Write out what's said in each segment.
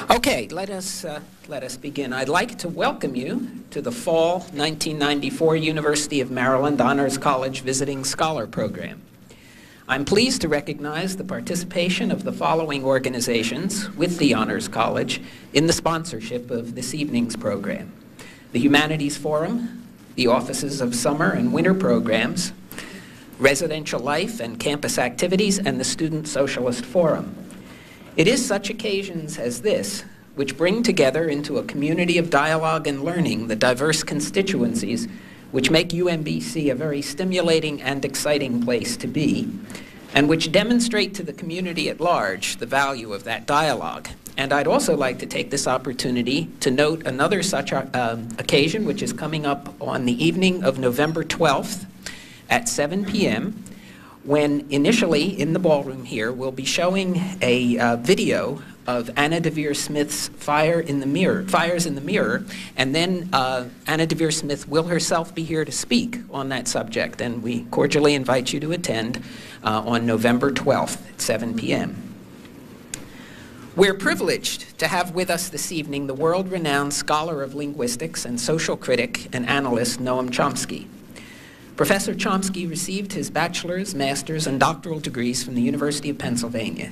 Okay, let us begin. I'd like to welcome you to the Fall 1994 University of Maryland Honors College Visiting Scholar Program. I'm pleased to recognize the participation of the following organizations with the Honors College in the sponsorship of this evening's program: the Humanities Forum, the Offices of Summer and Winter Programs, Residential Life and Campus Activities, and the Student Socialist Forum. It is such occasions as this which bring together into a community of dialogue and learning the diverse constituencies which make UMBC a very stimulating and exciting place to be, and which demonstrate to the community at large the value of that dialogue. And I'd also like to take this opportunity to note another such occasion which is coming up on the evening of November 12th at 7 p.m., when initially in the ballroom here we'll be showing a video of Anna Deavere Smith's Fires in the Mirror, and then Anna Deavere Smith will herself be here to speak on that subject, and we cordially invite you to attend on November 12th at 7 p.m. We're privileged to have with us this evening the world-renowned scholar of linguistics and social critic and analyst Noam Chomsky. Professor Chomsky received his bachelor's, master's, and doctoral degrees from the University of Pennsylvania.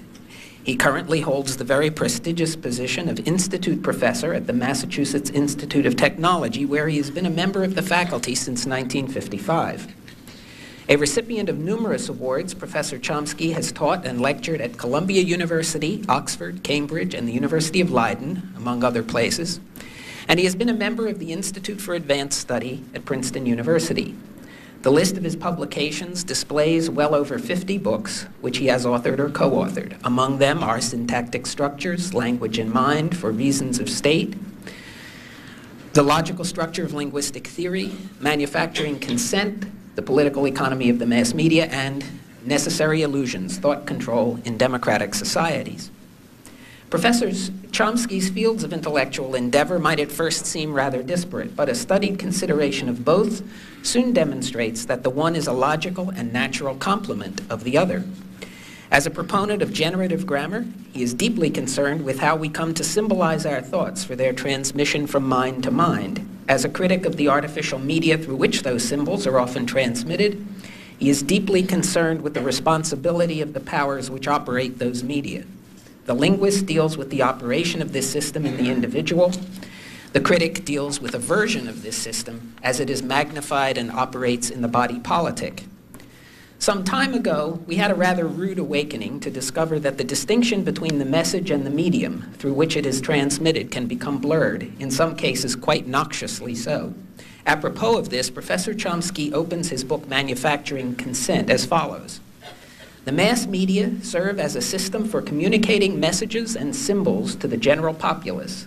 He currently holds the very prestigious position of Institute Professor at the Massachusetts Institute of Technology, where he has been a member of the faculty since 1955. A recipient of numerous awards, Professor Chomsky has taught and lectured at Columbia University, Oxford, Cambridge, and the University of Leiden, among other places. And he has been a member of the Institute for Advanced Study at Princeton University. The list of his publications displays well over 50 books, which he has authored or co-authored. Among them are Syntactic Structures, Language and Mind for Reasons of State, The Logical Structure of Linguistic Theory, Manufacturing Consent, The Political Economy of the Mass Media, and Necessary Illusions, Thought Control in Democratic Societies. Professor Chomsky's fields of intellectual endeavor might at first seem rather disparate, but a studied consideration of both soon demonstrates that the one is a logical and natural complement of the other. As a proponent of generative grammar, he is deeply concerned with how we come to symbolize our thoughts for their transmission from mind to mind. As a critic of the artificial media through which those symbols are often transmitted, he is deeply concerned with the responsibility of the powers which operate those media. The linguist deals with the operation of this system in the individual. The critic deals with a version of this system as it is magnified and operates in the body politic. Some time ago, we had a rather rude awakening to discover that the distinction between the message and the medium through which it is transmitted can become blurred, in some cases quite noxiously so. Apropos of this, Professor Chomsky opens his book Manufacturing Consent as follows. The mass media serve as a system for communicating messages and symbols to the general populace.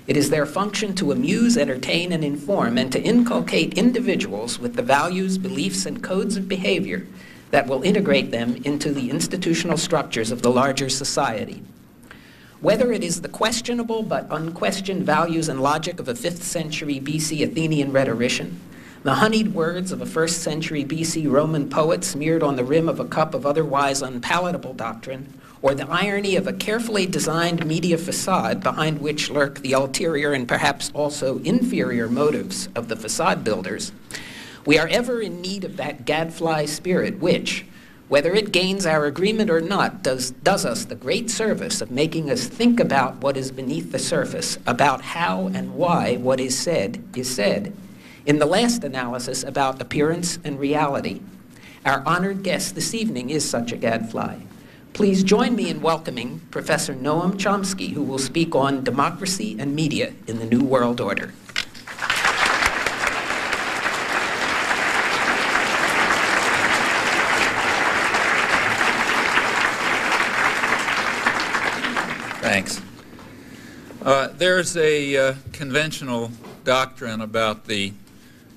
It is their function to amuse, entertain, and inform, and to inculcate individuals with the values, beliefs, and codes of behavior that will integrate them into the institutional structures of the larger society. Whether it is the questionable but unquestioned values and logic of a 5th century BC Athenian rhetorician, the honeyed words of a 1st century BC Roman poet smeared on the rim of a cup of otherwise unpalatable doctrine, or the irony of a carefully designed media facade behind which lurk the ulterior and perhaps also inferior motives of the facade builders, we are ever in need of that gadfly spirit which, whether it gains our agreement or not, does us the great service of making us think about what is beneath the surface, about how and why what is said is said. In the last analysis about appearance and reality, our honored guest this evening is such a gadfly. Please join me in welcoming Professor Noam Chomsky, who will speak on democracy and media in the New World Order. Thanks. There's a conventional doctrine about the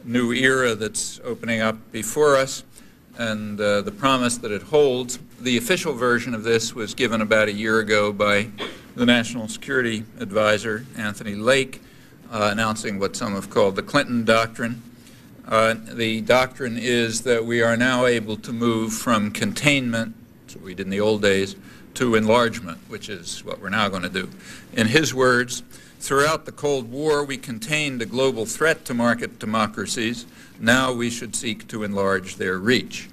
new era that's opening up before us and the promise that it holds. The official version of this was given about a year ago by the National Security Advisor, Anthony Lake, announcing what some have called the Clinton Doctrine. The doctrine is that we are now able to move from containment that's what we did in the old days, to enlargement, which is what we're now going to do. In his words, throughout the Cold War, we contained a global threat to market democracies. Now we should seek to enlarge their reach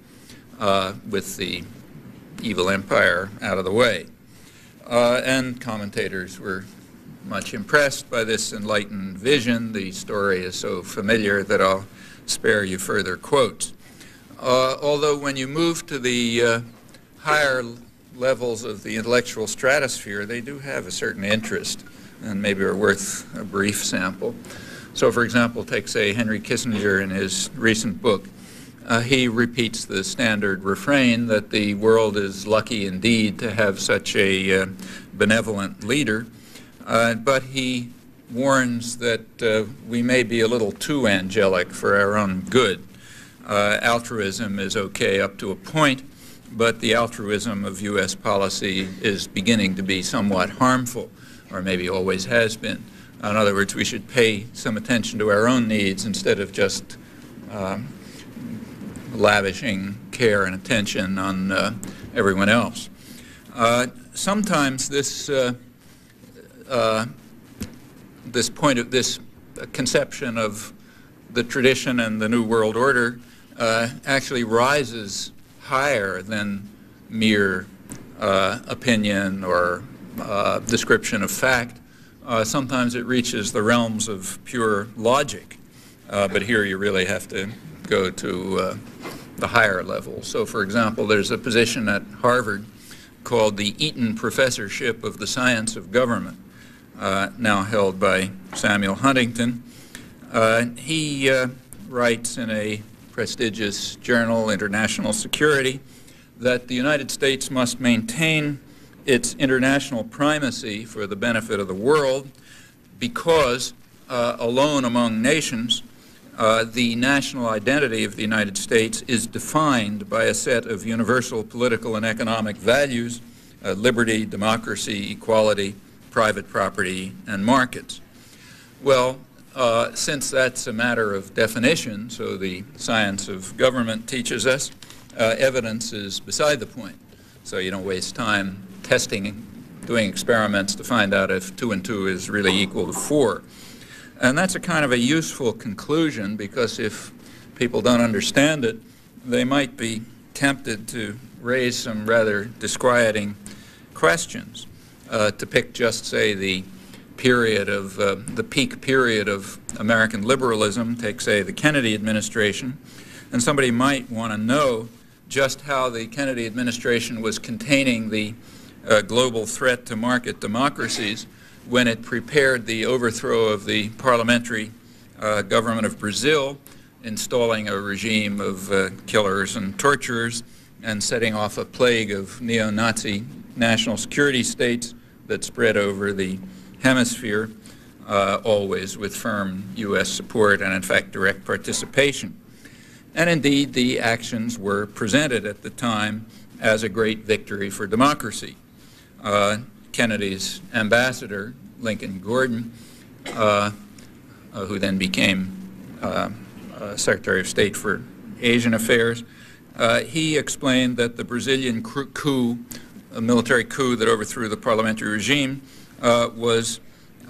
with the evil empire out of the way. And commentators were much impressed by this enlightened vision. The story is so familiar that I'll spare you further quotes. Although when you move to the higher levels of the intellectual stratosphere, they do have a certain interest and maybe are worth a brief sample. So, for example, take, say, Henry Kissinger in his recent book. He repeats the standard refrain that the world is lucky indeed to have such a benevolent leader, but he warns that we may be a little too angelic for our own good. Altruism is okay up to a point, but the altruism of U.S. policy is beginning to be somewhat harmful, or maybe always has been. In other words, we should pay some attention to our own needs instead of just lavishing care and attention on everyone else. Sometimes this this conception of the tradition and the New World Order actually rises higher than mere opinion or description of fact. Sometimes it reaches the realms of pure logic, but here you really have to go to the higher level. So, for example, there's a position at Harvard called the Eaton Professorship of the Science of Government, now held by Samuel Huntington. He writes in a prestigious journal, International Security, that the United States must maintain its international primacy for the benefit of the world because, alone among nations, the national identity of the United States is defined by a set of universal political and economic values, liberty, democracy, equality, private property, and markets. Well, since that's a matter of definition, so the science of government teaches us, evidence is beside the point. So you don't waste time testing, doing experiments to find out if 2 and 2 is really equal to 4. And that's a kind of a useful conclusion, because if people don't understand it, they might be tempted to raise some rather disquieting questions. To pick just, say, the period of, the peak period of American liberalism, take, say, the Kennedy administration, and somebody might want to know just how the Kennedy administration was containing the global threat to market democracies when it prepared the overthrow of the parliamentary government of Brazil, installing a regime of killers and torturers, and setting off a plague of neo-Nazi national security states that spread over the hemisphere, always with firm U.S. support and, in fact, direct participation. And indeed, the actions were presented at the time as a great victory for democracy. Kennedy's ambassador, Lincoln Gordon, who then became Secretary of State for Asian Affairs, he explained that the Brazilian coup, a military coup that overthrew the parliamentary regime, was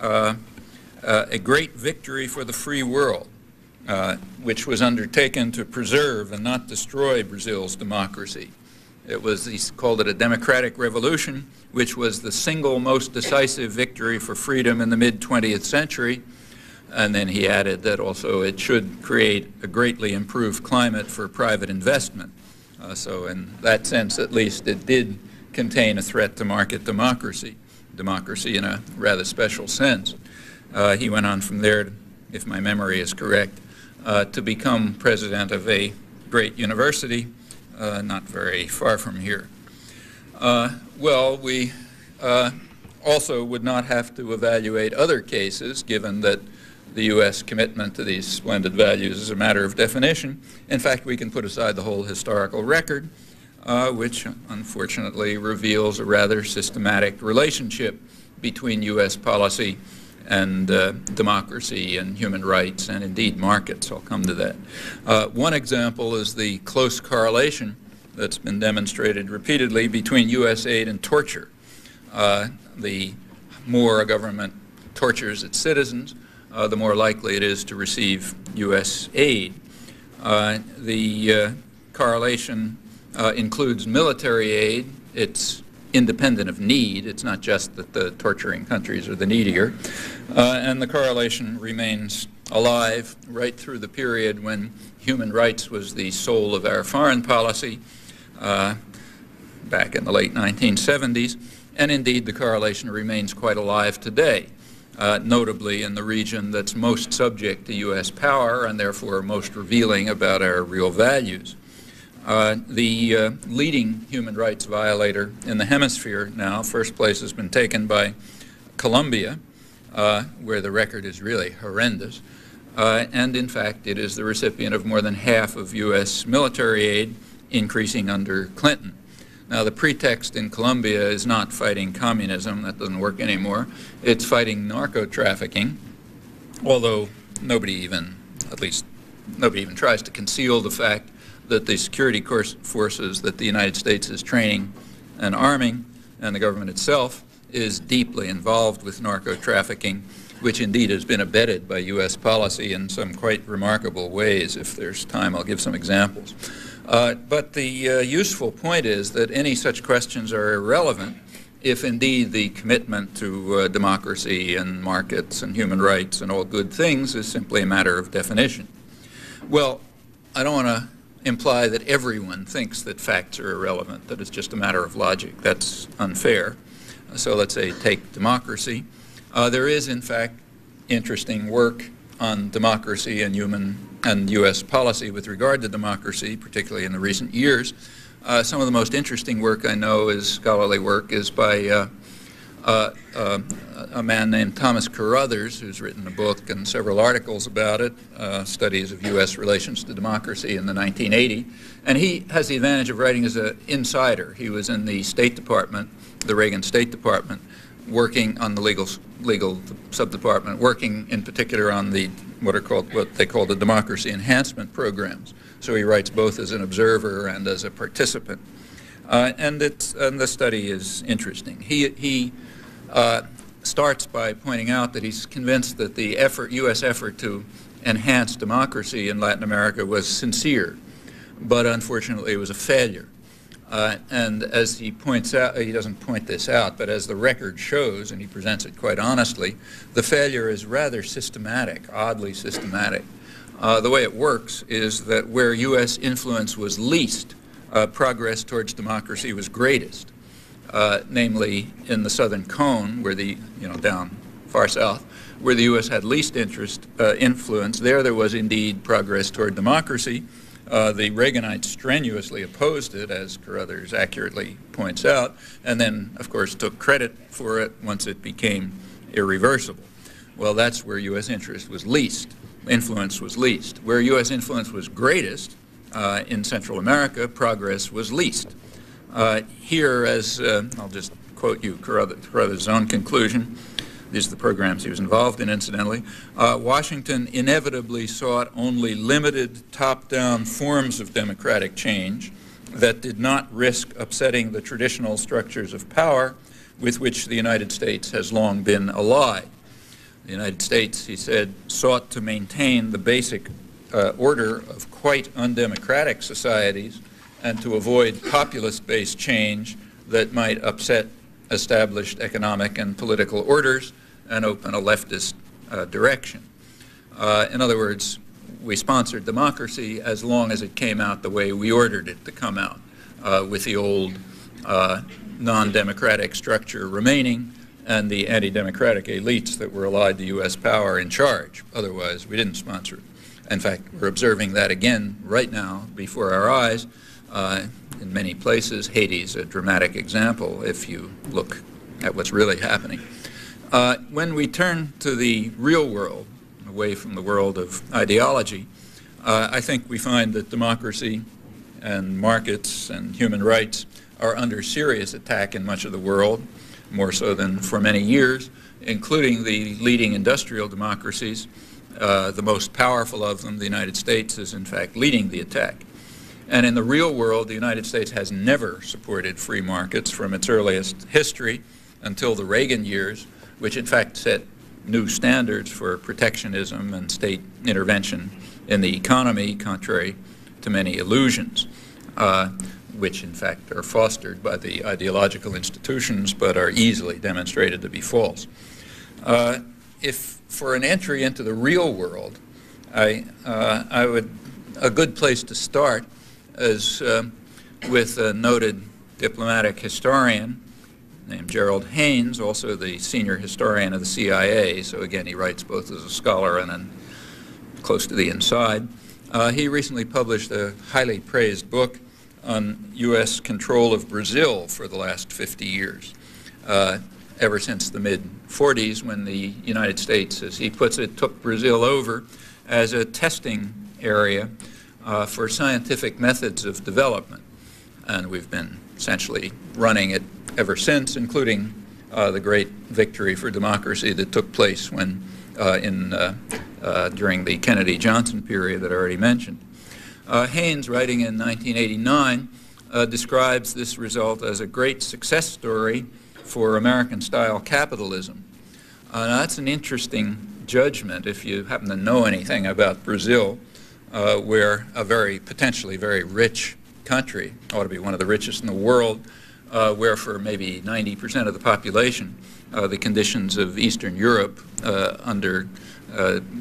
a great victory for the free world, which was undertaken to preserve and not destroy Brazil's democracy. It was, he called it a democratic revolution, which was the single most decisive victory for freedom in the mid-20th century. And then he added that also it should create a greatly improved climate for private investment. So in that sense, at least, it did contain a threat to market democracy in a rather special sense. He went on from there, if my memory is correct, to become president of a great university, not very far from here. Well, we also would not have to evaluate other cases, given that the U.S. commitment to these splendid values is a matter of definition. In fact, we can put aside the whole historical record, which unfortunately reveals a rather systematic relationship between U.S. policy and democracy and human rights and indeed markets. I'll come to that. One example is the close correlation that's been demonstrated repeatedly between U.S. aid and torture. The more a government tortures its citizens, the more likely it is to receive U.S. aid. The correlation includes military aid. It's independent of need. It's not just that the torturing countries are the needier. And the correlation remains alive right through the period when human rights was the soul of our foreign policy, back in the late 1970s. And indeed, the correlation remains quite alive today, notably in the region that's most subject to U.S. power and therefore most revealing about our real values. The leading human rights violator in the hemisphere now, first place has been taken by Colombia, where the record is really horrendous. And in fact, it is the recipient of more than half of U.S. military aid, increasing under Clinton. Now, the pretext in Colombia is not fighting communism. That doesn't work anymore. It's fighting narco-trafficking, although nobody even tries to conceal the fact that the security forces that the United States is training and arming, and the government itself, is deeply involved with narco-trafficking, which indeed has been abetted by U.S. policy in some quite remarkable ways. If there's time, I'll give some examples. But the useful point is that any such questions are irrelevant if indeed the commitment to democracy and markets and human rights and all good things is simply a matter of definition. Well, I don't want to imply that everyone thinks that facts are irrelevant, that it's just a matter of logic. That's unfair. So let's say take democracy. There is, in fact, interesting work on democracy and U.S. policy with regard to democracy, particularly in the recent years. Some of the most interesting work I know is scholarly work is by a man named Thomas Carruthers, who's written a book and several articles about it, studies of U.S. relations to democracy in the 1980s. And he has the advantage of writing as an insider. He was in the State Department, the Reagan State Department, working on the legal sub-department, working in particular on the what they call the democracy enhancement programs. So he writes both as an observer and as a participant. And the study is interesting. He starts by pointing out that he's convinced that the U.S. effort to enhance democracy in Latin America was sincere, but unfortunately it was a failure. And as he points out, he doesn't point this out, but as the record shows, and he presents it quite honestly, the failure is rather systematic, oddly systematic. The way it works is that where U.S. influence was least, progress towards democracy was greatest, namely in the southern cone, where down far south, where the U.S. had least influence. There was indeed progress toward democracy. The Reaganites strenuously opposed it, as Carruthers accurately points out, and then, of course, took credit for it once it became irreversible. Well, that's where U.S. interest was least, influence was least. Where U.S. influence was greatest, in Central America, progress was least. Here, as I'll just quote you Carruthers' own conclusion, these are the programs he was involved in, incidentally. Washington inevitably sought only limited top-down forms of democratic change that did not risk upsetting the traditional structures of power with which the United States has long been allied. The United States, he said, sought to maintain the basic order of quite undemocratic societies and to avoid populist-based change that might upset established economic and political orders and open a leftist direction. In other words, we sponsored democracy as long as it came out the way we ordered it to come out, with the old non-democratic structure remaining and the anti-democratic elites that were allied to U.S. power in charge. Otherwise, we didn't sponsor it. In fact, we're observing that again right now before our eyes. In many places, Haiti's a dramatic example if you look at what's really happening. When we turn to the real world, away from the world of ideology, I think we find that democracy and markets and human rights are under serious attack in much of the world, more so than for many years, including the leading industrial democracies. The most powerful of them, the United States, is in fact leading the attack. And in the real world, the United States has never supported free markets from its earliest history until the Reagan years, which in fact set new standards for protectionism and state intervention in the economy, contrary to many illusions, which in fact are fostered by the ideological institutions but are easily demonstrated to be false. If for an entry into the real world, a good place to start is with a noted diplomatic historian named Gerald Haynes, also the senior historian of the CIA. So again, he writes both as a scholar and then close to the inside. He recently published a highly praised book on U.S. control of Brazil for the last 50 years, ever since the mid-40s, when the United States, as he puts it, took Brazil over as a testing area for scientific methods of development. And we've been essentially running it ever since, including the great victory for democracy that took place when during the Kennedy-Johnson period that I already mentioned. Haynes, writing in 1989, describes this result as a great success story for American-style capitalism. Now that's an interesting judgment if you happen to know anything about Brazil, where a potentially very rich country, ought to be one of the richest in the world, where for maybe 90% of the population, the conditions of Eastern Europe under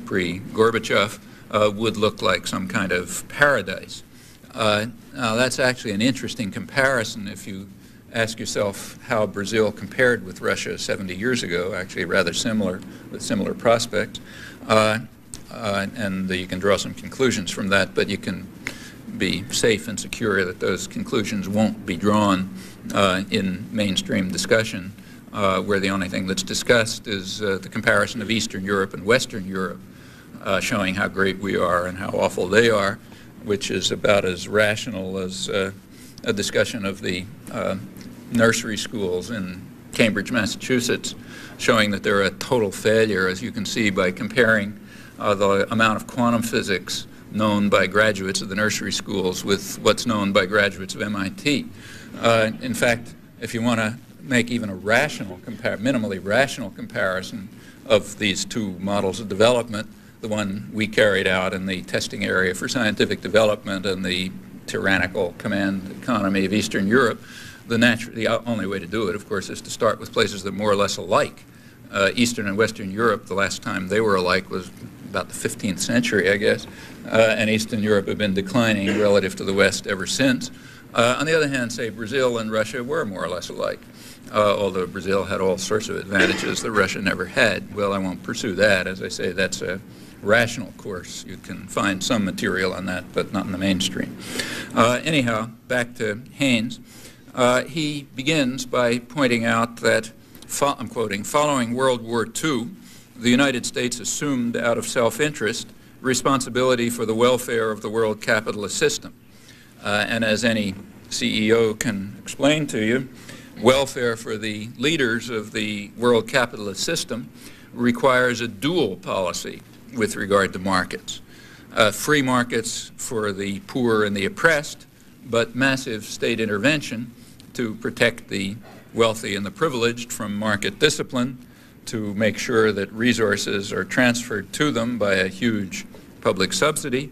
pre-Gorbachev would look like some kind of paradise. Now that's actually an interesting comparison if you ask yourself how Brazil compared with Russia 70 years ago, actually rather similar, with similar prospects. And you can draw some conclusions from that, but you can be safe and secure that those conclusions won't be drawn in mainstream discussion, where the only thing that's discussed is the comparison of Eastern Europe and Western Europe, showing how great we are and how awful they are, which is about as rational as a discussion of the nursery schools in Cambridge, Massachusetts, showing that they're a total failure, as you can see by comparing the amount of quantum physics known by graduates of the nursery schools with what's known by graduates of MIT. In fact, if you want to make even a rational, minimally rational comparison of these two models of development, the one we carried out in the testing area for scientific development and the tyrannical command economy of Eastern Europe, the only way to do it, of course, is to start with places that are more or less alike. Eastern and Western Europe, the last time they were alike was about the 15th century, I guess, and Eastern Europe have been declining relative to the West ever since. On the other hand, say Brazil and Russia were more or less alike, although Brazil had all sorts of advantages that Russia never had. Well, I won't pursue that. As I say, that's a rational course. You can find some material on that, but not in the mainstream. Anyhow, back to Haynes. He begins by pointing out that, I'm quoting, following World War II, the United States assumed out of self-interest responsibility for the welfare of the world capitalist system. And as any CEO can explain to you, welfare for the leaders of the world capitalist system requires a dual policy with regard to markets. Free markets for the poor and the oppressed, but massive state intervention to protect the wealthy and the privileged from market discipline, to make sure that resources are transferred to them by a huge public subsidy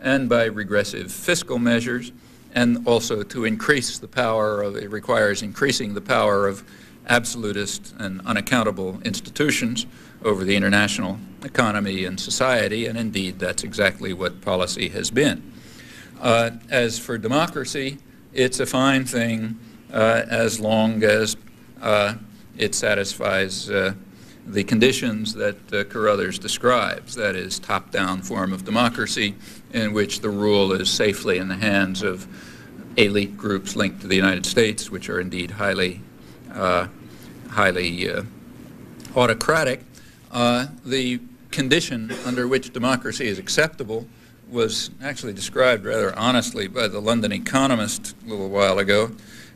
and by regressive fiscal measures, and also to increase the power of, it requires increasing the power of absolutist and unaccountable institutions over the international economy and society, and indeed that's exactly what policy has been. As for democracy, it's a fine thing as long as it satisfies the conditions that Carruthers describes, that is, top-down form of democracy in which the rule is safely in the hands of elite groups linked to the United States, which are indeed highly autocratic. The condition under which democracy is acceptable was actually described rather honestly by the London Economist a little while ago.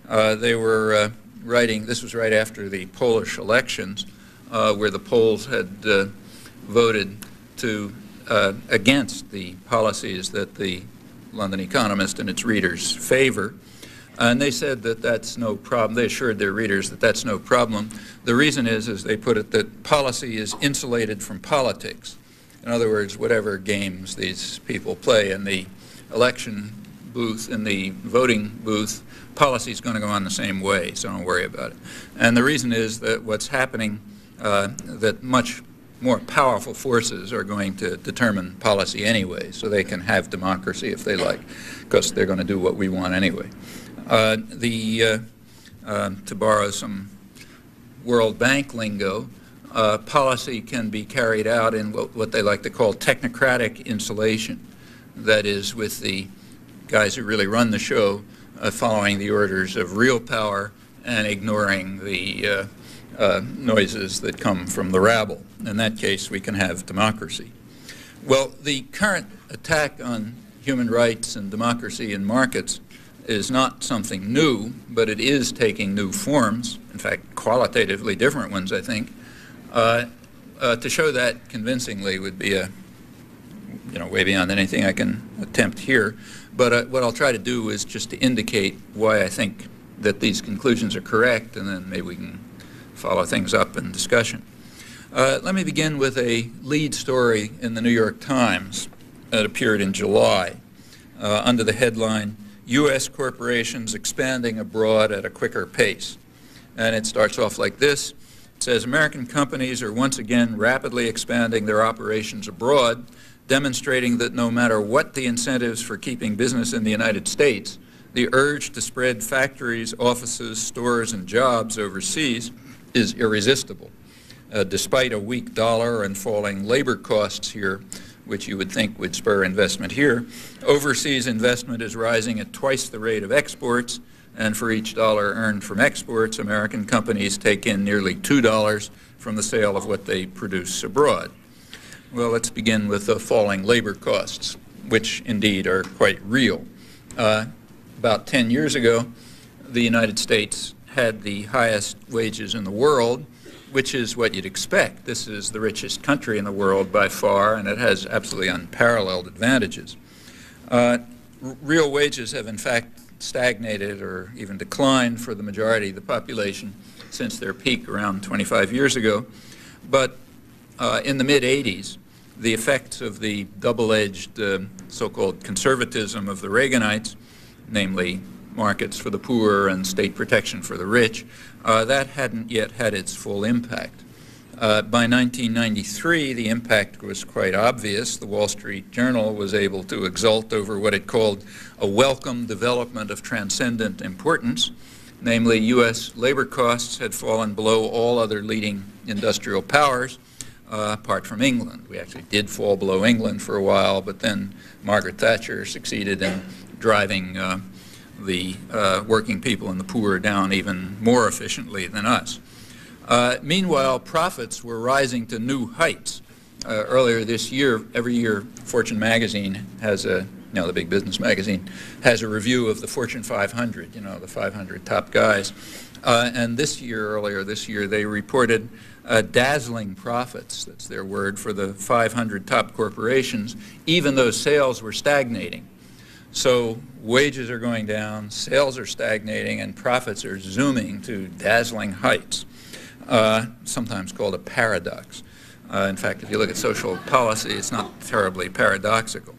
They were writing, this was right after the Polish elections, where the Poles had voted against the policies that the London Economist in its readers' favor. And they said that that's no problem. They assured their readers that that's no problem. The reason is, as they put it, that policy is insulated from politics. In other words, whatever games these people play in the election booth, in the voting booth, policy is going to go on the same way, so don't worry about it. And the reason is that what's happening, that much more powerful forces are going to determine policy anyway, so they can have democracy if they like, because they're going to do what we want anyway. To borrow some World Bank lingo, policy can be carried out in what they like to call technocratic insulation. That is, with the guys who really run the show following the orders of real power and ignoring the noises that come from the rabble. In that case, we can have democracy. Well, the current attack on human rights and democracy in markets is not something new, but it is taking new forms, in fact, qualitatively different ones, I think. To show that convincingly would be way beyond anything I can attempt here. But what I'll try to do is just to indicate why I think that these conclusions are correct, and then maybe we can follow things up in discussion. Let me begin with a lead story in the New York Times that appeared in July under the headline, U.S. Corporations Expanding Abroad at a Quicker Pace. And it starts off like this. It says, American companies are once again rapidly expanding their operations abroad, demonstrating that no matter what the incentives for keeping business in the United States, the urge to spread factories, offices, stores, and jobs overseas is irresistible. Despite a weak dollar and falling labor costs here, which you would think would spur investment here, overseas investment is rising at twice the rate of exports, and for each dollar earned from exports, American companies take in nearly $2 from the sale of what they produce abroad. Well, let's begin with the falling labor costs, which indeed are quite real. About 10 years ago, the United States had the highest wages in the world, which is what you'd expect. This is the richest country in the world by far, and it has absolutely unparalleled advantages. Real wages have in fact stagnated or even declined for the majority of the population since their peak around 25 years ago. But in the mid-'80s, the effects of the double-edged so-called conservatism of the Reaganites, namely markets for the poor and state protection for the rich, that hadn't yet had its full impact. By 1993, the impact was quite obvious. The Wall Street Journal was able to exult over what it called a welcome development of transcendent importance, namely U.S. labor costs had fallen below all other leading industrial powers, apart from England. We actually did fall below England for a while, but then Margaret Thatcher succeeded in driving the working people and the poor down even more efficiently than us. Meanwhile, profits were rising to new heights. Earlier this year, every year, Fortune magazine has a, the big business magazine, has a review of the Fortune 500, the 500 top guys. And earlier this year, they reported dazzling profits, that's their word, for the 500 top corporations, even though sales were stagnating. So wages are going down, sales are stagnating, and profits are zooming to dazzling heights, sometimes called a paradox. In fact, if you look at social policy, it's not terribly paradoxical.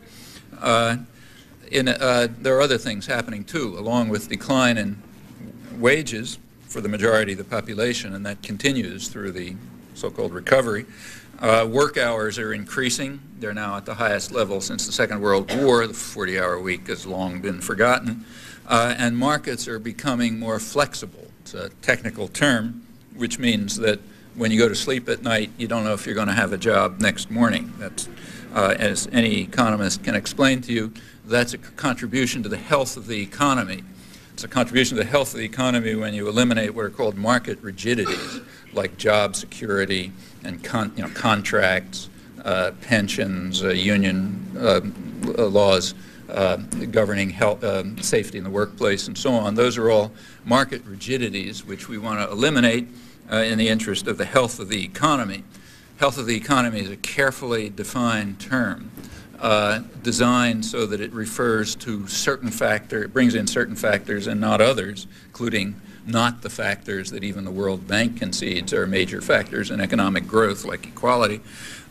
There are other things happening, too, along with decline in wages for the majority of the population, and that continues through the so-called recovery. Work hours are increasing. They're now at the highest level since the Second World War. The 40-hour week has long been forgotten. And markets are becoming more flexible. It's a technical term, which means that when you go to sleep at night, you don't know if you're going to have a job next morning. That's, as any economist can explain to you, that's a contribution to the health of the economy. It's a contribution to the health of the economy when you eliminate what are called market rigidities, like job security and contracts, pensions, union laws governing health, safety in the workplace, and so on. Those are all market rigidities which we want to eliminate in the interest of the health of the economy. Health of the economy is a carefully defined term. designed so that it refers to certain factors, it brings in certain factors and not others, including not the factors that even the World Bank concedes are major factors in economic growth, like equality.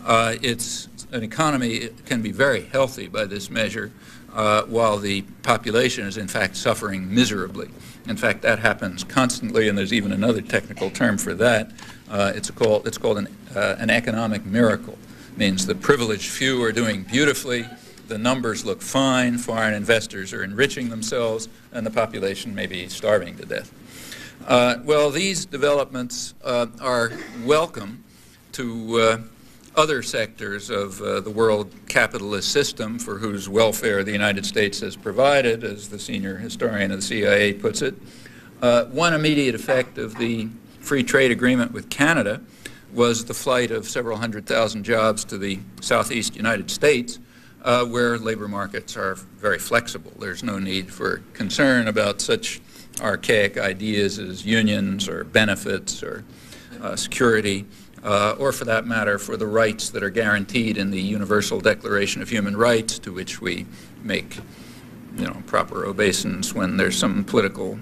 It's an economy can be very healthy by this measure, while the population is in fact suffering miserably. In fact, that happens constantly, and there's even another technical term for that. It's called an economic miracle. It means the privileged few are doing beautifully, the numbers look fine, foreign investors are enriching themselves, and the population may be starving to death. Well, these developments are welcome to other sectors of the world capitalist system for whose welfare the United States has provided, as the senior historian of the CIA puts it. One immediate effect of the free trade agreement with Canada was the flight of several 100,000 jobs to the southeast United States, where labor markets are very flexible. There's no need for concern about such archaic ideas as unions or benefits or security, or for that matter, for the rights that are guaranteed in the Universal Declaration of Human Rights, to which we make, proper obeisance when there's some political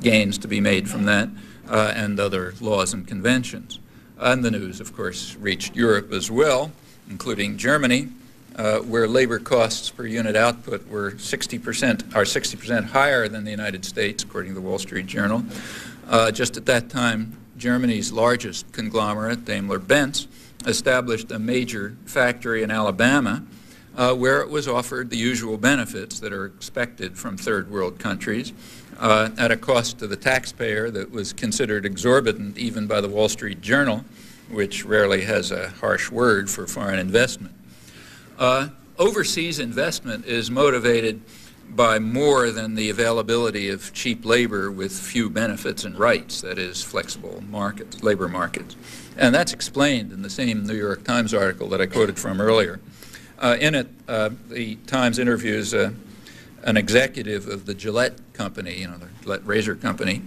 gains to be made from that, and other laws and conventions. And the news, of course, reached Europe as well, including Germany, where labor costs per unit output were 60% higher than the United States, according to the Wall Street Journal. Just at that time, Germany's largest conglomerate, Daimler-Benz, established a major factory in Alabama where it was offered the usual benefits that are expected from third world countries at a cost to the taxpayer that was considered exorbitant even by the Wall Street Journal, which rarely has a harsh word for foreign investment. Overseas investment is motivated by more than the availability of cheap labor with few benefits and rights, that is, flexible markets, labor markets. And that's explained in the same New York Times article that I quoted from earlier. In it, the Times interviews an executive of the Gillette company, the Gillette razor company,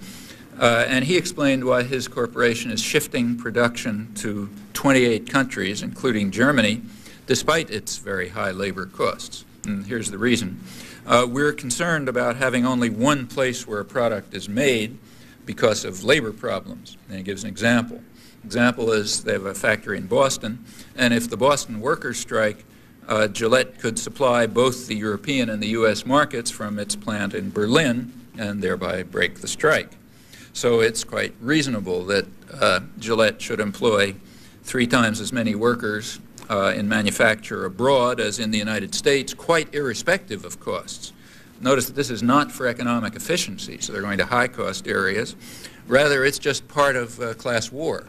and he explained why his corporation is shifting production to 28 countries, including Germany, despite its very high labor costs. And here's the reason. We're concerned about having only one place where a product is made because of labor problems. And he gives an example. Example is they have a factory in Boston, and if the Boston workers strike, Gillette could supply both the European and the U.S. markets from its plant in Berlin and thereby break the strike. So it's quite reasonable that Gillette should employ 3 times as many workers in manufacture abroad as in the United States, quite irrespective of costs. Notice that this is not for economic efficiency, so they're going to high-cost areas. Rather, it's just part of class war.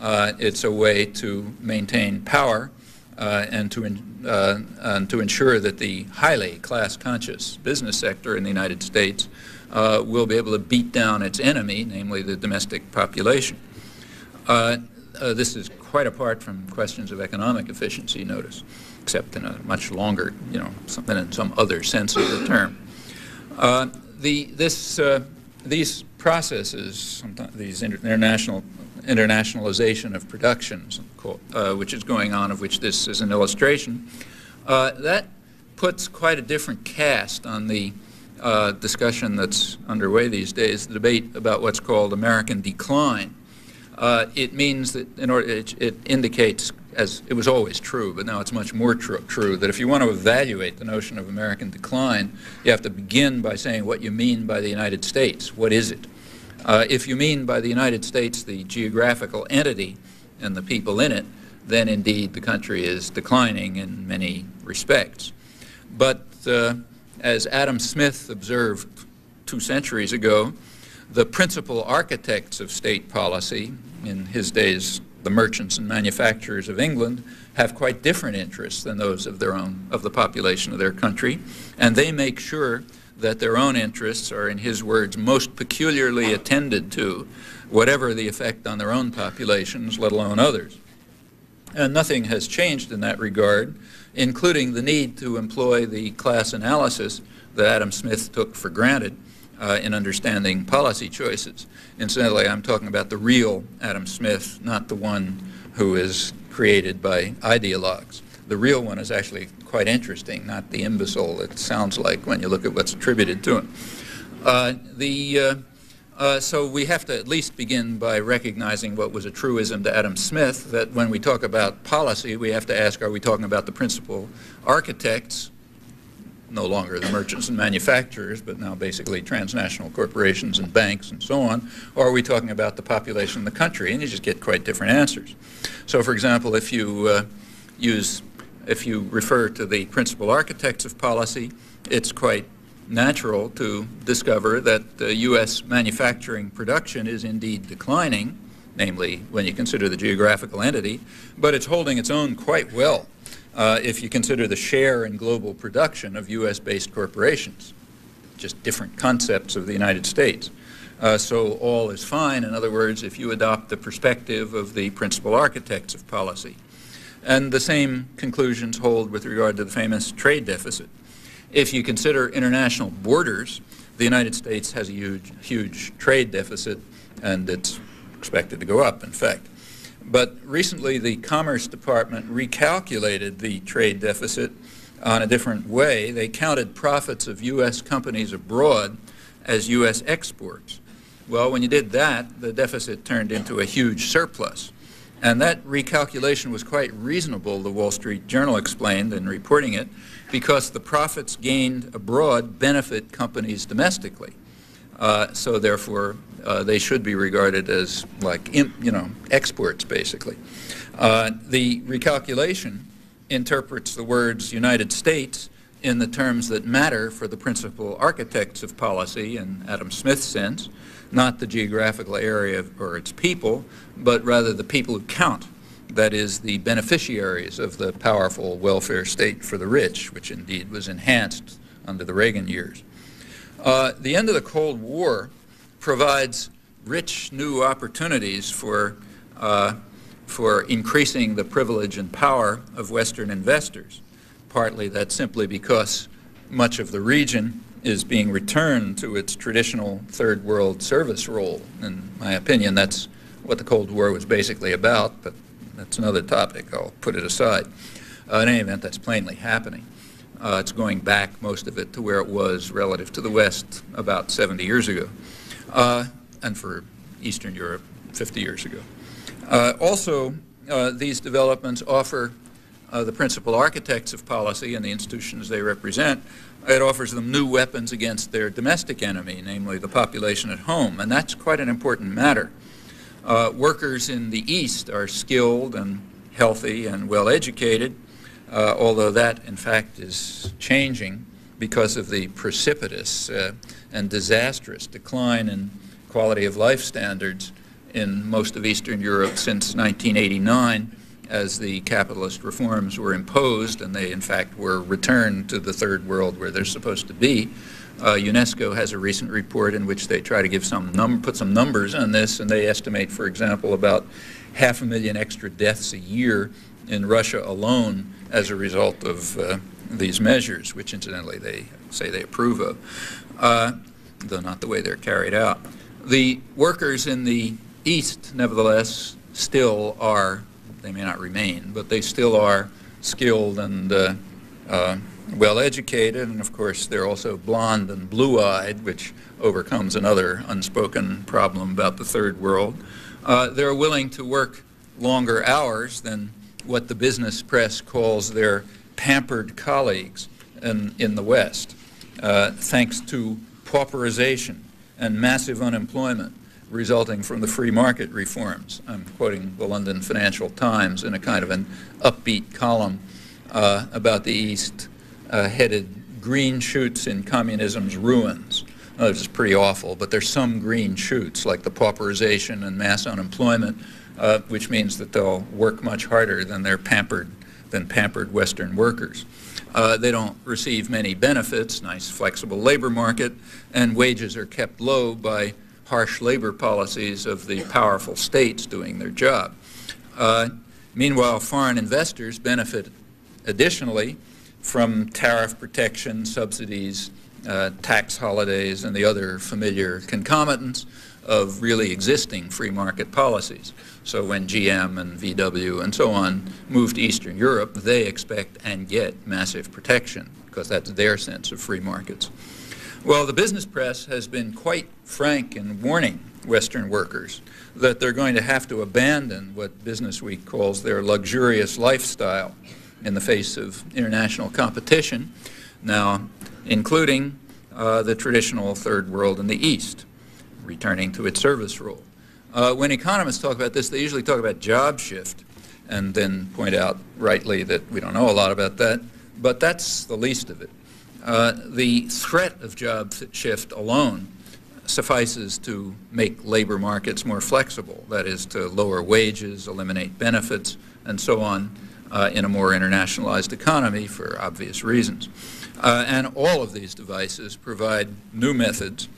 It's a way to maintain power and to ensure that the highly class-conscious business sector in the United States will be able to beat down its enemy, namely the domestic population. This is quite apart from questions of economic efficiency, notice, except in a much longer, something in some other sense of the term. These processes, these internationalization of productions, which is going on, of which this is an illustration, that puts quite a different cast on the discussion that's underway these days, the debate about what's called American decline. It means that it indicates, as it was always true, but now it's much more true, that if you want to evaluate the notion of American decline, you have to begin by saying what you mean by the United States. What is it? If you mean by the United States the geographical entity and the people in it, then indeed the country is declining in many respects. But as Adam Smith observed 2 centuries ago, the principal architects of state policy, in his days the merchants and manufacturers of England, have quite different interests than those of the population of their country, and they make sure that their own interests are, in his words, most peculiarly attended to, whatever the effect on their own populations, let alone others. And nothing has changed in that regard, including the need to employ the class analysis that Adam Smith took for granted in understanding policy choices. Incidentally, I'm talking about the real Adam Smith, not the one who is created by ideologues. the real one is actually quite interesting, not the imbecile it sounds like when you look at what's attributed to him. So we have to at least begin by recognizing what was a truism to Adam Smith, that when we talk about policy, we have to ask, are we talking about the principal architects, no longer the merchants and manufacturers, but now basically transnational corporations and banks and so on, or are we talking about the population of the country? And you just get quite different answers. So for example, if you refer to the principal architects of policy, it's quite natural to discover that U.S. manufacturing production is indeed declining, namely when you consider the geographical entity, but it's holding its own quite well if you consider the share in global production of U.S.-based corporations, just different concepts of the United States. So all is fine, in other words, if you adopt the perspective of the principal architects of policy. And the same conclusions hold with regard to the famous trade deficit. If you consider international borders, the United States has a huge trade deficit, and it's expected to go up, in fact. But recently, the Commerce Department recalculated the trade deficit on a different way. They counted profits of U.S. companies abroad as U.S. exports. Well, when you did that, the deficit turned into a huge surplus. And that recalculation was quite reasonable, the Wall Street Journal explained in reporting it, because the profits gained abroad benefit companies domestically. So therefore, they should be regarded as like, exports, basically. The recalculation interprets the words United States in the terms that matter for the principal architects of policy in Adam Smith's sense, not the geographical area or its people, but rather the people who count. That is, the beneficiaries of the powerful welfare state for the rich, which indeed was enhanced under the Reagan years. The end of the Cold War provides rich new opportunities for increasing the privilege and power of Western investors. Partly that's simply because much of the region is being returned to its traditional third world service role. In my opinion, that's what the Cold War was basically about, but that's another topic. I'll put it aside. In any event, that's plainly happening. It's going back, most of it, to where it was relative to the West about 70 years ago, and for Eastern Europe, 50 years ago. Also, these developments offer the principal architects of policy and the institutions they represent, it offers them new weapons against their domestic enemy, namely the population at home, and that's quite an important matter. Workers in the East are skilled and healthy and well-educated, although that, in fact, is changing because of the precipitous and disastrous decline in quality of life standards in most of Eastern Europe since 1989, as the capitalist reforms were imposed and they, in fact, were returned to the third world where they're supposed to be. UNESCO has a recent report in which they try to give put some numbers on this, and they estimate, for example, about 500,000 extra deaths a year in Russia alone as a result of these measures, which incidentally they say they approve of, though not the way they're carried out. The workers in the East, nevertheless, still are, they may not remain, but they still are skilled and well-educated, and of course they're also blonde and blue-eyed, which overcomes another unspoken problem about the third world. They're willing to work longer hours than what the business press calls their pampered colleagues in the West, thanks to pauperization and massive unemployment resulting from the free market reforms. I'm quoting the London Financial Times in a kind of an upbeat column about the East, headed "Green Shoots in Communism's Ruins." This is pretty awful, but there's some green shoots, like the pauperization and mass unemployment, which means that they'll work much harder than their pampered Western workers. They don't receive many benefits, nice flexible labor market, and wages are kept low by harsh labor policies of the powerful states doing their job. Meanwhile, foreign investors benefit additionally from tariff protection, subsidies, tax holidays, and the other familiar concomitants, of really existing free market policies. So when GM and VW and so on move to Eastern Europe, they expect and get massive protection because that's their sense of free markets. Well, the business press has been quite frank in warning Western workers that they're going to have to abandon what Business Week calls their luxurious lifestyle in the face of international competition, now including the traditional third world in the East, returning to its service role. When economists talk about this, they usually talk about job shift and then point out rightly that we don't know a lot about that, but that's the least of it. The threat of job shift alone suffices to make labor markets more flexible, that is, to lower wages, eliminate benefits, and so on in a more internationalized economy for obvious reasons. And all of these devices provide new methods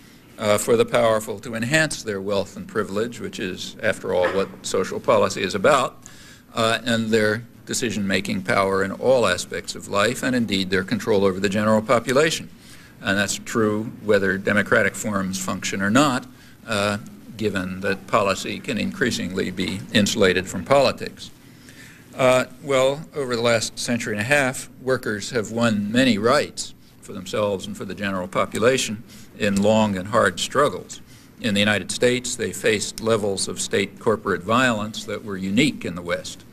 for the powerful to enhance their wealth and privilege, which is, after all, what social policy is about, and their decision-making power in all aspects of life, and indeed their control over the general population. And that's true whether democratic forms function or not, given that policy can increasingly be insulated from politics. Well, over the last century and a half, workers have won many rights for themselves and for the general population in long and hard struggles. In the United States, they faced levels of state corporate violence that were unique in the West.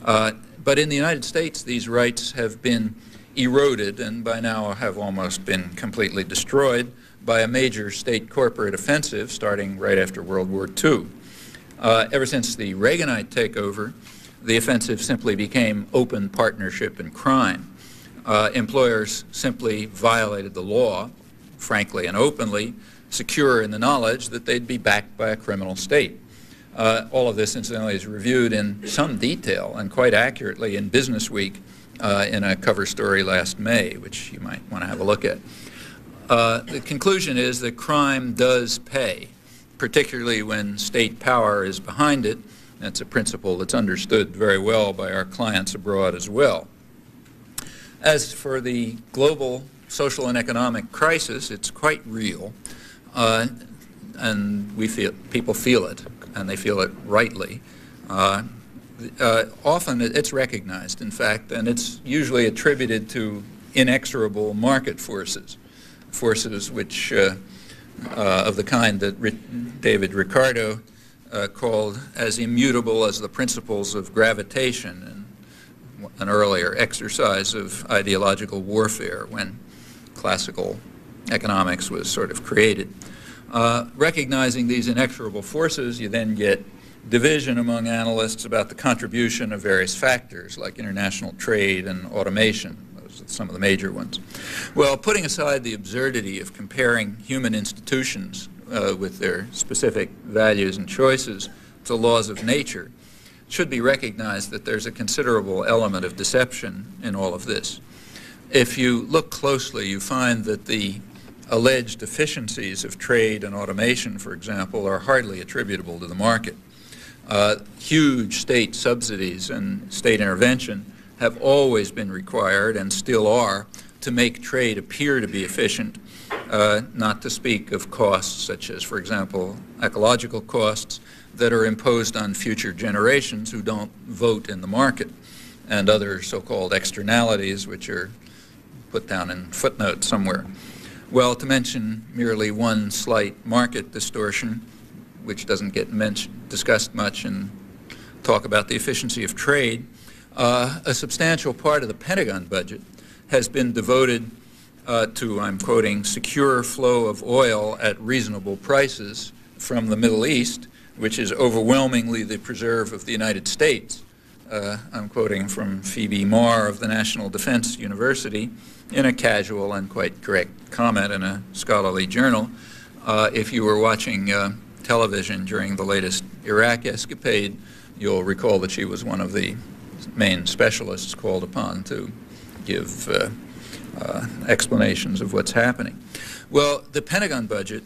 But in the United States, these rights have been eroded and by now have almost been completely destroyed by a major state corporate offensive starting right after World War II. Ever since the Reaganite takeover, the offensive simply became open partnership in crime. Employers simply violated the law, frankly and openly, secure in the knowledge that they'd be backed by a criminal state. All of this, incidentally, is reviewed in some detail and quite accurately in Business Week in a cover story last May, which you might want to have a look at. The conclusion is that crime does pay, particularly when state power is behind it. That's a principle that's understood very well by our clients abroad as well. As for the global social and economic crisis, it's quite real, and people feel it, and they feel it rightly. Often it's recognized, in fact, and it's usually attributed to inexorable market forces, forces which, of the kind that David Ricardo called as immutable as the principles of gravitation, and an earlier exercise of ideological warfare when classical economics was sort of created. Recognizing these inexorable forces, you then get division among analysts about the contribution of various factors like international trade and automation. Those are some of the major ones. Well, putting aside the absurdity of comparing human institutions with their specific values and choices to laws of nature, it should be recognized that there's a considerable element of deception in all of this. If you look closely, you find that the alleged efficiencies of trade and automation, for example, are hardly attributable to the market. Huge state subsidies and state intervention have always been required and still are to make trade appear to be efficient, not to speak of costs such as, for example, ecological costs that are imposed on future generations who don't vote in the market, and other so-called externalities which are put down in footnotes somewhere. Well, to mention merely one slight market distortion, which doesn't get discussed much in talk about the efficiency of trade, a substantial part of the Pentagon budget has been devoted to, I'm quoting, secure flow of oil at reasonable prices from the Middle East, which is overwhelmingly the preserve of the United States. I'm quoting from Phoebe Marr of the National Defense University in a casual and quite correct comment in a scholarly journal. If you were watching television during the latest Iraq escapade, you'll recall that she was one of the main specialists called upon to give explanations of what's happening. Well, the Pentagon budget,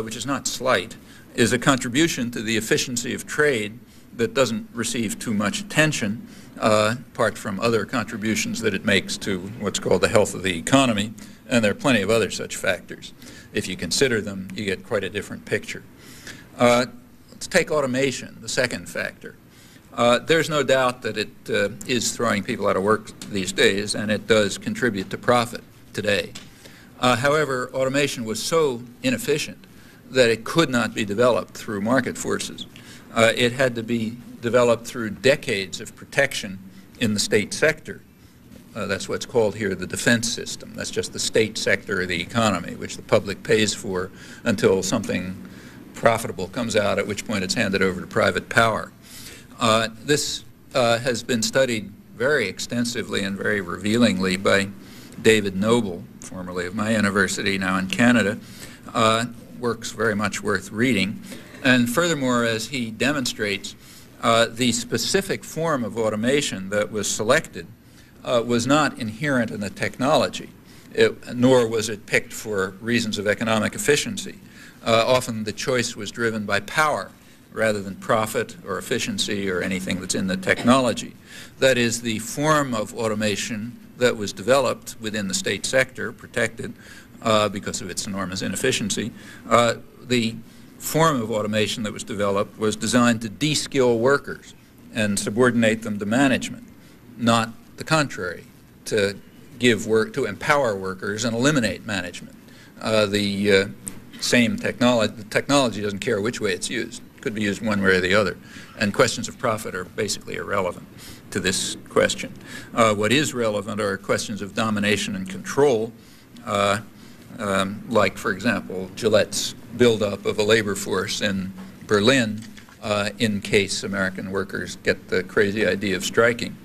which is not slight, is a contribution to the efficiency of trade that doesn't receive too much attention, apart from other contributions that it makes to what's called the health of the economy, and there are plenty of other such factors. If you consider them, you get quite a different picture. Let's take automation, the second factor. There's no doubt that it is throwing people out of work these days, and it does contribute to profit today. However, automation was so inefficient that it could not be developed through market forces. It had to be developed through decades of protection in the state sector. That's what's called here the defense system. That's just the state sector of the economy, which the public pays for until something profitable comes out, at which point it's handed over to private power. This has been studied very extensively and very revealingly by David Noble, formerly of my university, now in Canada. Works very much worth reading. And furthermore, as he demonstrates, the specific form of automation that was selected was not inherent in the technology, nor was it picked for reasons of economic efficiency. Often the choice was driven by power rather than profit or efficiency or anything that's in the technology. That is, the form of automation that was developed within the state sector, protected because of its enormous inefficiency, the form of automation that was developed was designed to de-skill workers and subordinate them to management, not the contrary, to give work, to empower workers and eliminate management. The technology doesn't care which way it's used. It could be used one way or the other. And questions of profit are basically irrelevant to this question. What is relevant are questions of domination and control, like, for example, Gillette's buildup of a labor force in Berlin in case American workers get the crazy idea of striking.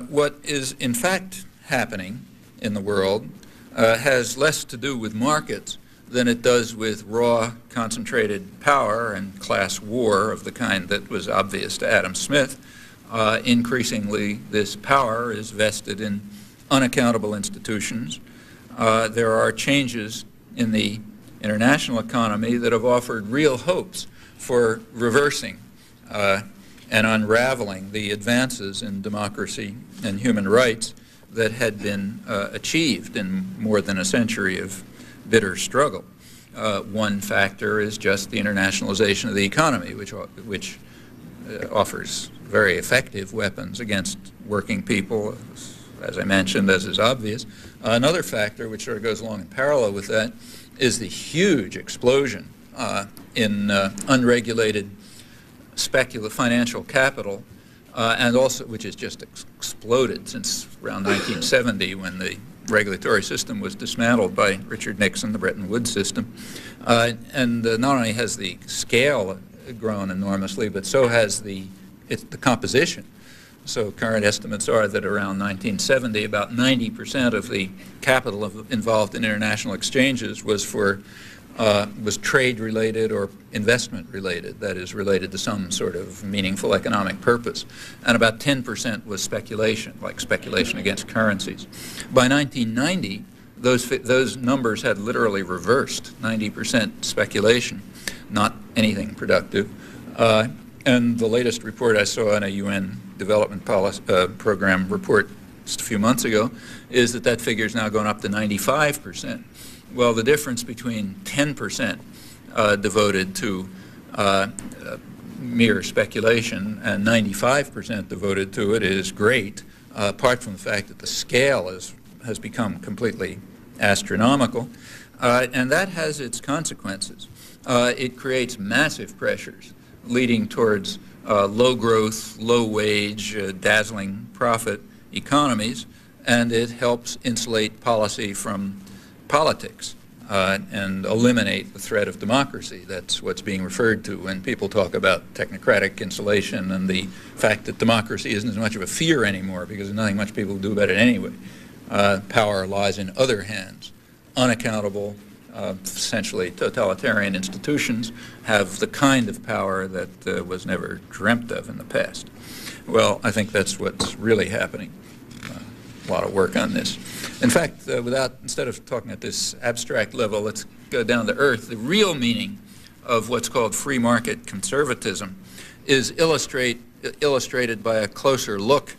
What is in fact happening in the world has less to do with markets than it does with raw concentrated power and class war of the kind that was obvious to Adam Smith. Increasingly, this power is vested in unaccountable institutions. There are changes in the international economy that have offered real hopes for reversing and unraveling the advances in democracy and human rights that had been achieved in more than a century of bitter struggle. One factor is just the internationalization of the economy, which offers very effective weapons against working people, as I mentioned, as is obvious. Another factor, which sort of goes along in parallel with that, is the huge explosion in unregulated financial capital, and also, which has just exploded since around 1970 when the regulatory system was dismantled by Richard Nixon, the Bretton Woods system. And not only has the scale grown enormously, but so has the composition. So current estimates are that around 1970, about 90% of the capital involved in international exchanges was trade-related or investment-related, that is, related to some sort of meaningful economic purpose. And about 10% was speculation, like speculation against currencies. By 1990, those numbers had literally reversed, 90% speculation, not anything productive. And the latest report I saw in a UN Development Program report just a few months ago is that figure's now going up to 95%. Well, the difference between 10% devoted to mere speculation and 95% devoted to it is great, apart from the fact that the scale has become completely astronomical, and that has its consequences. It creates massive pressures leading towards low growth, low wage, dazzling profit economies, and it helps insulate policy from politics and eliminate the threat of democracy. That's what's being referred to when people talk about technocratic insulation and the fact that democracy isn't as much of a fear anymore because there's nothing much people do about it anyway. Power lies in other hands. Unaccountable, essentially totalitarian institutions have the kind of power that was never dreamt of in the past. Well, I think that's what's really happening. A lot of work on this. In fact, instead of talking at this abstract level, let's go down to earth. The real meaning of what's called free market conservatism is illustrated by a closer look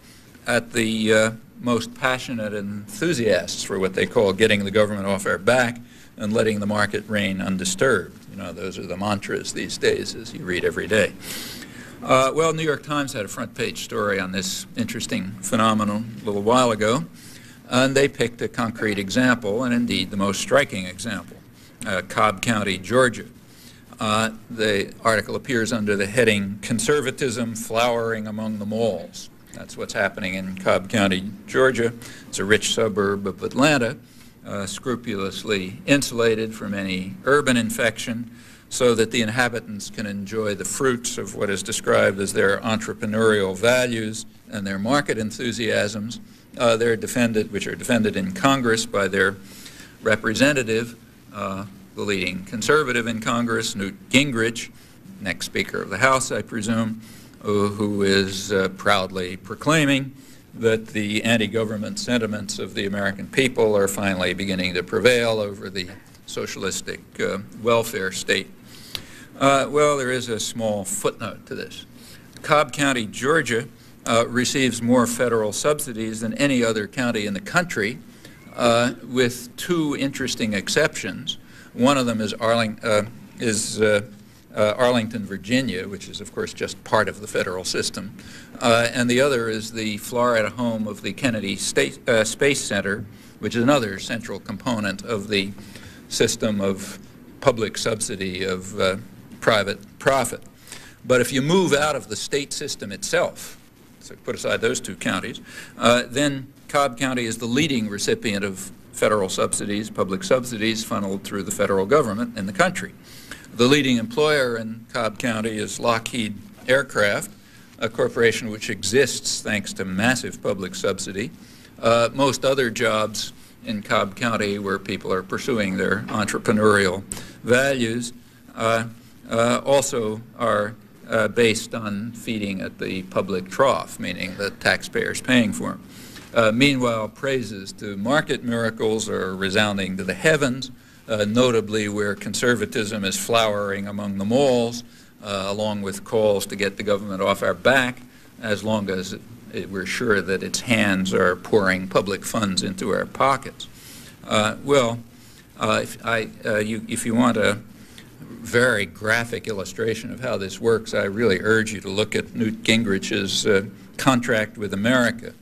at the most passionate enthusiasts for what they call getting the government off our back and letting the market reign undisturbed. You know, those are the mantras these days, as you read every day. Well, New York Times had a front page story on this interesting phenomenon a little while ago, and they picked a concrete example, and indeed the most striking example, Cobb County, Georgia. The article appears under the heading, "Conservatism Flowering Among the Malls." That's what's happening in Cobb County, Georgia. It's a rich suburb of Atlanta, scrupulously insulated from any urban infection, so that the inhabitants can enjoy the fruits of what is described as their entrepreneurial values and their market enthusiasms. Which are defended in Congress by their representative, the leading conservative in Congress, Newt Gingrich, next Speaker of the House, I presume, who is proudly proclaiming that the anti-government sentiments of the American people are finally beginning to prevail over the socialistic welfare state. Well, there is a small footnote to this. Cobb County, Georgia, receives more federal subsidies than any other county in the country, with two interesting exceptions. One of them is Arlington, Virginia, which is, of course, just part of the federal system. And the other is the Florida home of the Kennedy Space Center, which is another central component of the system of public subsidy of private profit. But if you move out of the state system itself, so put aside those two counties, then Cobb County is the leading recipient of federal subsidies, public subsidies funneled through the federal government in the country. The leading employer in Cobb County is Lockheed Aircraft, a corporation which exists thanks to massive public subsidy. Most other jobs in Cobb County where people are pursuing their entrepreneurial values also are based on feeding at the public trough, meaning the taxpayers paying for them. Meanwhile, praises to market miracles are resounding to the heavens, notably where conservatism is flowering among the malls, along with calls to get the government off our back, as long as we're sure that its hands are pouring public funds into our pockets. If you want a very graphic illustration of how this works, I really urge you to look at Newt Gingrich's Contract with America,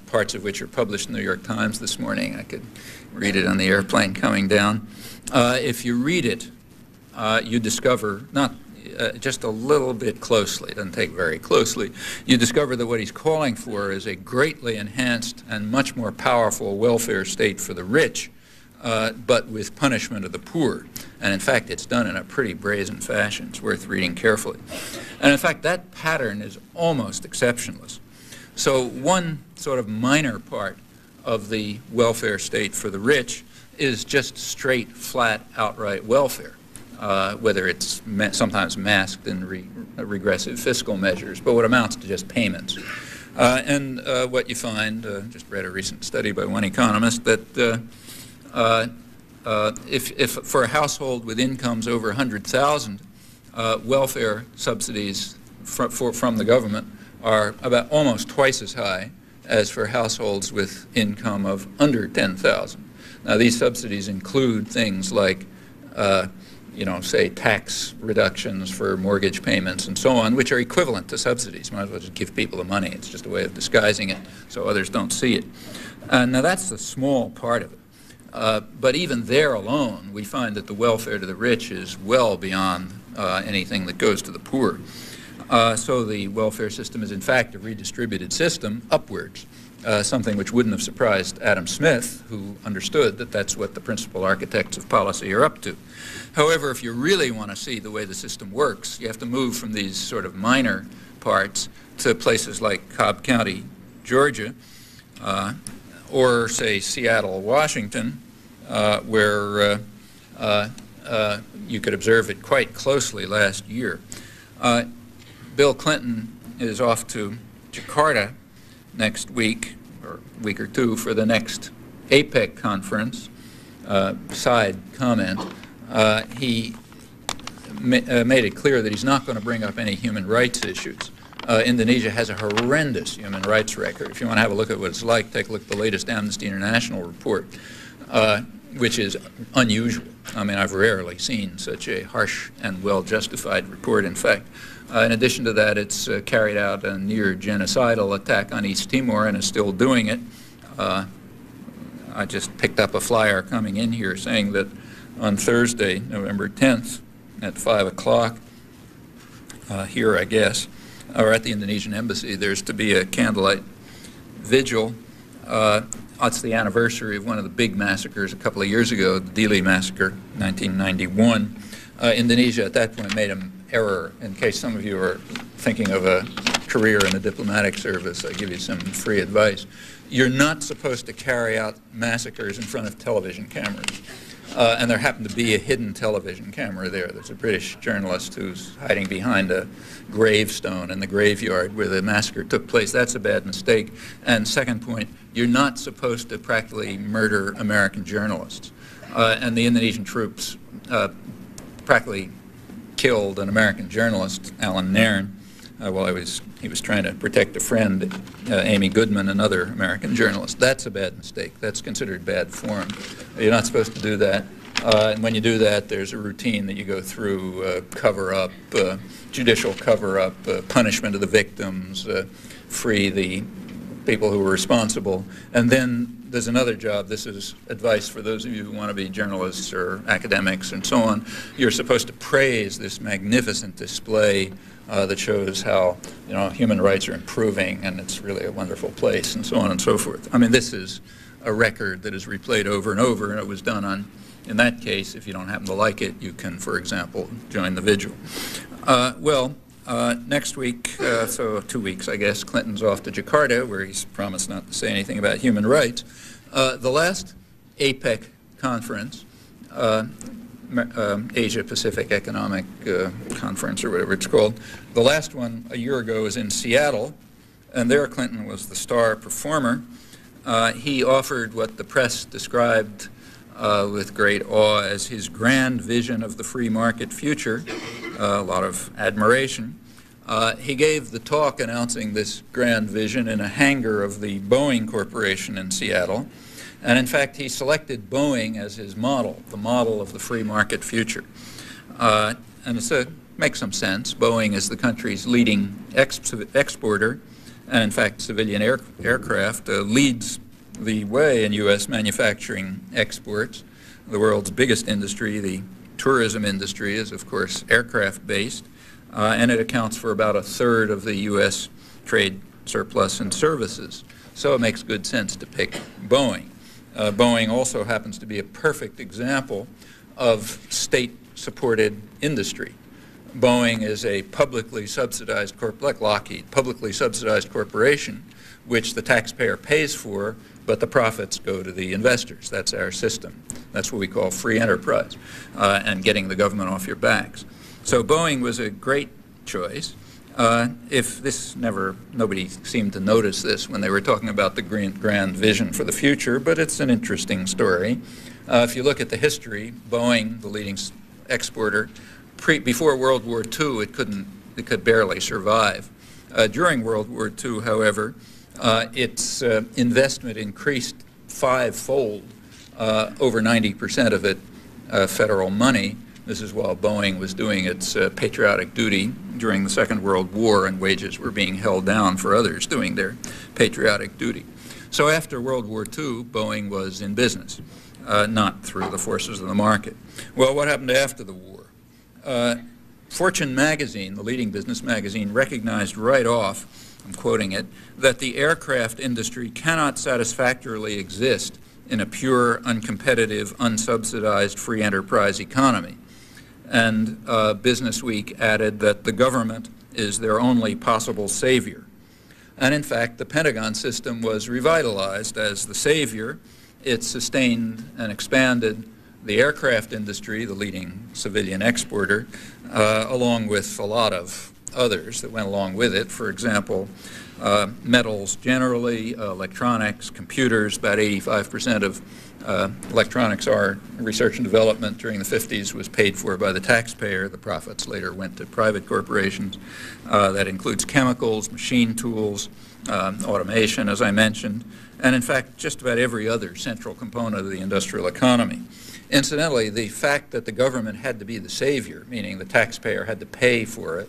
parts of which are published in the New York Times this morning. I could read it on the airplane coming down. If you read it, you discover, not just a little bit closely, it doesn't take very closely, you discover that what he's calling for is a greatly enhanced and much more powerful welfare state for the rich, but with punishment of the poor. And in fact, it's done in a pretty brazen fashion. It's worth reading carefully. And in fact, that pattern is almost exceptionless. So one sort of minor part of the welfare state for the rich is just straight, flat, outright welfare, whether it's sometimes masked in regressive fiscal measures, but what amounts to just payments. And what you find, just read a recent study by one economist, that if for a household with incomes over 100,000, welfare subsidies from the government are about almost twice as high as for households with income of under 10,000. Now, these subsidies include things like, say, tax reductions for mortgage payments and so on, which are equivalent to subsidies. Might as well just give people the money. It's just a way of disguising it so others don't see it. Now, that's a small part of it. But even there alone, we find that the welfare to the rich is well beyond anything that goes to the poor. So the welfare system is, in fact, a redistributed system upwards, something which wouldn't have surprised Adam Smith, who understood that that's what the principal architects of policy are up to. However, if you really want to see the way the system works, you have to move from these sort of minor parts to places like Cobb County, Georgia, or, say, Seattle, Washington, where you could observe it quite closely last year. Bill Clinton is off to Jakarta next week, or a week or two, for the next APEC conference. Side comment, he made it clear that he's not going to bring up any human rights issues. Indonesia has a horrendous human rights record. If you want to have a look at what it's like, take a look at the latest Amnesty International report. which is unusual. I mean, I've rarely seen such a harsh and well-justified report. In fact, in addition to that, it's carried out a near genocidal attack on East Timor and is still doing it. I just picked up a flyer coming in here saying that on Thursday, November 10th, at 5 o'clock, here, I guess, or at the Indonesian embassy, there's to be a candlelight vigil. It's the anniversary of one of the big massacres a couple of years ago, the Dili massacre, 1991. Indonesia at that point made an error. In case some of you are thinking of a career in the diplomatic service, I give you some free advice. You're not supposed to carry out massacres in front of television cameras. And there happened to be a hidden television camera there. There's a British journalist who's hiding behind a gravestone in the graveyard where the massacre took place. That's a bad mistake. And second point, you're not supposed to practically murder American journalists. And the Indonesian troops practically killed an American journalist, Alan Nairn, while he was trying to protect a friend, Amy Goodman, another American journalist. That's a bad mistake. That's considered bad form. You're not supposed to do that. And when you do that, there's a routine that you go through, cover-up, judicial cover-up, punishment of the victims, free the people who were responsible. And then there's another job. This is advice for those of you who want to be journalists or academics and so on. You're supposed to praise this magnificent display that shows how, you know, human rights are improving and it's really a wonderful place and so on and so forth. I mean, this is a record that is replayed over and over, and it was done on, in that case, if you don't happen to like it, you can, for example, join the vigil. Next week, so 2 weeks, I guess, Clinton's off to Jakarta, where he's promised not to say anything about human rights. The last APEC conference, Asia-Pacific Economic Conference, or whatever it's called, the last one a year ago was in Seattle, and there Clinton was the star performer. He offered what the press described with great awe as his grand vision of the free market future, a lot of admiration. He gave the talk announcing this grand vision in a hangar of the Boeing Corporation in Seattle. And in fact, he selected Boeing as his model, the model of the free market future. And it makes some sense. Boeing is the country's leading exporter, and in fact, civilian aircraft leads the way in U.S. manufacturing exports. The world's biggest industry, the tourism industry, is of course aircraft-based, and it accounts for about a third of the U.S. trade surplus in services. So it makes good sense to pick Boeing. Boeing also happens to be a perfect example of state-supported industry. Boeing is a publicly subsidized, like Lockheed, publicly subsidized corporation, which the taxpayer pays for, but the profits go to the investors. That's our system. That's what we call free enterprise, and getting the government off your backs. So Boeing was a great choice. Nobody seemed to notice this when they were talking about the grand vision for the future, but it's an interesting story. If you look at the history, Boeing, the leading exporter, before World War II, it could barely survive. During World War II, however, its investment increased fivefold, over 90% of it federal money. This is while Boeing was doing its patriotic duty during the Second World War, and wages were being held down for others doing their patriotic duty. So after World War II, Boeing was in business, not through the forces of the market. Well, what happened after the war? Fortune magazine, the leading business magazine, recognized right off, I'm quoting it, that the aircraft industry cannot satisfactorily exist in a pure, uncompetitive, unsubsidized free enterprise economy. And Business Week added that the government is their only possible savior. And in fact, the Pentagon system was revitalized as the savior. It sustained and expanded the aircraft industry, the leading civilian exporter, along with a lot of others that went along with it. For example, metals generally, electronics, computers. About 85% of electronics research and development during the 50s was paid for by the taxpayer. The profits later went to private corporations. That includes chemicals, machine tools, automation, as I mentioned, and in fact just about every other central component of the industrial economy. Incidentally, the fact that the government had to be the savior, meaning the taxpayer had to pay for it,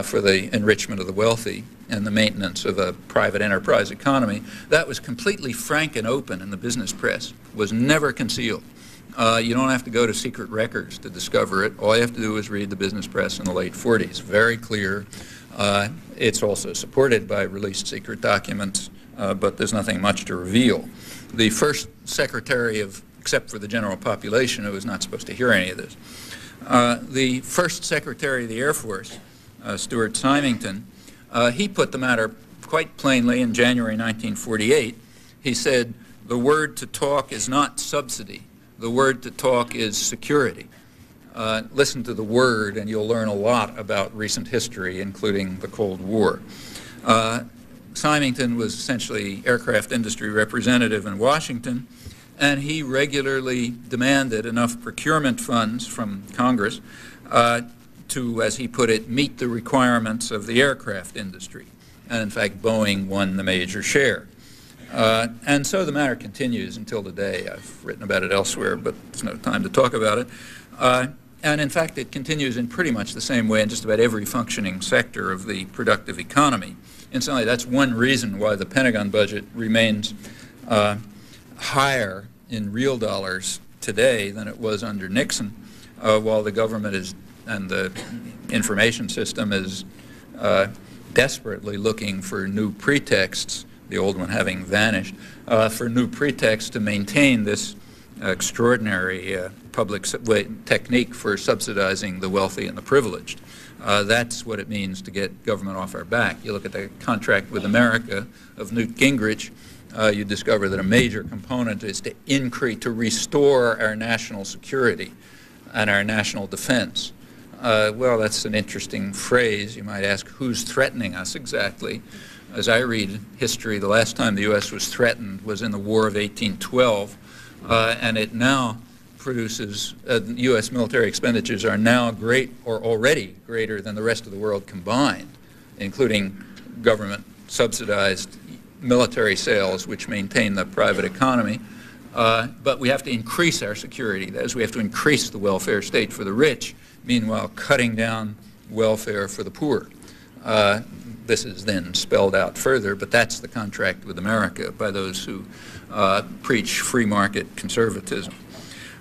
for the enrichment of the wealthy and the maintenance of a private enterprise economy, that was completely frank and open in the business press, was never concealed. You don't have to go to secret records to discover it. All you have to do is read the business press in the late 40s. Very clear. It's also supported by released secret documents, but there's nothing much to reveal. The first secretary of, except for the general population who was not supposed to hear any of this, the first secretary of the Air Force, Stuart Symington, he put the matter quite plainly in January 1948. He said, the word to talk is not subsidy. The word to talk is security. Listen to the word and you'll learn a lot about recent history, including the Cold War. Symington was essentially aircraft industry representative in Washington, and he regularly demanded enough procurement funds from Congress to, as he put it, meet the requirements of the aircraft industry. And in fact, Boeing won the major share. And so the matter continues until today. I've written about it elsewhere, but there's no time to talk about it. And in fact, it continues in pretty much the same way in just about every functioning sector of the productive economy. Incidentally, that's one reason why the Pentagon budget remains higher in real dollars today than it was under Nixon, while the government is, and the information system is desperately looking for new pretexts, the old one having vanished, for new pretexts to maintain this extraordinary public technique for subsidizing the wealthy and the privileged. That's what it means to get government off our back. You look at the contract with America of Newt Gingrich, you discover that a major component is to increase, to restore our national security and our national defense. Well, that's an interesting phrase. You might ask, who's threatening us exactly? As I read history, the last time the U.S. was threatened was in the War of 1812, and it now produces, U.S. military expenditures are now great, or already greater than the rest of the world combined, including government subsidized military sales, which maintain the private economy. But we have to increase our security. That is, we have to increase the welfare state for the rich, meanwhile cutting down welfare for the poor. This is then spelled out further, but that's the contract with America by those who preach free market conservatism.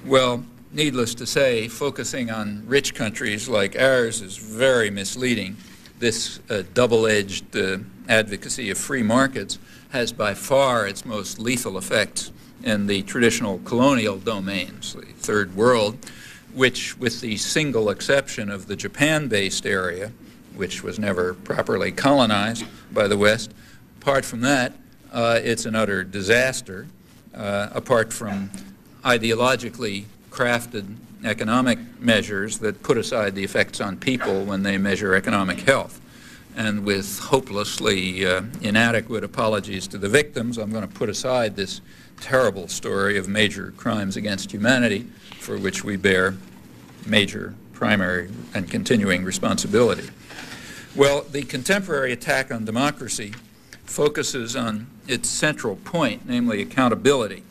Well, needless to say, focusing on rich countries like ours is very misleading. This double-edged advocacy of free markets has by far its most lethal effects in the traditional colonial domains, the Third World, which, with the single exception of the Japan-based area, which was never properly colonized by the West, apart from that, it's an utter disaster, apart from ideologically crafted economic measures that put aside the effects on people when they measure economic health. And with hopelessly inadequate apologies to the victims, I'm going to put aside this terrible story of major crimes against humanity for which we bear major, primary, and continuing responsibility. Well, the contemporary attack on democracy focuses on its central point, namely accountability.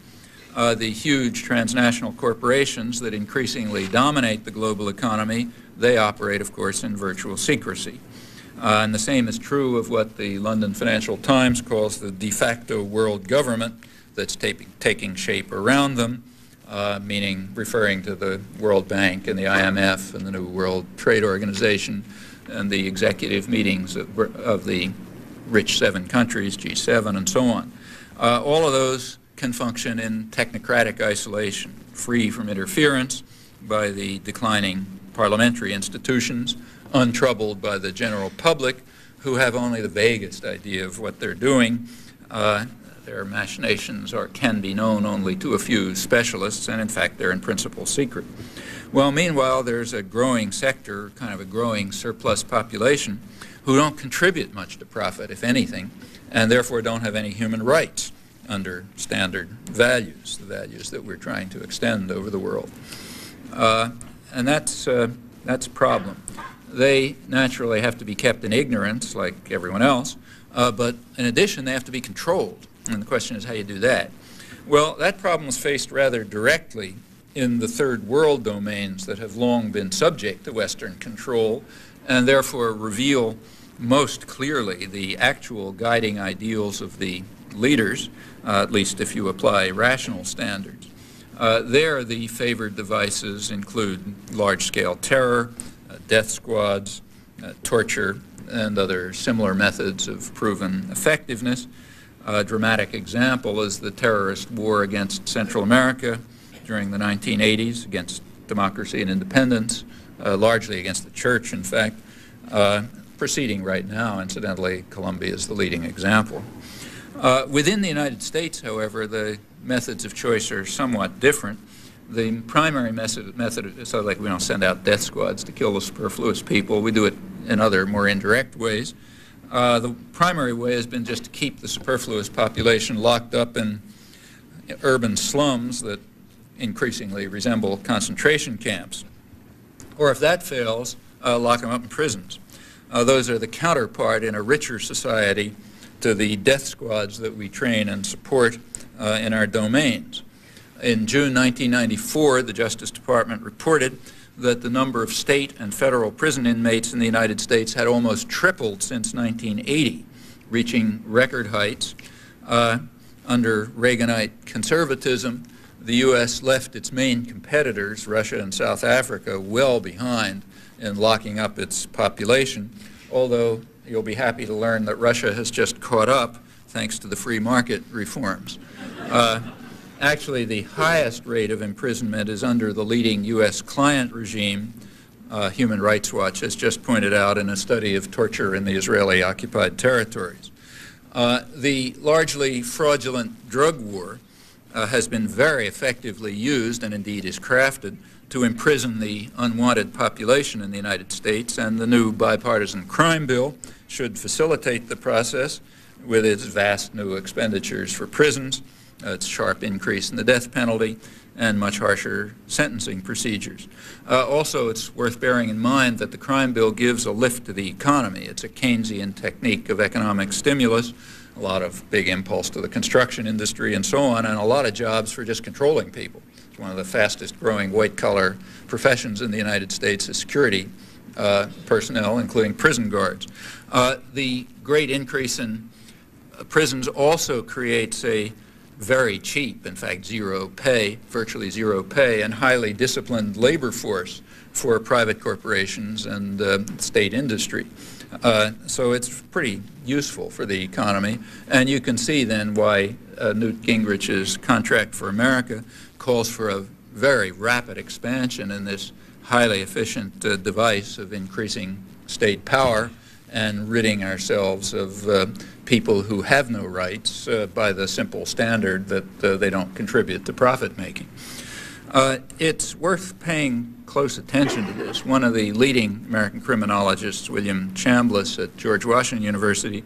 The huge transnational corporations that increasingly dominate the global economy, they operate, of course, in virtual secrecy. And the same is true of what the London Financial Times calls the de facto world government that's taking shape around them, meaning referring to the World Bank and the IMF and the New World Trade Organization and the executive meetings of the rich 7 countries, G7, and so on. All of those can function in technocratic isolation, free from interference by the declining parliamentary institutions, untroubled by the general public, who have only the vaguest idea of what they're doing. Their machinations can be known only to a few specialists, and in fact they're in principle secret. Well, meanwhile, there's a growing sector, kind of a growing surplus population, who don't contribute much to profit, if anything, and therefore don't have any human rights under standard values, the values that we're trying to extend over the world. And that's a problem. They naturally have to be kept in ignorance, like everyone else, but in addition, they have to be controlled. And the question is how you do that. Well, that problem is faced rather directly in the third world domains that have long been subject to Western control and therefore reveal most clearly the actual guiding ideals of the leaders, at least if you apply rational standards. There, the favored devices include large-scale terror, death squads, torture, and other similar methods of proven effectiveness. A dramatic example is the terrorist war against Central America during the 1980s, against democracy and independence, largely against the church, in fact. Proceeding right now, incidentally, Colombia is the leading example. Within the United States, however, the methods of choice are somewhat different. The primary method is so like we don't send out death squads to kill the superfluous people. We do it in other, more indirect ways. The primary way has been just to keep the superfluous population locked up in urban slums that increasingly resemble concentration camps. Or if that fails, lock them up in prisons. Those are the counterpart in a richer society to the death squads that we train and support in our domains. In June 1994, the Justice Department reported that the number of state and federal prison inmates in the United States had almost tripled since 1980, reaching record heights. Under Reaganite conservatism, the U.S. left its main competitors, Russia and South Africa, well behind in locking up its population, although you'll be happy to learn that Russia has just caught up thanks to the free market reforms. Actually, the highest rate of imprisonment is under the leading U.S. client regime. Human Rights Watch has just pointed out in a study of torture in the Israeli-occupied territories. The largely fraudulent drug war has been very effectively used, and indeed is crafted, to imprison the unwanted population in the United States, and the new bipartisan crime bill should facilitate the process with its vast new expenditures for prisons, its sharp increase in the death penalty, and much harsher sentencing procedures. Also, it's worth bearing in mind that the crime bill gives a lift to the economy. It's a Keynesian technique of economic stimulus, a lot of big impulse to the construction industry and so on, and a lot of jobs for just controlling people. It's one of the fastest growing white-collar professions in the United States is security personnel, including prison guards. The great increase in prisons also creates a very cheap, in fact zero pay, virtually zero pay, and highly disciplined labor force for private corporations and state industry. So it's pretty useful for the economy, and you can see then why Newt Gingrich's Contract for America calls for a very rapid expansion in this highly efficient device of increasing state power and ridding ourselves of people who have no rights by the simple standard that they don't contribute to profit making. It's worth paying close attention to this. One of the leading American criminologists, William Chambliss at George Washington University,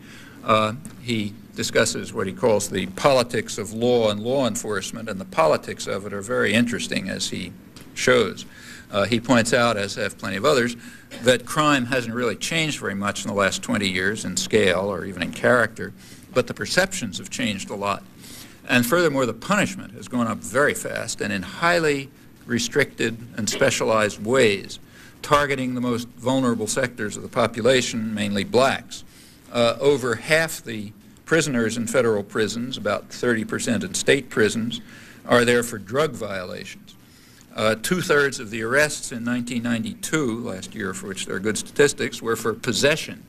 he discusses what he calls the politics of law and law enforcement, and the politics of it are very interesting, as he shows. He points out, as have plenty of others, that crime hasn't really changed very much in the last 20 years in scale or even in character, but the perceptions have changed a lot. And furthermore, the punishment has gone up very fast and in highly restricted and specialized ways, targeting the most vulnerable sectors of the population, mainly blacks. Over half the prisoners in federal prisons, about 30% in state prisons, are there for drug violations. Two-thirds of the arrests in 1992, last year for which there are good statistics, were for possession,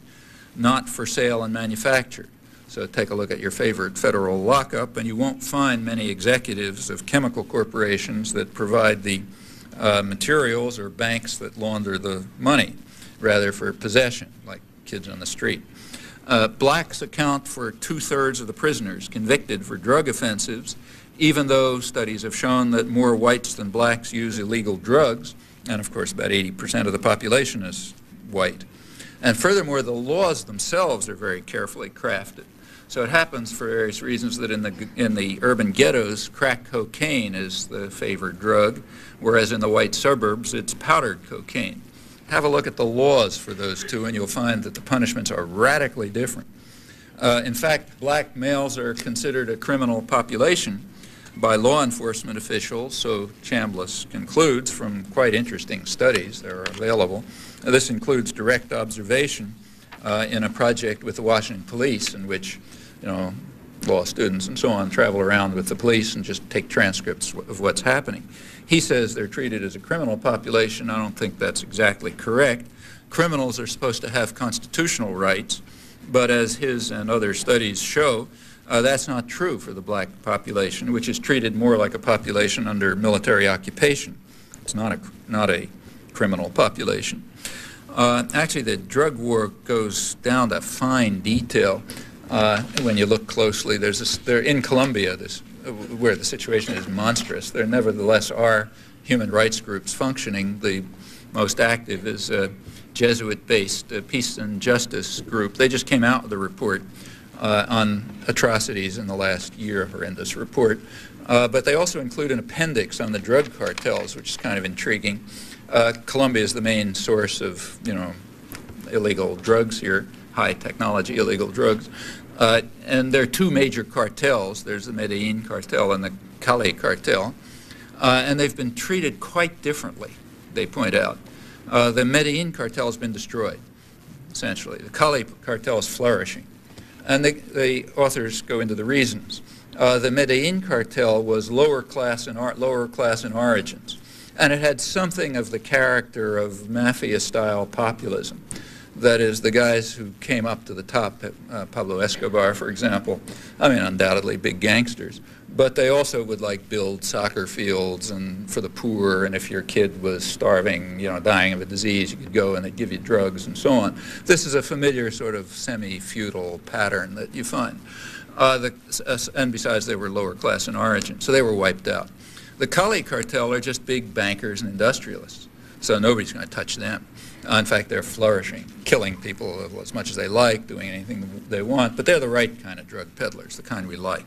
not for sale and manufacture. So take a look at your favorite federal lockup, and you won't find many executives of chemical corporations that provide the materials or banks that launder the money, rather for possession, like kids on the street. Blacks account for 2/3 of the prisoners convicted for drug offenses, even though studies have shown that more whites than blacks use illegal drugs, and of course about 80% of the population is white. And furthermore, the laws themselves are very carefully crafted. So it happens for various reasons that in the urban ghettos, crack cocaine is the favored drug, whereas in the white suburbs, it's powdered cocaine. Have a look at the laws for those two, and you'll find that the punishments are radically different. In fact, black males are considered a criminal population by law enforcement officials, so Chambliss concludes from quite interesting studies that are available. This includes direct observation in a project with the Washington police in which, law students and so on travel around with the police and just take transcripts of what's happening. He says they're treated as a criminal population. I don't think that's exactly correct. Criminals are supposed to have constitutional rights, but as his and other studies show, that's not true for the black population, which is treated more like a population under military occupation. It's not a criminal population. Actually, the drug war goes down to fine detail when you look closely. They're in Colombia, where the situation is monstrous. There nevertheless are human rights groups functioning. The most active is a Jesuit-based Peace and Justice group. They just came out with a report on atrocities in the last year, or in this report. But they also include an appendix on the drug cartels, which is kind of intriguing. Colombia is the main source of, illegal drugs here, high technology illegal drugs. And there are two major cartels. There's the Medellin cartel and the Cali cartel. And they've been treated quite differently, they point out. The Medellin cartel has been destroyed, essentially. The Cali cartel is flourishing. And the authors go into the reasons. The Medellin cartel was lower class in origins, and it had something of the character of mafia-style populism. That is, the guys who came up to the top, Pablo Escobar, for example, undoubtedly big gangsters, but they also would build soccer fields and for the poor, and if your kid was starving, dying of a disease, you could go and they'd give you drugs and so on. This is a familiar sort of semi-feudal pattern that you find. And besides, they were lower class in origin, so they were wiped out. The Cali cartel are just big bankers and industrialists, so nobody's going to touch them. In fact, they're flourishing, killing people as much as they like, doing anything they want, but they're the right kind of drug peddlers, the kind we like.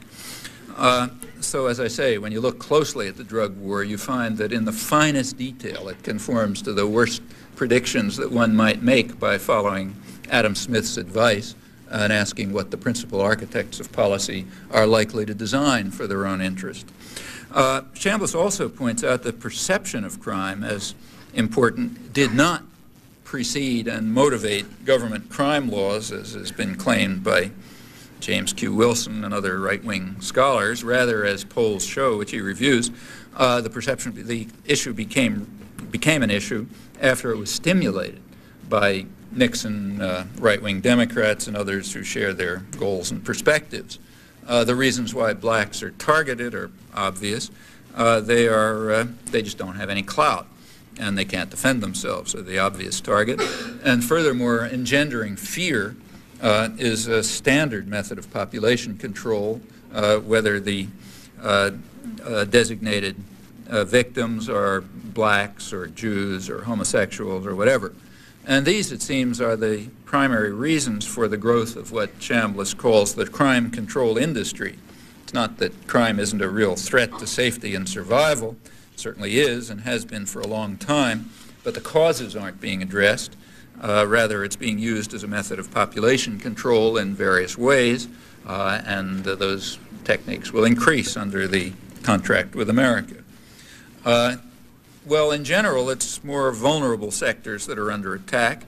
So as I say, when you look closely at the drug war, you find that in the finest detail it conforms to the worst predictions that one might make by following Adam Smith's advice and asking what the principal architects of policy are likely to design for their own interest. Chambliss also points out that perception of crime as important did not precede and motivate government crime laws, as has been claimed by James Q. Wilson and other right-wing scholars. Rather, as polls show, which he reviews, the issue became an issue after it was stimulated by Nixon, right-wing Democrats, and others who share their goals and perspectives. The reasons why blacks are targeted are obvious. They just don't have any clout, and they can't defend themselves, so the obvious target. And furthermore, engendering fear is a standard method of population control, whether the designated victims are blacks or Jews or homosexuals or whatever. And these, it seems, are the primary reasons for the growth of what Chambliss calls the crime control industry. It's not that crime isn't a real threat to safety and survival. It certainly is and has been for a long time, but the causes aren't being addressed. Rather, it's being used as a method of population control in various ways, and those techniques will increase under the contract with America. Well, in general, it's more vulnerable sectors that are under attack.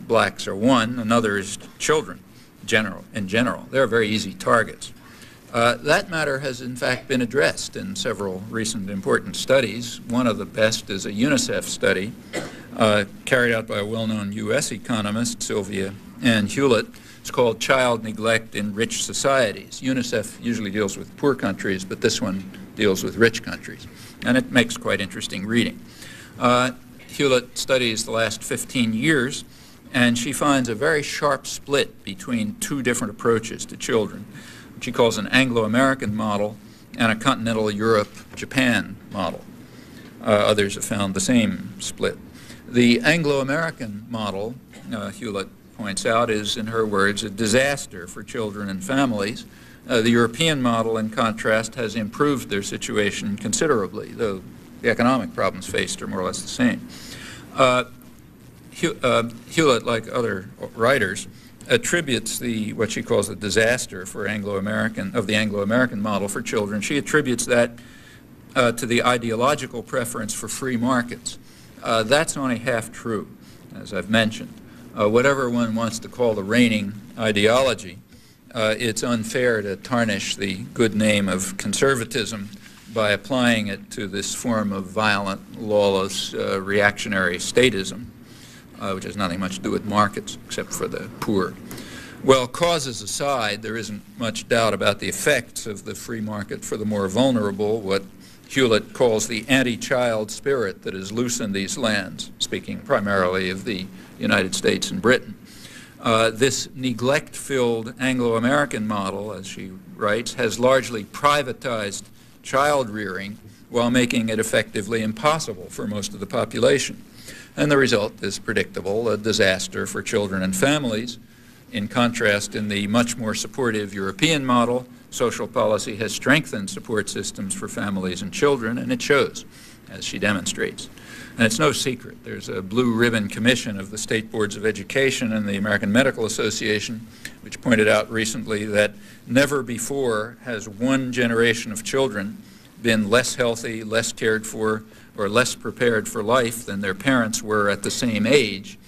Blacks are one. Another is children, in general. They're very easy targets. That matter has, in fact, been addressed in several recent important studies. One of the best is a UNICEF study carried out by a well-known U.S. economist, Sylvia Ann Hewlett. It's called Child Neglect in Rich Societies. UNICEF usually deals with poor countries, but this one deals with rich countries. And it makes quite interesting reading. Hewlett studies the last 15 years And she finds a very sharp split between two different approaches to children, which she calls an Anglo-American model and a continental Europe-Japan model. Others have found the same split. The Anglo-American model, Hewlett points out, is, in her words, a disaster for children and families. The European model, in contrast, has improved their situation considerably, though the economic problems faced are more or less the same. Hewlett, like other writers, attributes what she calls the disaster for the Anglo-American model for children. She attributes that to the ideological preference for free markets. That's only half true, as I've mentioned. Whatever one wants to call the reigning ideology, it's unfair to tarnish the good name of conservatism by applying it to this form of violent, lawless, reactionary statism, which has nothing much to do with markets except for the poor. Well, causes aside, there isn't much doubt about the effects of the free market for the more vulnerable, what Hewlett calls the anti-child spirit that is loose in these lands, speaking primarily of the United States and Britain. This neglect-filled Anglo-American model, as she writes, has largely privatized child rearing while making it effectively impossible for most of the population. And the result is predictable, a disaster for children and families. In contrast, in the much more supportive European model, social policy has strengthened support systems for families and children, and it shows, as she demonstrates. And it's no secret. There's a blue ribbon commission of the state boards of education and the American Medical Association, which pointed out recently that never before has one generation of children been less healthy, less cared for, or less prepared for life than their parents were at the same age.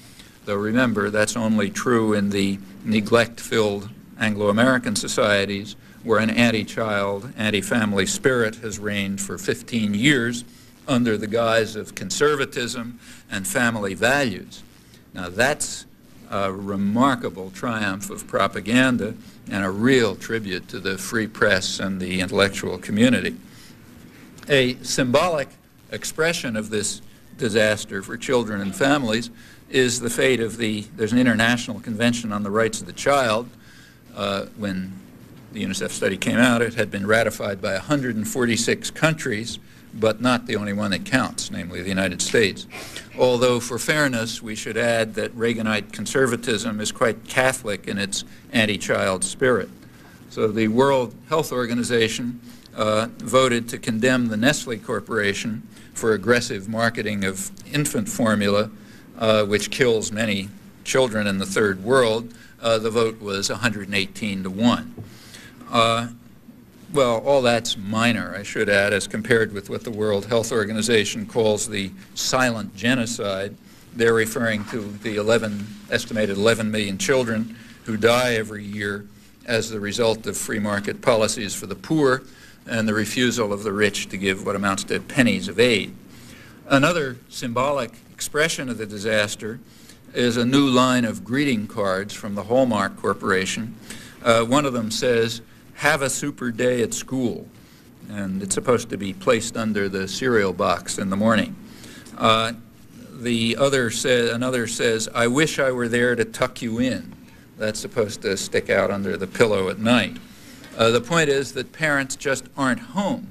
Though remember, that's only true in the neglect-filled Anglo-American societies where an anti-child, anti-family spirit has reigned for 15 years under the guise of conservatism and family values. Now that's a remarkable triumph of propaganda and a real tribute to the free press and the intellectual community. A symbolic expression of this disaster for children and families is the fate of there's an International Convention on the Rights of the Child. When the UNICEF study came out, it had been ratified by 146 countries, but not the only one that counts, namely the United States. Although, for fairness, we should add that Reaganite conservatism is quite Catholic in its anti-child spirit. So the World Health Organization voted to condemn the Nestle Corporation for aggressive marketing of infant formula, which kills many children in the third world. The vote was 118 to 1. Well, all that's minor, I should add, as compared with what the World Health Organization calls the silent genocide. They're referring to the estimated 11 million children who die every year as the result of free market policies for the poor and the refusal of the rich to give what amounts to pennies of aid. Another symbolic expression of the disaster is a new line of greeting cards from the Hallmark Corporation. One of them says, "Have a super day at school," and it's supposed to be placed under the cereal box in the morning. Another says, "I wish I were there to tuck you in." That's supposed to stick out under the pillow at night. The point is that parents just aren't home.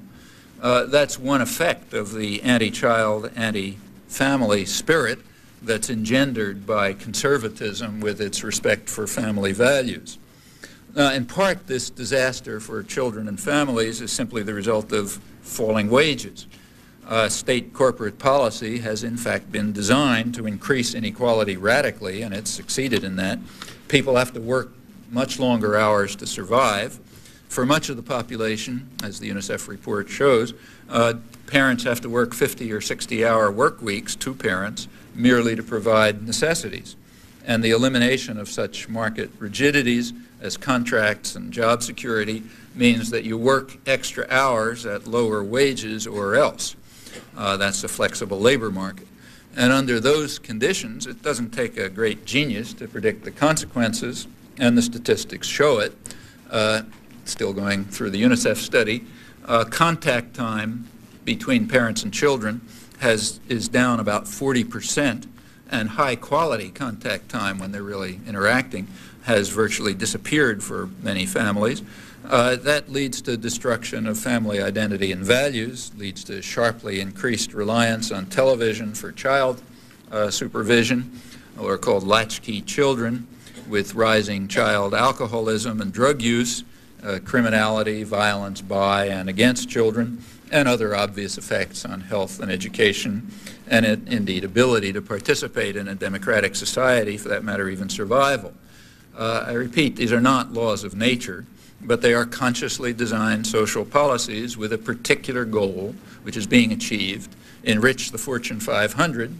That's one effect of the anti-child, anti-family spirit that's engendered by conservatism with its respect for family values. In part, this disaster for children and families is simply the result of falling wages. State corporate policy has in fact been designed to increase inequality radically, and it's succeeded in that. People have to work much longer hours to survive. For much of the population, as the UNICEF report shows, parents have to work 50 or 60-hour work weeks, two parents, merely to provide necessities. And the elimination of such market rigidities as contracts and job security means that you work extra hours at lower wages or else. That's a flexible labor market. And under those conditions, it doesn't take a great genius to predict the consequences, and the statistics show it. Still going through the UNICEF study, contact time between parents and children is down about 40%, and high-quality contact time when they're really interacting has virtually disappeared for many families. That leads to destruction of family identity and values, leads to sharply increased reliance on television for child supervision, or called latchkey children, with rising child alcoholism and drug use, criminality, violence by and against children, and other obvious effects on health and education, and indeed ability to participate in a democratic society, for that matter even survival. I repeat, these are not laws of nature, but they are consciously designed social policies with a particular goal, which is being achieved: enrich the Fortune 500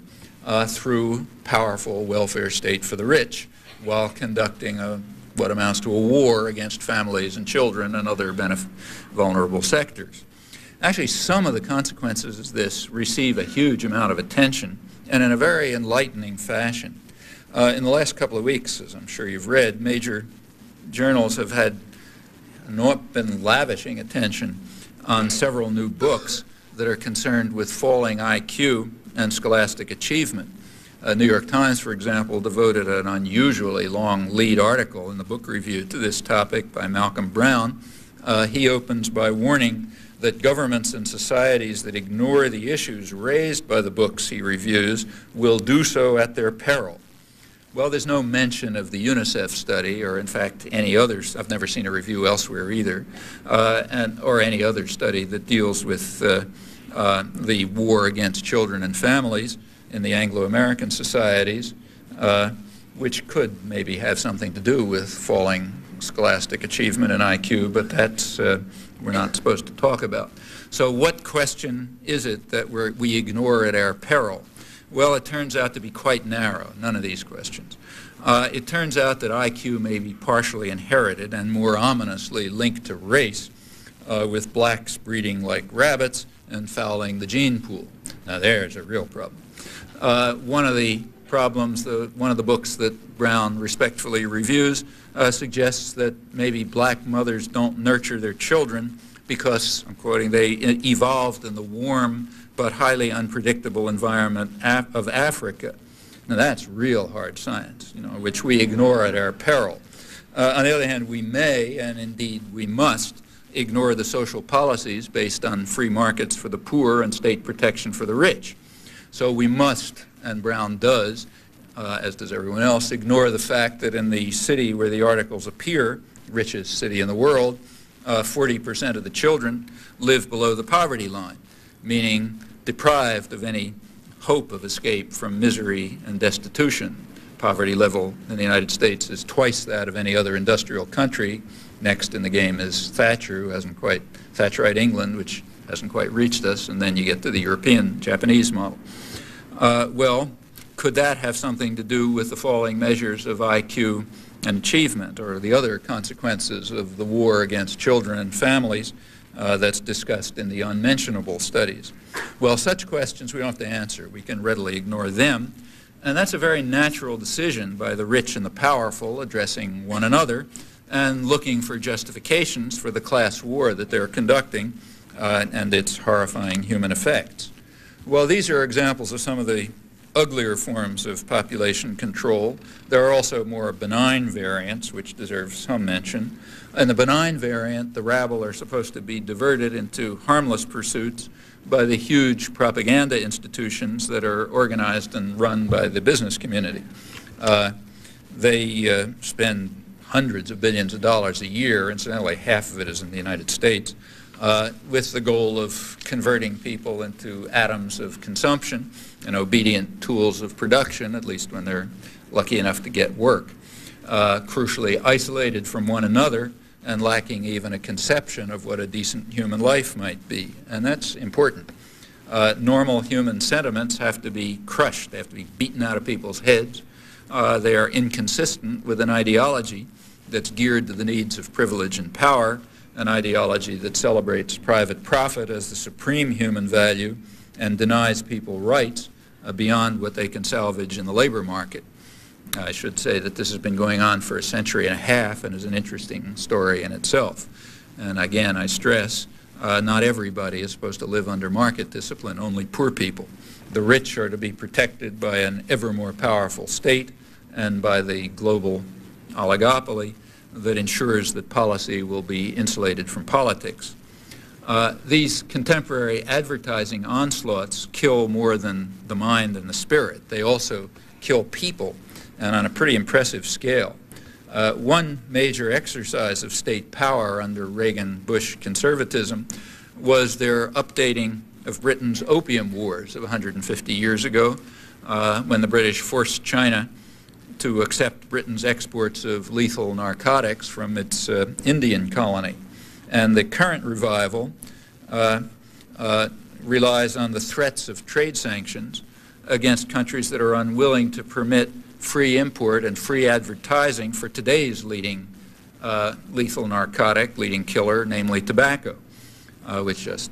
through powerful welfare state for the rich, while conducting what amounts to a war against families and children and other vulnerable sectors. Actually, some of the consequences of this receive a huge amount of attention, and in a very enlightening fashion. In the last couple of weeks, as I'm sure you've read, major journals have been lavishing attention on several new books that are concerned with falling IQ and scholastic achievement. New York Times, for example, devoted an unusually long lead article in the book review to this topic by Malcolm Brown. He opens by warning that governments and societies that ignore the issues raised by the books he reviews will do so at their peril. Well, there's no mention of the UNICEF study, or in fact any others. I've never seen a review elsewhere either, or any other study that deals with the war against children and families in the Anglo-American societies, which could maybe have something to do with falling scholastic achievement and IQ, but that's we're not supposed to talk about. So what question is it that we ignore at our peril? Well, it turns out to be quite narrow, none of these questions. It turns out that IQ may be partially inherited and more ominously linked to race, with blacks breeding like rabbits and fouling the gene pool. Now there's a real problem. One of the problems, one of the books that Brown respectfully reviews suggests that maybe black mothers don't nurture their children because, I'm quoting, they evolved in the warm but highly unpredictable environment of Africa. Now that's real hard science, which we ignore at our peril. On the other hand, we may, and indeed we must, ignore the social policies based on free markets for the poor and state protection for the rich. So we must, and Brown does, as does everyone else, ignore the fact that in the city where the articles appear, richest city in the world, 40% of the children live below the poverty line, meaning deprived of any hope of escape from misery and destitution. Poverty level in the United States is twice that of any other industrial country. Next in the game is Thatcher, who hasn't quite, Thatcherite England, which hasn't quite reached us, and then you get to the European, Japanese model. Well, could that have something to do with the falling measures of IQ and achievement, or the other consequences of the war against children and families that's discussed in the unmentionable studies? Well, such questions we don't have to answer. We can readily ignore them, and that's a very natural decision by the rich and the powerful addressing one another and looking for justifications for the class war that they're conducting and its horrifying human effects. Well, these are examples of some of the uglier forms of population control. There are also more benign variants, which deserve some mention. In the benign variant, the rabble are supposed to be diverted into harmless pursuits by the huge propaganda institutions that are organized and run by the business community. They spend hundreds of billions of dollars a year, incidentally half of it is in the United States, with the goal of converting people into atoms of consumption and obedient tools of production, at least when they're lucky enough to get work, crucially isolated from one another and lacking even a conception of what a decent human life might be. And that's important. Normal human sentiments have to be crushed. They have to be beaten out of people's heads. They are inconsistent with an ideology that's geared to the needs of privilege and power, an ideology that celebrates private profit as the supreme human value and denies people rights beyond what they can salvage in the labor market. I should say that this has been going on for a century and a half and is an interesting story in itself. And again, I stress, not everybody is supposed to live under market discipline, only poor people. The rich are to be protected by an ever more powerful state and by the global oligopoly that ensures that policy will be insulated from politics. These contemporary advertising onslaughts kill more than the mind and the spirit. They also kill people, and on a pretty impressive scale. One major exercise of state power under Reagan-Bush conservatism was their updating of Britain's opium wars of 150 years ago, when the British forced China to accept Britain's exports of lethal narcotics from its Indian colony. And the current revival relies on the threats of trade sanctions against countries that are unwilling to permit free import and free advertising for today's leading lethal narcotic, leading killer, namely tobacco, which just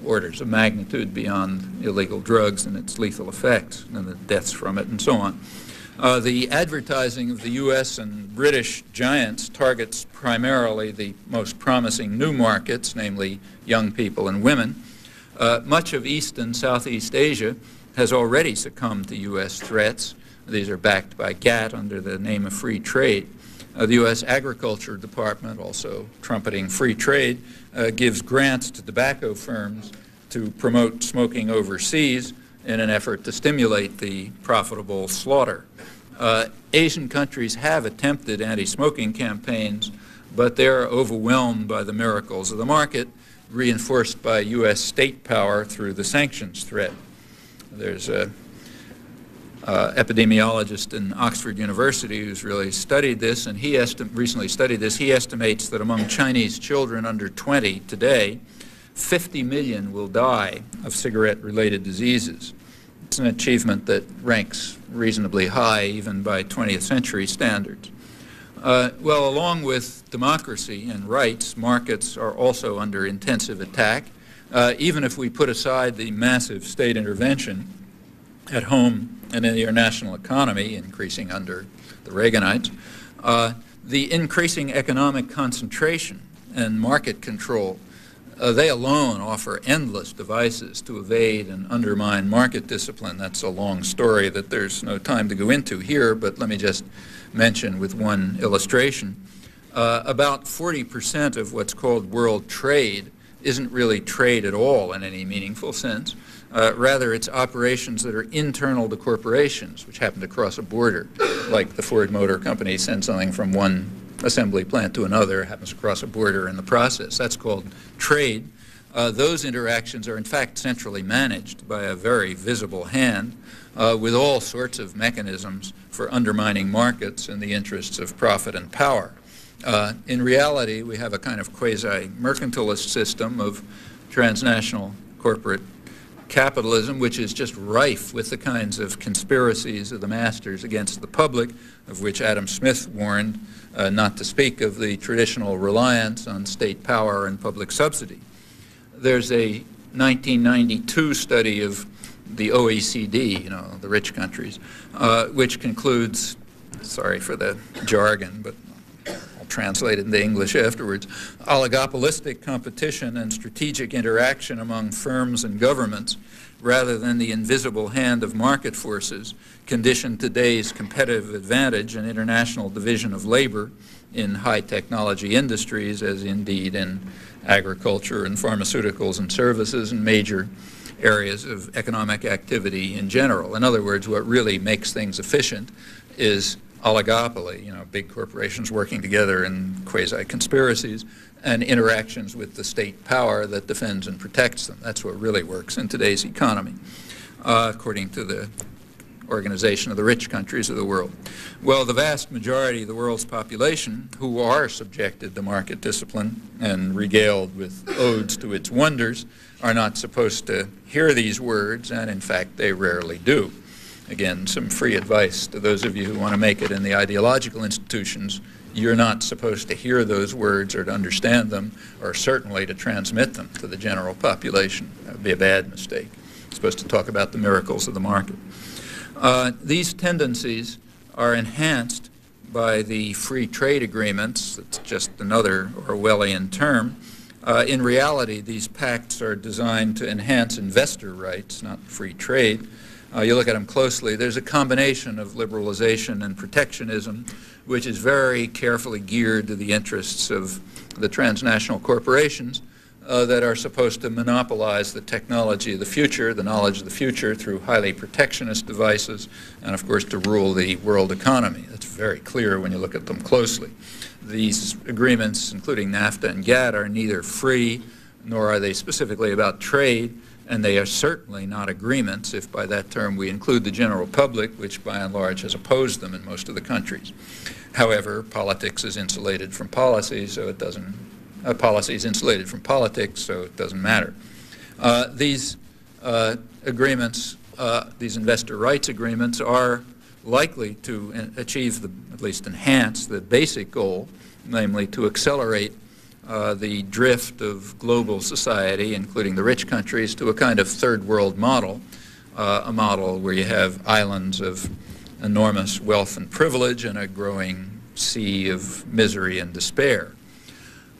orders of magnitude beyond illegal drugs and its lethal effects and the deaths from it and so on. The advertising of the U.S. and British giants targets primarily the most promising new markets, namely young people and women. Much of East and Southeast Asia has already succumbed to U.S. threats. These are backed by GATT under the name of free trade. The U.S. Agriculture Department, also trumpeting free trade, gives grants to tobacco firms to promote smoking overseas in an effort to stimulate the profitable slaughter. Asian countries have attempted anti-smoking campaigns, but they're overwhelmed by the miracles of the market, reinforced by U.S. state power through the sanctions threat. There's an epidemiologist in Oxford University who's really studied this, and he recently studied this. He estimates that among Chinese children under 20 today, 50 million will die of cigarette-related diseases. It's an achievement that ranks reasonably high even by 20th century standards. Well, along with democracy and rights, markets are also under intensive attack. Even if we put aside the massive state intervention at home and in the international economy, increasing under the Reaganites, the increasing economic concentration and market control, they alone offer endless devices to evade and undermine market discipline. That's a long story that there's no time to go into here, but let me just mention with one illustration. About 40% of what's called world trade isn't really trade at all in any meaningful sense. Rather, it's operations that are internal to corporations, which happen to cross a border, like the Ford Motor Company sends something from one assembly plant to another, happens to cross a border in the process. That's called trade. Those interactions are in fact centrally managed by a very visible hand with all sorts of mechanisms for undermining markets in the interests of profit and power. In reality, we have a kind of quasi-mercantilist system of transnational corporate capitalism, which is just rife with the kinds of conspiracies of the masters against the public, of which Adam Smith warned, not to speak of the traditional reliance on state power and public subsidy. There's a 1992 study of the OECD, you know, the rich countries, which concludes, sorry for the jargon, but I'll translate it into English afterwards, oligopolistic competition and strategic interaction among firms and governments, rather than the invisible hand of market forces, condition today's competitive advantage and international division of labor in high technology industries, as indeed in agriculture and pharmaceuticals and services and major areas of economic activity in general. In other words, what really makes things efficient is oligopoly, you know, big corporations working together in quasi-conspiracies, and interactions with the state power that defends and protects them. That's what really works in today's economy, according to the Organization of the Rich Countries of the World. Well, the vast majority of the world's population, who are subjected to market discipline and regaled with odes to its wonders, are not supposed to hear these words, and in fact they rarely do. Again, some free advice to those of you who want to make it in the ideological institutions. You're not supposed to hear those words or to understand them, or certainly to transmit them to the general population. That would be a bad mistake. You're supposed to talk about the miracles of the market. These tendencies are enhanced by the free trade agreements. It's just another Orwellian term In reality, these pacts are designed to enhance investor rights, not free trade. You look at them closely, there's a combination of liberalization and protectionism, which is very carefully geared to the interests of the transnational corporations that are supposed to monopolize the technology of the future, the knowledge of the future, through highly protectionist devices, and of course to rule the world economy. That's very clear when you look at them closely. These agreements, including NAFTA and GATT, are neither free nor are they specifically about trade, and they are certainly not agreements if by that term we include the general public, which by and large has opposed them in most of the countries. However, politics is insulated from policy, so it doesn't, policy is insulated from politics, so it doesn't matter. These agreements, these investor rights agreements, are likely to achieve, at least enhance, the basic goal, namely to accelerate the drift of global society, including the rich countries, to a kind of third world model, a model where you have islands of enormous wealth and privilege and a growing sea of misery and despair.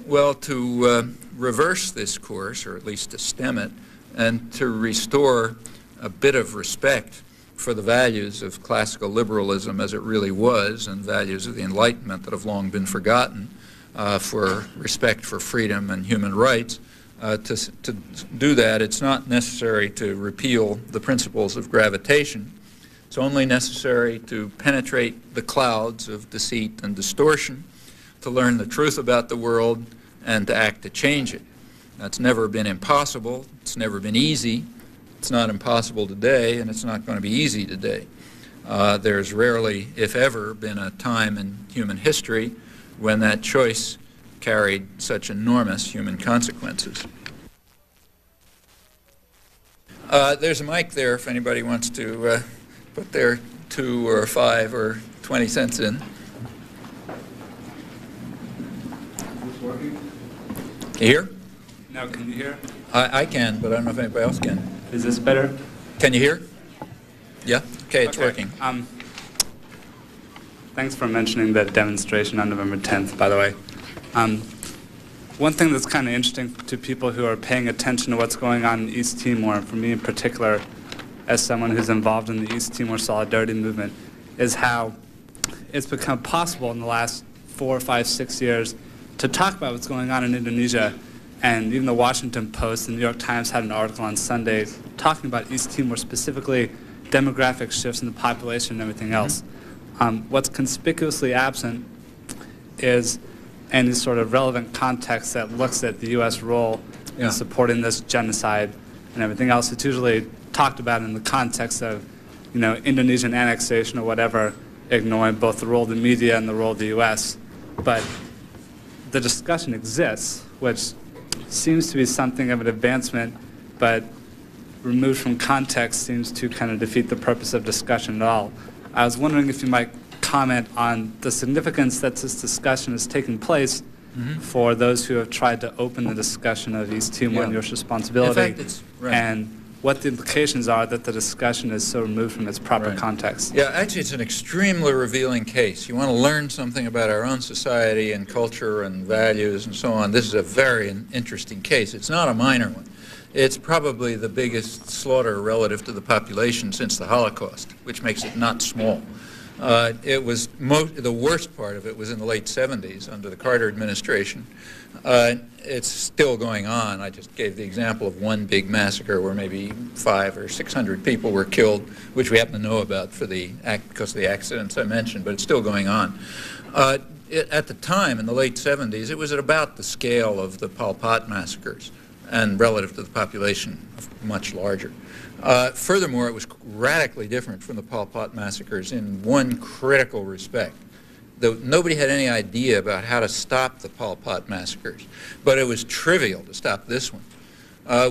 Well, to reverse this course, or at least to stem it, and to restore a bit of respect for the values of classical liberalism as it really was, and values of the Enlightenment that have long been forgotten, for respect for freedom and human rights, to do that, it's not necessary to repeal the principles of gravitation. It's only necessary to penetrate the clouds of deceit and distortion, to learn the truth about the world, and to act to change it. That's never been impossible. It's never been easy. It's not impossible today, and it's not going to be easy today. There's rarely, if ever, been a time in human history when that choice carried such enormous human consequences. There's a mic there if anybody wants to put their 2 or 5 or 20 cents in. Is this working? You hear? No, can you hear? I can, but I don't know if anybody else can. Is this better? Can you hear? Yeah? Okay, it's working. Thanks for mentioning the demonstration on November 10th, by the way. One thing that's kind of interesting to people who are paying attention to what's going on in East Timor, and for me in particular, as someone who's involved in the East Timor Solidarity Movement, is how it's become possible in the last 4, 5, 6 years to talk about what's going on in Indonesia. And even the Washington Post and the New York Times had an article on Sunday talking about East Timor, specifically demographic shifts in the population and everything else. What's conspicuously absent is any sort of relevant context that looks at the U.S. role in supporting this genocide and everything else. It's usually talked about in the context of, you know, Indonesian annexation or whatever, ignoring both the role of the media and the role of the U.S. But the discussion exists, which seems to be something of an advancement, but removed from context seems to kind of defeat the purpose of discussion at all. I was wondering if you might comment on the significance that this discussion is taking place for those who have tried to open the discussion of East Timor and your responsibility, In fact, it's, and what the implications are that the discussion is so removed from its proper context. Yeah, actually it's an extremely revealing case. You want to learn something about our own society and culture and values and so on. This is a very interesting case. It's not a minor one. It's probably the biggest slaughter relative to the population since the Holocaust, which makes it not small. It was the worst part of it was in the late 70s under the Carter administration. It's still going on. I just gave the example of one big massacre where maybe 500 or 600 people were killed, which we happen to know about for because of the accidents I mentioned, but it's still going on. At the time, in the late 70s, it was at about the scale of the Pol Pot massacres, and relative to the population, much larger. Furthermore, it was radically different from the Pol Pot massacres in one critical respect. Nobody had any idea about how to stop the Pol Pot massacres, but it was trivial to stop this one.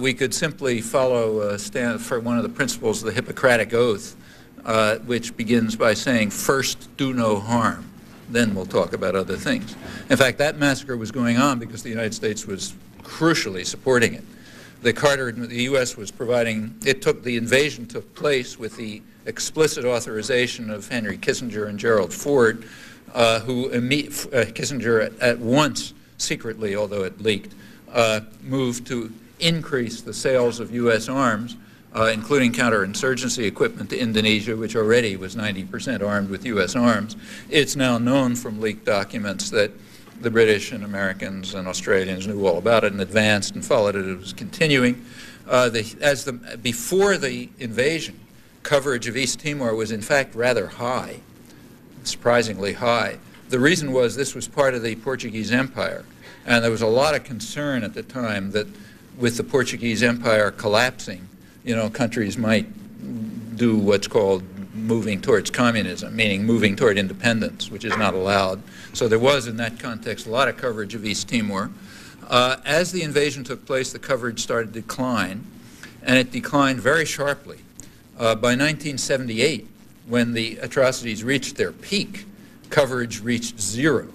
We could simply follow for one of the principles of the Hippocratic Oath, which begins by saying, first do no harm, then we'll talk about other things. In fact, that massacre was going on because the United States was crucially supporting it. The U.S. was providing, the invasion took place with the explicit authorization of Henry Kissinger and Gerald Ford, Kissinger at once secretly, although it leaked, moved to increase the sales of U.S. arms, including counterinsurgency equipment to Indonesia, which already was 90% armed with U.S. arms. It's now known from leaked documents that the British and Americans and Australians knew all about it and advanced and followed it. It was continuing. Before the invasion, coverage of East Timor was in fact rather high, surprisingly high. The reason was this was part of the Portuguese Empire, and there was a lot of concern at the time that with the Portuguese Empire collapsing, countries might do what's called moving towards communism, meaning moving toward independence, which is not allowed. So there was, in that context, a lot of coverage of East Timor. As the invasion took place, the coverage started to decline, and it declined very sharply. By 1978, when the atrocities reached their peak, coverage reached zero,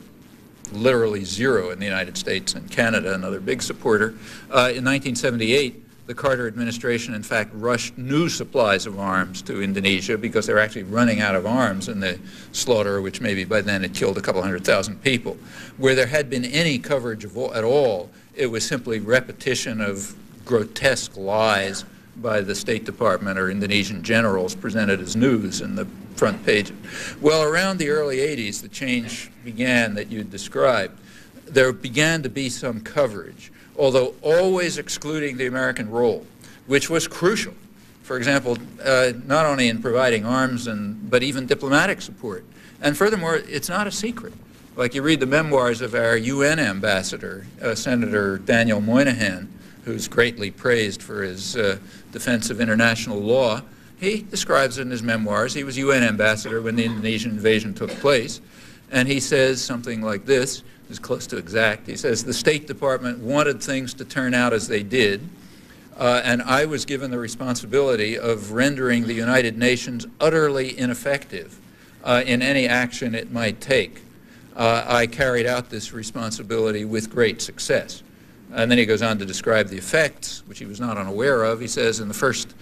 literally zero in the United States and Canada, another big supporter. In 1978, the Carter administration, in fact, rushed new supplies of arms to Indonesia because they were actually running out of arms in the slaughter, which maybe by then had killed a couple 100,000 people. Where there had been any coverage at all, it was simply repetition of grotesque lies by the State Department or Indonesian generals presented as news in the front page. Well, around the early 80s, the change began that you described. There began to be some coverage, although always excluding the American role, which was crucial. For example, not only in providing arms, but even diplomatic support. And furthermore, it's not a secret. Like you read the memoirs of our UN ambassador, Senator Daniel Moynihan, who's greatly praised for his defense of international law. He describes it in his memoirs. He was UN ambassador when the Indonesian invasion took place. And he says something like this, is close to exact. He says, the State Department wanted things to turn out as they did, and I was given the responsibility of rendering the United Nations utterly ineffective in any action it might take. I carried out this responsibility with great success. And then he goes on to describe the effects, which he was not unaware of. He says in the first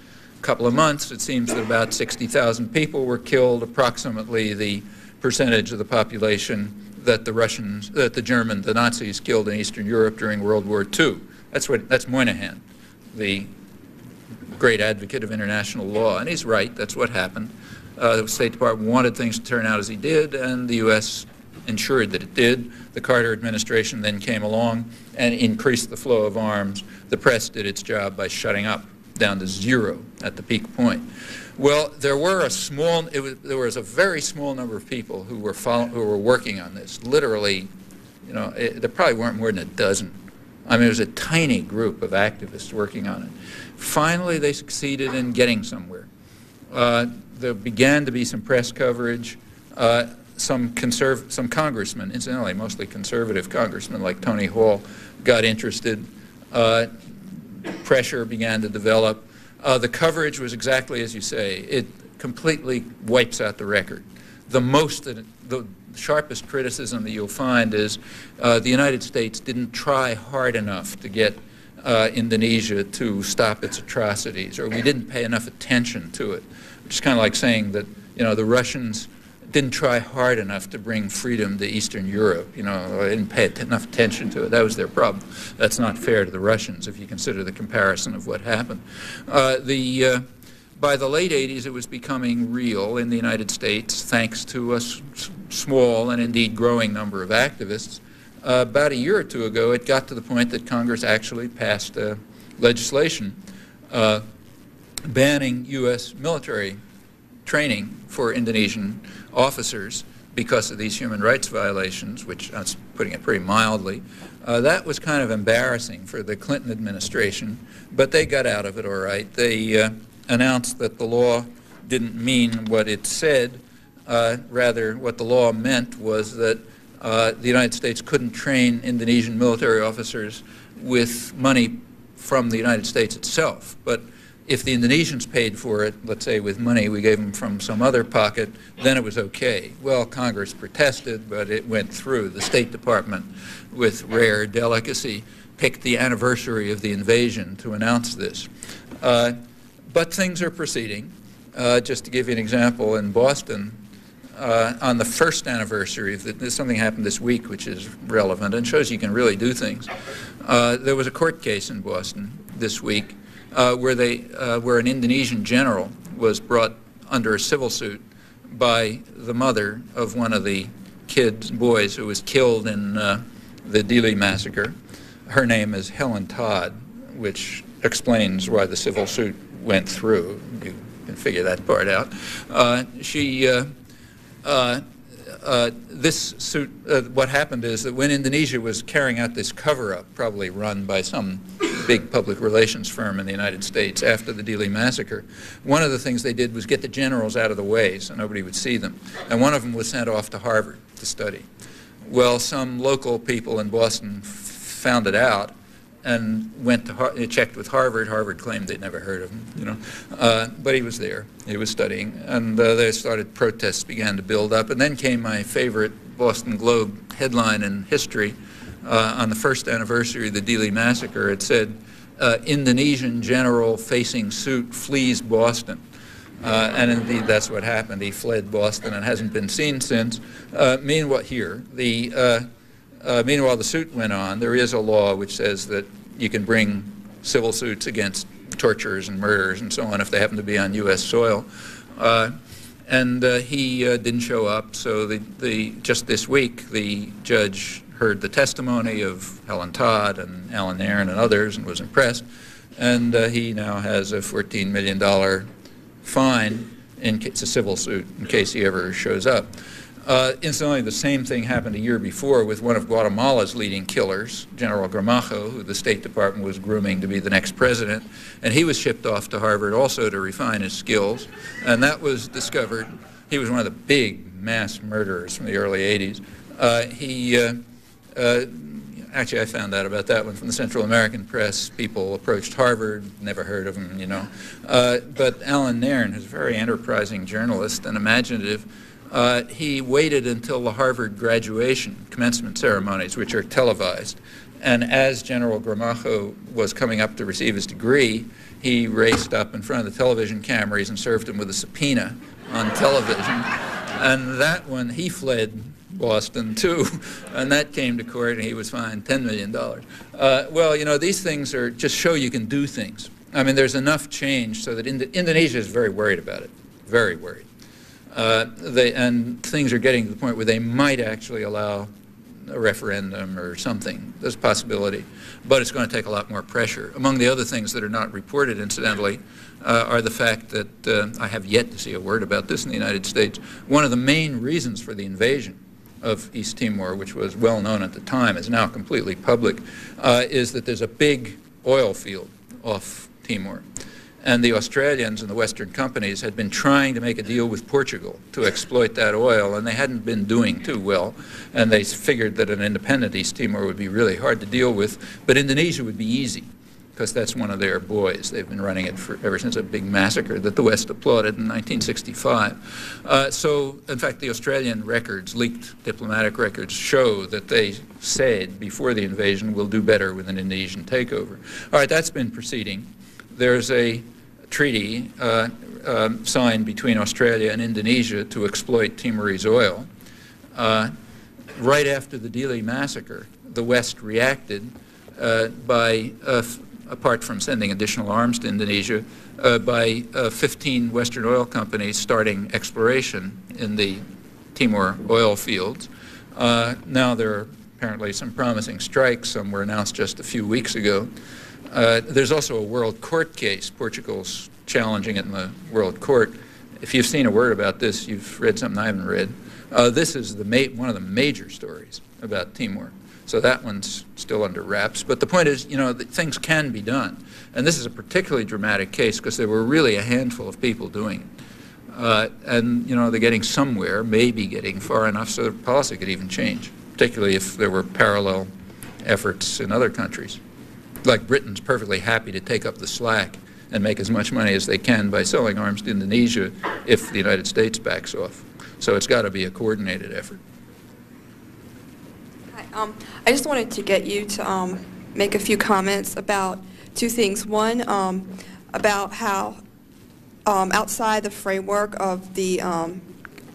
couple of months, it seems that about 60,000 people were killed, approximately the percentage of the population that the Nazis killed in Eastern Europe during World War II. That's Moynihan, the great advocate of international law. And he's right, that's what happened. The State Department wanted things to turn out as he did, and the U.S. ensured that it did. The Carter administration then came along and increased the flow of arms. The press did its job by shutting up down to zero at the peak point. Well, there was a very small number of people who were working on this. Literally, there probably weren't more than a dozen. I mean, it was a tiny group of activists working on it. Finally, they succeeded in getting somewhere. There began to be some press coverage. Some congressmen, incidentally, mostly conservative congressmen like Tony Hall, got interested. Pressure began to develop. The coverage was exactly as you say. It completely wipes out the record. The sharpest criticism that you'll find is the United States didn't try hard enough to get Indonesia to stop its atrocities, or we didn't pay enough attention to it. Which is kind of like saying that the Russians didn't try hard enough to bring freedom to Eastern Europe. They didn't pay enough attention to it. That was their problem. That's not fair to the Russians if you consider the comparison of what happened. By the late 80s, it was becoming real in the United States, thanks to a small and indeed growing number of activists. About a year or two ago, it got to the point that Congress actually passed legislation banning U.S. military training for Indonesian officers because of these human rights violations, which I'm putting it pretty mildly. That was kind of embarrassing for the Clinton administration, but they got out of it all right. They announced that the law didn't mean what it said. Rather, what the law meant was that the United States couldn't train Indonesian military officers with money from the United States itself. But if the Indonesians paid for it, let's say with money we gave them from some other pocket, then it was okay. Well, Congress protested, but it went through. The State Department, with rare delicacy, picked the anniversary of the invasion to announce this. But things are proceeding. Just to give you an example, in Boston, on the first anniversary, something happened this week which is relevant and shows you can really do things. There was a court case in Boston this week where an Indonesian general was brought under a civil suit by the mother of one of the boys who was killed in the Dili massacre. Her name is Helen Todd, which explains why the civil suit went through. You can figure that part out. This suit, what happened is that when Indonesia was carrying out this cover-up, probably run by some big public relations firm in the United States after the Dili massacre, one of the things they did was get the generals out of the way so nobody would see them. And one of them was sent off to Harvard to study. Well, some local people in Boston found it out and went to checked with Harvard. Harvard claimed they'd never heard of him, but he was there. He was studying, and protests began to build up. And then came my favorite Boston Globe headline in history. On the first anniversary of the Dili massacre, it said, "Indonesian general facing suit flees Boston." And indeed, that's what happened. He fled Boston and hasn't been seen since. Meanwhile, meanwhile, the suit went on. There is a law which says that you can bring civil suits against torturers and murderers and so on if they happen to be on U.S. soil. He didn't show up, so just this week the judge heard the testimony of Helen Todd and Alan Nairn and others and was impressed. And he now has a $14 million fine. It's a civil suit in case he ever shows up. Incidentally, the same thing happened a year before with one of Guatemala's leading killers, General Gramajo, who the State Department was grooming to be the next president. And he was shipped off to Harvard also to refine his skills. And that was discovered. He was one of the big mass murderers from the early 80s. Actually, I found out about that one from the Central American press. People approached Harvard, never heard of him, But Alan Nairn, who's a very enterprising journalist and imaginative, he waited until the Harvard graduation commencement ceremonies, which are televised. And as General Gramajo was coming up to receive his degree, he raced up in front of the television cameras and served him with a subpoena on television. And that one, he fled Boston too, and that came to court, and he was fined $10 million. Well, these things just show you can do things. I mean, there's enough change so that Indonesia is very worried about it, very worried. And things are getting to the point where they might actually allow a referendum or something. There's a possibility, but it's going to take a lot more pressure. Among the other things that are not reported, incidentally, are the fact that I have yet to see a word about this in the United States. One of the main reasons for the invasion of East Timor, which was well known at the time, is now completely public, is that there's a big oil field off Timor. And the Australians and the Western companies had been trying to make a deal with Portugal to exploit that oil, and they hadn't been doing too well. And they figured that an independent East Timor would be really hard to deal with, but Indonesia would be easy, because that's one of their boys. They've been running it ever since a big massacre that the West applauded in 1965. So, in fact, the Australian records, leaked diplomatic records, show that they said before the invasion, we'll do better with an Indonesian takeover. All right, that's been proceeding. There's a treaty signed between Australia and Indonesia to exploit Timorese oil. Right after the Dili massacre, the West reacted by apart from sending additional arms to Indonesia, by 15 Western oil companies starting exploration in the Timor oil fields. Now there are apparently some promising strikes. Some were announced just a few weeks ago. There's also a world court case. Portugal's challenging it in the world court. If you've seen a word about this, you've read something I haven't read. This is one of the major stories about Timor. So that one's still under wraps. But the point is, that things can be done. And this is a particularly dramatic case because there were really a handful of people doing it. And, they're getting somewhere, maybe getting far enough so the policy could even change, particularly if there were parallel efforts in other countries. Like Britain's perfectly happy to take up the slack and make as much money as they can by selling arms to Indonesia if the United States backs off. So it's got to be a coordinated effort. I just wanted to get you to make a few comments about two things. One, about how outside the framework of the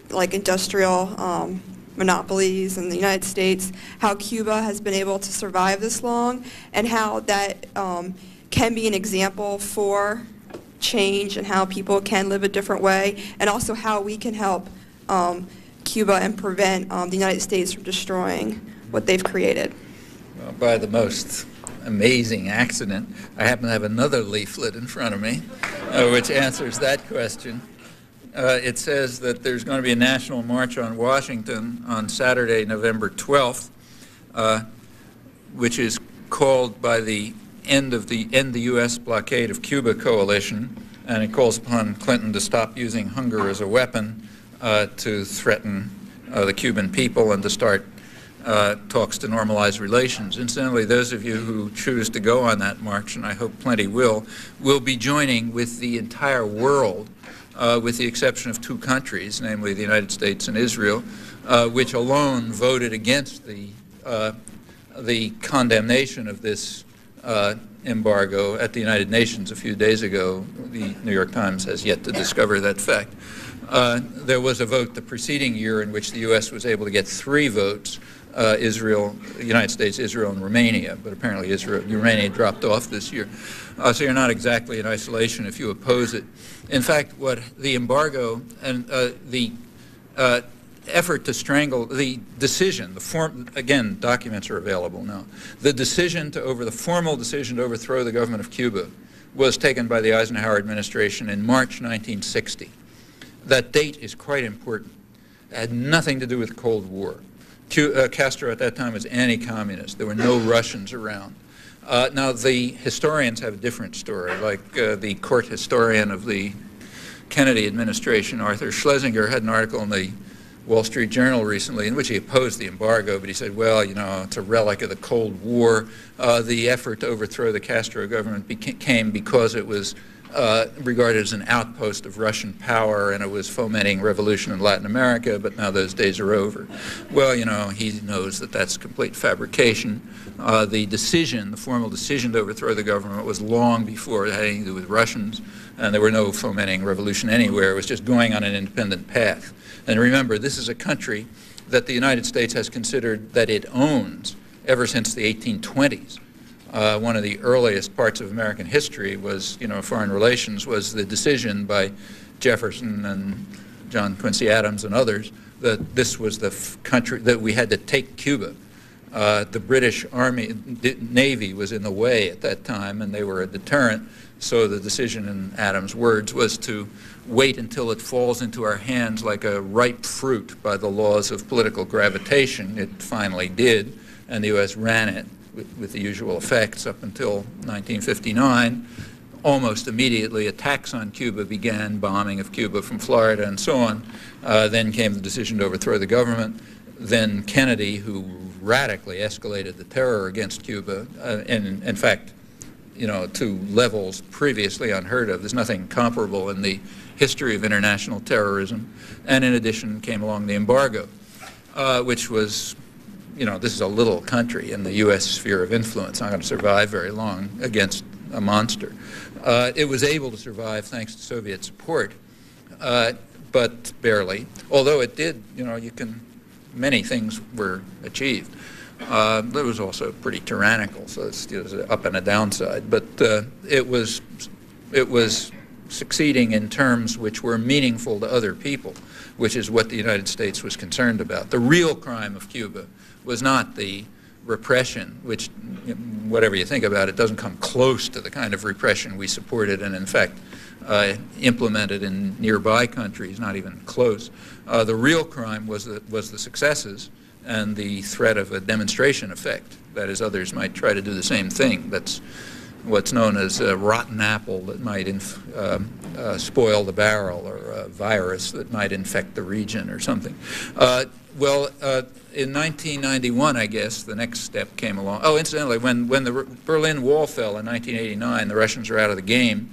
like industrial monopolies in the United States, how Cuba has been able to survive this long, and how that can be an example for change and how people can live a different way, and also how we can help Cuba and prevent the United States from destroying what they've created. Well, by the most amazing accident, I happen to have another leaflet in front of me, which answers that question. It says that there's going to be a national march on Washington on Saturday, November 12th, which is called by the End the U.S. Blockade of Cuba coalition, and it calls upon Clinton to stop using hunger as a weapon to threaten the Cuban people and to start talks to normalize relations. Incidentally, those of you who choose to go on that march, and I hope plenty will be joining with the entire world, with the exception of two countries, namely the United States and Israel, which alone voted against the condemnation of this embargo at the United Nations a few days ago. The New York Times has yet to discover that fact. There was a vote the preceding year in which the U.S. was able to get 3 votes, Israel, United States, Israel, and Romania, but apparently Romania dropped off this year. So you're not exactly in isolation if you oppose it. In fact, what the embargo and the effort to strangle, the decision, again, documents are available now. The formal decision to overthrow the government of Cuba was taken by the Eisenhower administration in March 1960. That date is quite important. It had nothing to do with the Cold War. Castro at that time was anti-communist. There were no Russians around. Now, the historians have a different story, like the court historian of the Kennedy administration, Arthur Schlesinger, had an article in the Wall Street Journal recently in which he opposed the embargo, but he said, well, you know, it's a relic of the Cold War. The effort to overthrow the Castro government came because it was regarded as an outpost of Russian power, and it was fomenting revolution in Latin America, but now those days are over. Well, you know, he knows that that's complete fabrication. The formal decision to overthrow the government was long before it had anything to do with Russians, and there were no fomenting revolution anywhere. It was just going on an independent path. And remember, this is a country that the United States has considered that it owns ever since the 1820s. One of the earliest parts of American history was, you know, foreign relations, was the decision by Jefferson and John Quincy Adams and others that this was the country that we had to take Cuba. The British Navy was in the way at that time, and they were a deterrent. So the decision, in Adams' words, was to wait until it falls into our hands like a ripe fruit by the laws of political gravitation. It finally did, and the U.S. ran it with the usual effects up until 1959. Almost immediately, attacks on Cuba began, bombing of Cuba from Florida and so on. Then came the decision to overthrow the government. Then Kennedy, who radically escalated the terror against Cuba, and in fact, you know, to levels previously unheard of. There's nothing comparable in the history of international terrorism. And in addition came along the embargo, which was, you know, this is a little country in the U.S. sphere of influence, not going to survive very long against a monster. It was able to survive thanks to Soviet support, but barely. Although it did, you know, many things were achieved. It was also pretty tyrannical, so it's an up and a downside. But it was succeeding in terms which were meaningful to other people, which is what the United States was concerned about. The real crime of Cuba was not the repression, which, whatever you think about it, doesn't come close to the kind of repression we supported and, in fact, implemented in nearby countries, not even close. The real crime was the successes and the threat of a demonstration effect. That is, others might try to do the same thing. That's what's known as a rotten apple that might spoil the barrel, or a virus that might infect the region or something. In 1991, I guess, the next step came along. Oh, incidentally, when the Berlin Wall fell in 1989, the Russians were out of the game,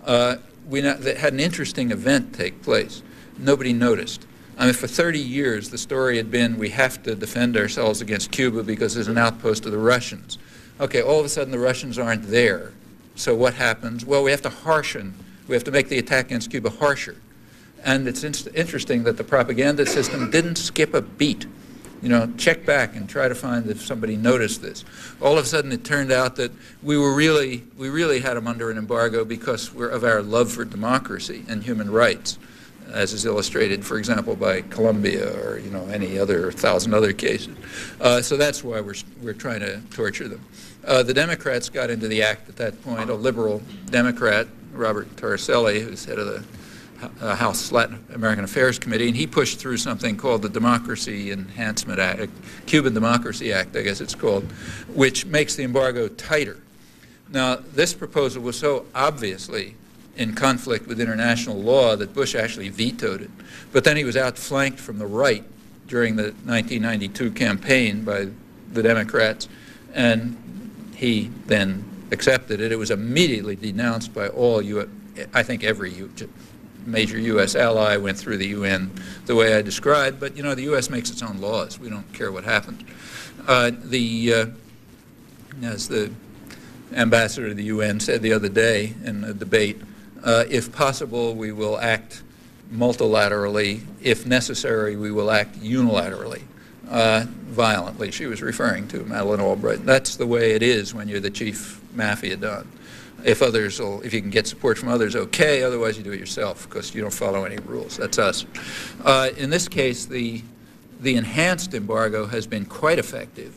they had an interesting event take place. Nobody noticed. I mean, for 30 years, the story had been, we have to defend ourselves against Cuba because there's an outpost of the Russians. Okay, all of a sudden the Russians aren't there. So what happens? Well, we have to make the attack against Cuba harsher. And it's interesting that the propaganda system didn't skip a beat. You know, check back and try to find if somebody noticed this. All of a sudden, it turned out that we really had them under an embargo because of our love for democracy and human rights, as is illustrated, for example, by Colombia or any other 1,000 other cases. So that's why we're trying to torture them. The Democrats got into the act at that point. A liberal Democrat, Robert Torricelli, who's head of the House Latin American Affairs Committee, and he pushed through something called the Democracy Enhancement Act, Cuban Democracy Act, I guess it's called, which makes the embargo tighter. Now, this proposal was so obviously in conflict with international law that Bush actually vetoed it. But then he was outflanked from the right during the 1992 campaign by the Democrats, and he then accepted it. It was immediately denounced by all I think every major U.S. ally went through the UN the way I described, but the U.S. makes its own laws. We don't care what happens. As the ambassador to the UN said the other day in a debate, if possible, we will act multilaterally. If necessary, we will act unilaterally, violently. She was referring to Madeleine Albright. That's the way it is when you're the chief mafia don. If you can get support from others, okay. Otherwise, you do it yourself because you don't follow any rules. That's us. In this case, the enhanced embargo has been quite effective.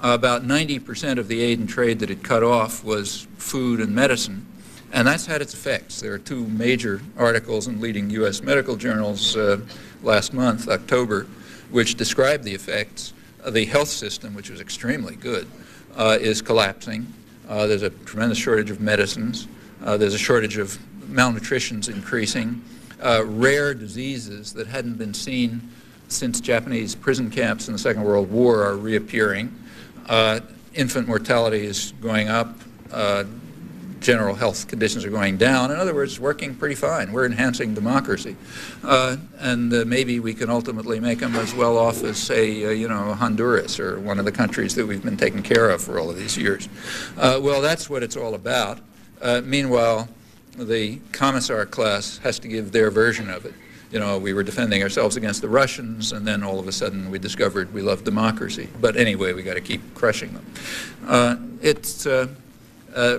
About 90% of the aid and trade that it cut off was food and medicine, and that's had its effects. There are two major articles in leading U.S. medical journals last month, October, which describe the effects. The health system, which was extremely good, is collapsing. There's a tremendous shortage of medicines. There's a shortage of malnutrition's increasing. Rare diseases that hadn't been seen since Japanese prison camps in the Second World War are reappearing. Infant mortality is going up. General health conditions are going down. In other words, it's working pretty fine. We're enhancing democracy. And maybe we can ultimately make them as well off as, say, Honduras or one of the countries that we've been taking care of for all of these years. Well, that's what it's all about. Meanwhile, the commissar class has to give their version of it. We were defending ourselves against the Russians, and then all of a sudden we discovered we love democracy. But anyway, we got to keep crushing them.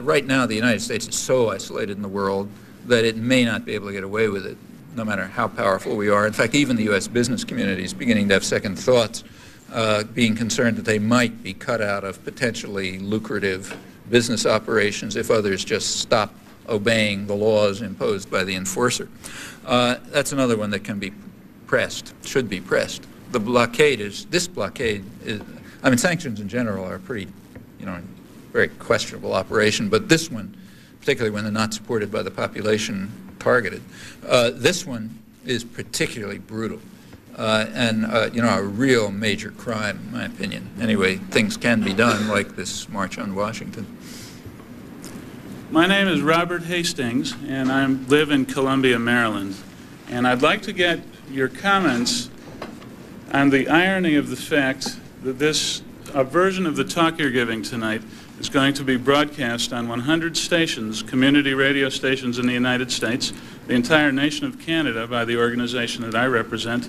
Right now, the United States is so isolated in the world that it may not be able to get away with it, no matter how powerful we are. In fact, even the U.S. business community is beginning to have second thoughts, being concerned that they might be cut out of potentially lucrative business operations if others just stop obeying the laws imposed by the enforcer. That's another one that can be pressed, should be pressed. The blockade is, sanctions in general are pretty, very questionable operation, but this one, particularly when they're not supported by the population targeted, this one is particularly brutal and a real major crime, in my opinion. Anyway, things can be done, like this March on Washington. My name is Robert Hastings, and I live in Columbia, Maryland. And I'd like to get your comments on the irony of the fact that a version of the talk you're giving tonight is going to be broadcast on 100 stations, community radio stations in the United States, the entire nation of Canada by the organization that I represent,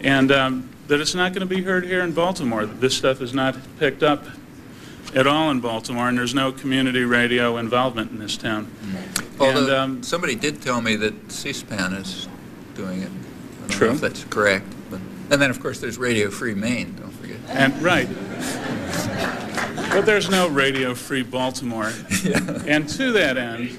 and that it's not going to be heard here in Baltimore. This stuff is not picked up at all in Baltimore, and there's no community radio involvement in this town. Although somebody did tell me that C-SPAN is doing it. I don't know if that's correct. And then, of course, there's Radio Free Maine, don't forget. And right. But there's no Radio Free Baltimore. Yeah. And to that end,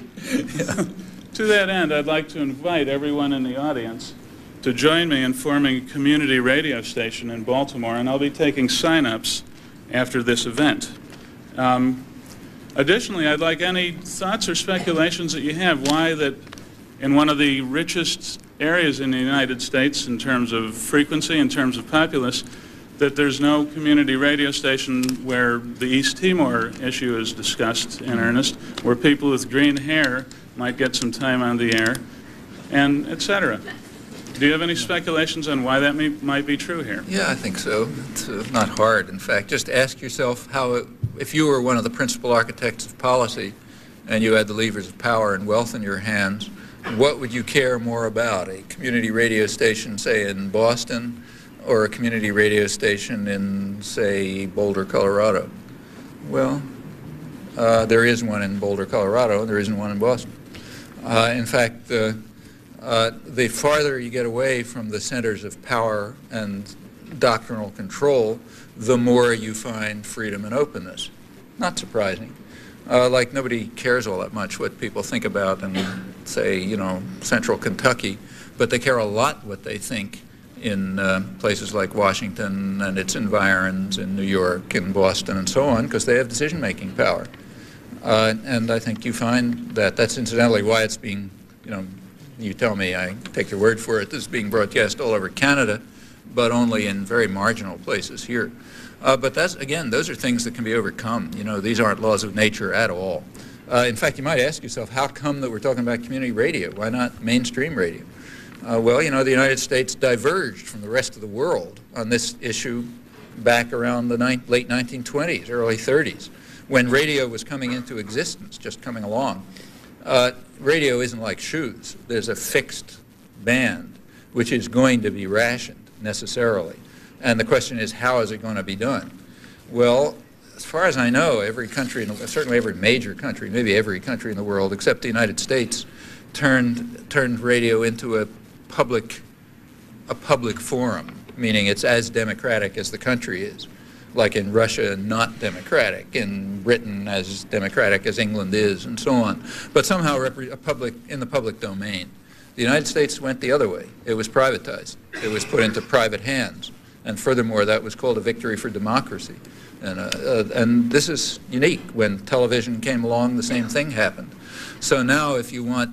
I'd like to invite everyone in the audience to join me in forming a community radio station in Baltimore, and I'll be taking sign-ups after this event. Additionally, I'd like any thoughts or speculations that you have why that in one of the richest areas in the United States in terms of frequency, in terms of populace, that there's no community radio station where the East Timor issue is discussed in earnest, where people with green hair might get some time on the air, and et cetera. Do you have any speculations on why that might be true here? Yeah, I think so. It's not hard. In fact, just ask yourself if you were one of the principal architects of policy and you had the levers of power and wealth in your hands, what would you care more about, a community radio station, say, in Boston, or a community radio station in, say, Boulder, Colorado? Well, there is one in Boulder, Colorado, and there isn't one in Boston. In fact, the farther you get away from the centers of power and doctrinal control, the more you find freedom and openness. Not surprising. Like nobody cares all that much what people think about in, say, you know, central Kentucky, but they care a lot what they think in places like Washington and its environs, in New York and Boston and so on, because they have decision-making power. And I think you find that that's incidentally why it's being, you know, you tell me, I take your word for it, this is being broadcast all over Canada, but only in very marginal places here. But that's, again, those are things that can be overcome. You know, these aren't laws of nature at all. In fact, you might ask yourself, how come that we're talking about community radio? Why not mainstream radio? Well, you know, the United States diverged from the rest of the world on this issue back around the late 1920s, early 30s, when radio was coming into existence, just coming along. Radio isn't like shoes. There's a fixed band, which is going to be rationed necessarily. And the question is, how is it going to be done? Well, as far as I know, every country, certainly every major country, maybe every country in the world except the United States, turned radio into a public forum, meaning it's as democratic as the country is. Like in Russia, not democratic, in Britain as democratic as England is, and so on. But somehow in the public domain. The United States went the other way. It was privatized. It was put into private hands. And furthermore, that was called a victory for democracy. And this is unique. When television came along, the same thing happened. So now if you want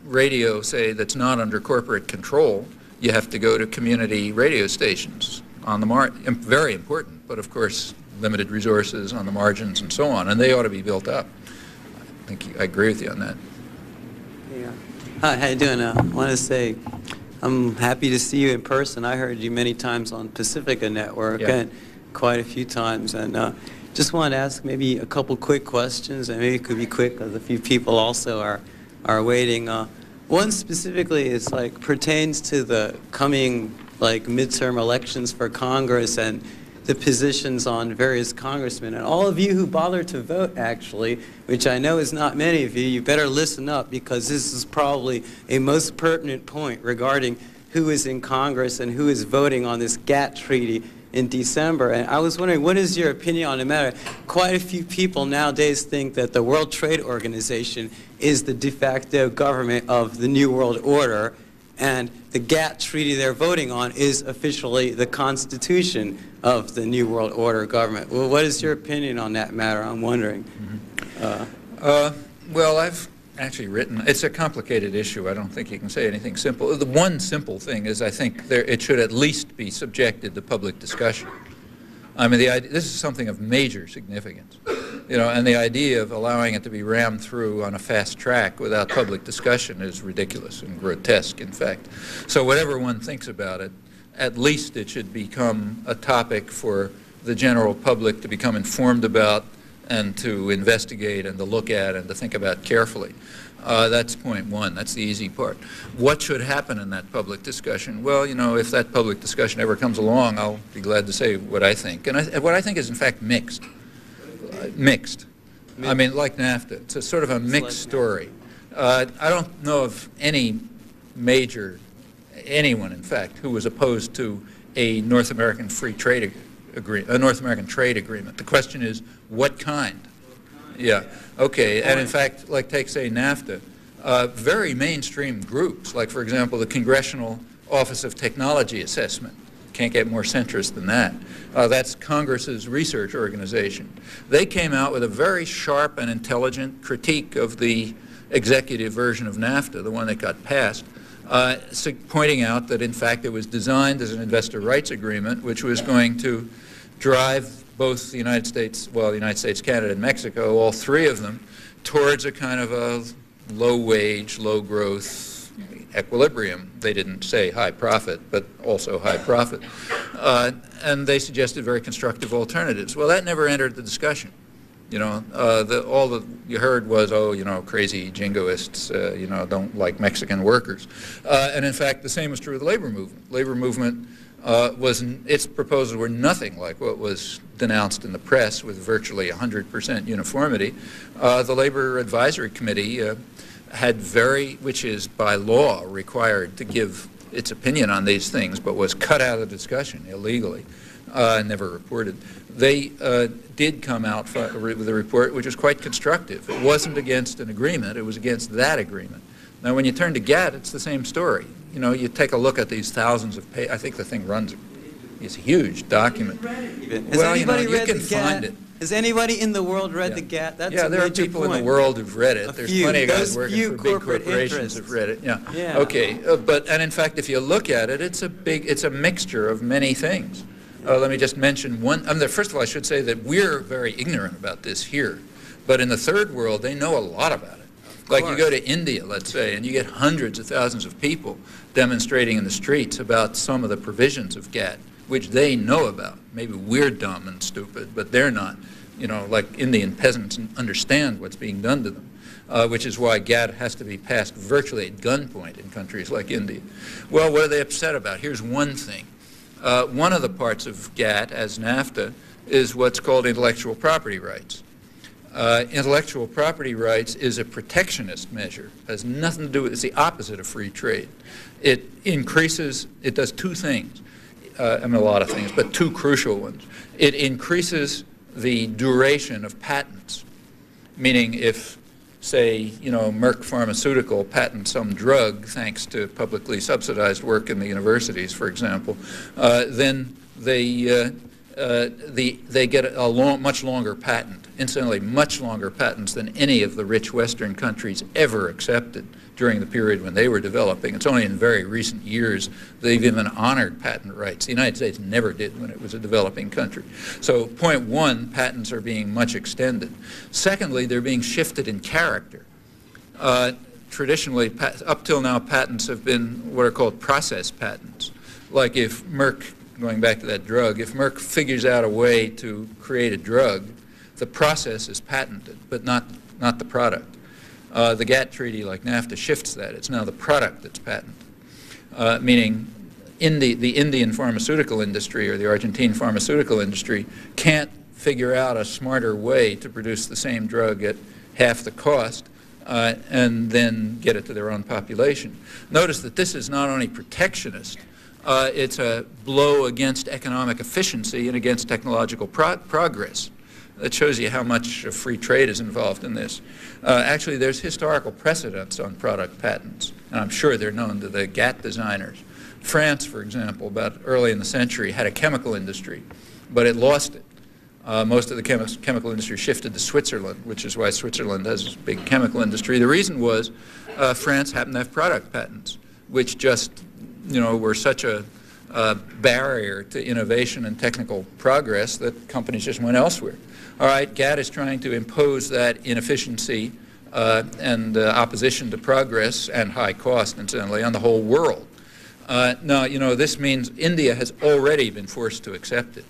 radio, say, that's not under corporate control, you have to go to community radio stations on the very important, but of course limited resources on the margins and so on, and they ought to be built up. I think I agree with you on that. Yeah. Hi, how you doing? I want to say I'm happy to see you in person. I heard you many times on Pacifica Network, yeah, and quite a few times, and just wanted to ask maybe a couple quick questions, and maybe it could be quick because a few people also are waiting. One specifically is like pertains to the coming like midterm elections for Congress and the positions on various congressmen. And all of you who bother to vote, actually, which I know is not many of you, you better listen up, because this is probably a most pertinent point regarding who is in Congress and who is voting on this GATT treaty in December. And I was wondering, what is your opinion on the matter? Quite a few people nowadays think that the World Trade Organization is the de facto government of the New World Order, and the GATT treaty they're voting on is officially the Constitution of the New World Order government. Well, what is your opinion on that matter? I'm wondering. Well, I've actually written, it's a complicated issue. I don't think you can say anything simple. The one simple thing is I think it should at least be subjected to public discussion. I mean, this is something of major significance, you know, and the idea of allowing it to be rammed through on a fast track without public discussion is ridiculous and grotesque, in fact. So whatever one thinks about it, at least it should become a topic for the general public to become informed about and to investigate and to look at and to think about carefully. That's point one. That's the easy part. What should happen in that public discussion? Well, you know, if that public discussion ever comes along, I'll be glad to say what I think. And what I think is, in fact, mixed. Mixed. I mean, like NAFTA. It's a sort of a mixed story. I don't know of any anyone, in fact, who was opposed to a North American free trade agreement, a North American trade agreement. The question is, what kind? Yeah, okay, and in fact, like take, say, NAFTA, very mainstream groups, like, for example, the Congressional Office of Technology Assessment, can't get more centrist than that. That's Congress's research organization. They came out with a very sharp and intelligent critique of the executive version of NAFTA, the one that got passed, pointing out that, in fact, it was designed as an investor rights agreement, which was going to drive both the United States, well, the United States, Canada, and Mexico, all three of them, towards a kind of a low-wage, low-growth equilibrium. They didn't say high profit, but also high profit. And they suggested very constructive alternatives. Well, that never entered the discussion. You know, all that you heard was, oh, you know, crazy jingoists, you know, don't like Mexican workers. And in fact, the same was true of the labor movement. Labor movement its proposals were nothing like what was denounced in the press with virtually 100% uniformity. The Labor Advisory Committee had which is by law required to give its opinion on these things, but was cut out of discussion illegally, never reported. They did come out with a report which was quite constructive. It wasn't against an agreement, it was against that agreement. Now when you turn to GATT, it's the same story. You know, you take a look at these thousands of pages. I think the thing runs, it's a huge document. Has Well, anybody you know, you read can the find GATT? it. Has anybody in the world read Yeah. the GATT? That's Yeah, a there are major people point. in the world who've read it. A There's few. plenty of guys Those working few for big corporate corporations have read it. Yeah. Yeah. Okay, and in fact, if you look at it, it's a mixture of many things. Let me just mention one. First of all, I should say that we're very ignorant about this here, but in the third world, they know a lot about it. Like you go to India, let's say, and you get hundreds of thousands of people demonstrating in the streets about some of the provisions of GATT, which they know about. Maybe we're dumb and stupid, but they're not. You know, like Indian peasants understand what's being done to them, which is why GATT has to be passed virtually at gunpoint in countries like India. Well, what are they upset about? Here's one thing. One of the parts of GATT, as NAFTA, is what's called intellectual property rights. Intellectual property rights is a protectionist measure. It has nothing to do with, it's the opposite of free trade. It does two things, a lot of things, but two crucial ones. It increases the duration of patents, meaning if, say, you know, Merck Pharmaceutical patents some drug thanks to publicly subsidized work in the universities, for example, then they get a much longer patent. Incidentally, much longer patents than any of the rich Western countries ever accepted during the period when they were developing. It's only in very recent years they've even honored patent rights. The United States never did when it was a developing country. So point one, patents are being much extended. Secondly, they're being shifted in character. Traditionally, up till now, patents have been what are called process patents. Like if Merck, going back to that drug, if Merck figures out a way to create a drug, the process is patented, but not the product. The GATT treaty, like NAFTA, shifts that. It's now the product that's patented, meaning the Indian pharmaceutical industry or the Argentine pharmaceutical industry can't figure out a smarter way to produce the same drug at half the cost and then get it to their own population. Notice that this is not only protectionist, it's a blow against economic efficiency and against technological progress. That shows you how much free trade is involved in this. Actually, there's historical precedents on product patents, and I'm sure they're known to the GATT designers. France, for example, about early in the century, had a chemical industry, but it lost it. Most of the chemical industry shifted to Switzerland, which is why Switzerland has a big chemical industry. The reason was France happened to have product patents, which just, you know, were such a barrier to innovation and technical progress that companies just went elsewhere. All right, GATT is trying to impose that inefficiency and opposition to progress and high cost, incidentally, on the whole world. Now, you know, this means India has already been forced to accept it.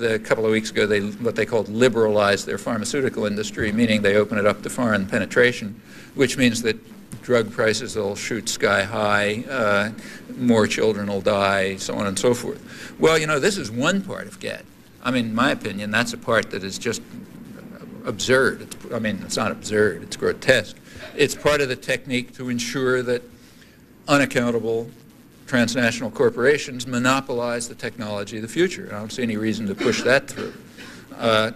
A couple of weeks ago, what they called liberalized their pharmaceutical industry, meaning they open it up to foreign penetration, which means that drug prices will shoot sky high, more children will die, so on and so forth. Well, you know, this is one part of GATT. I mean, in my opinion, that's a part that is just absurd. It's not absurd, it's grotesque. It's part of the technique to ensure that unaccountable transnational corporations monopolize the technology of the future. I don't see any reason to push that through.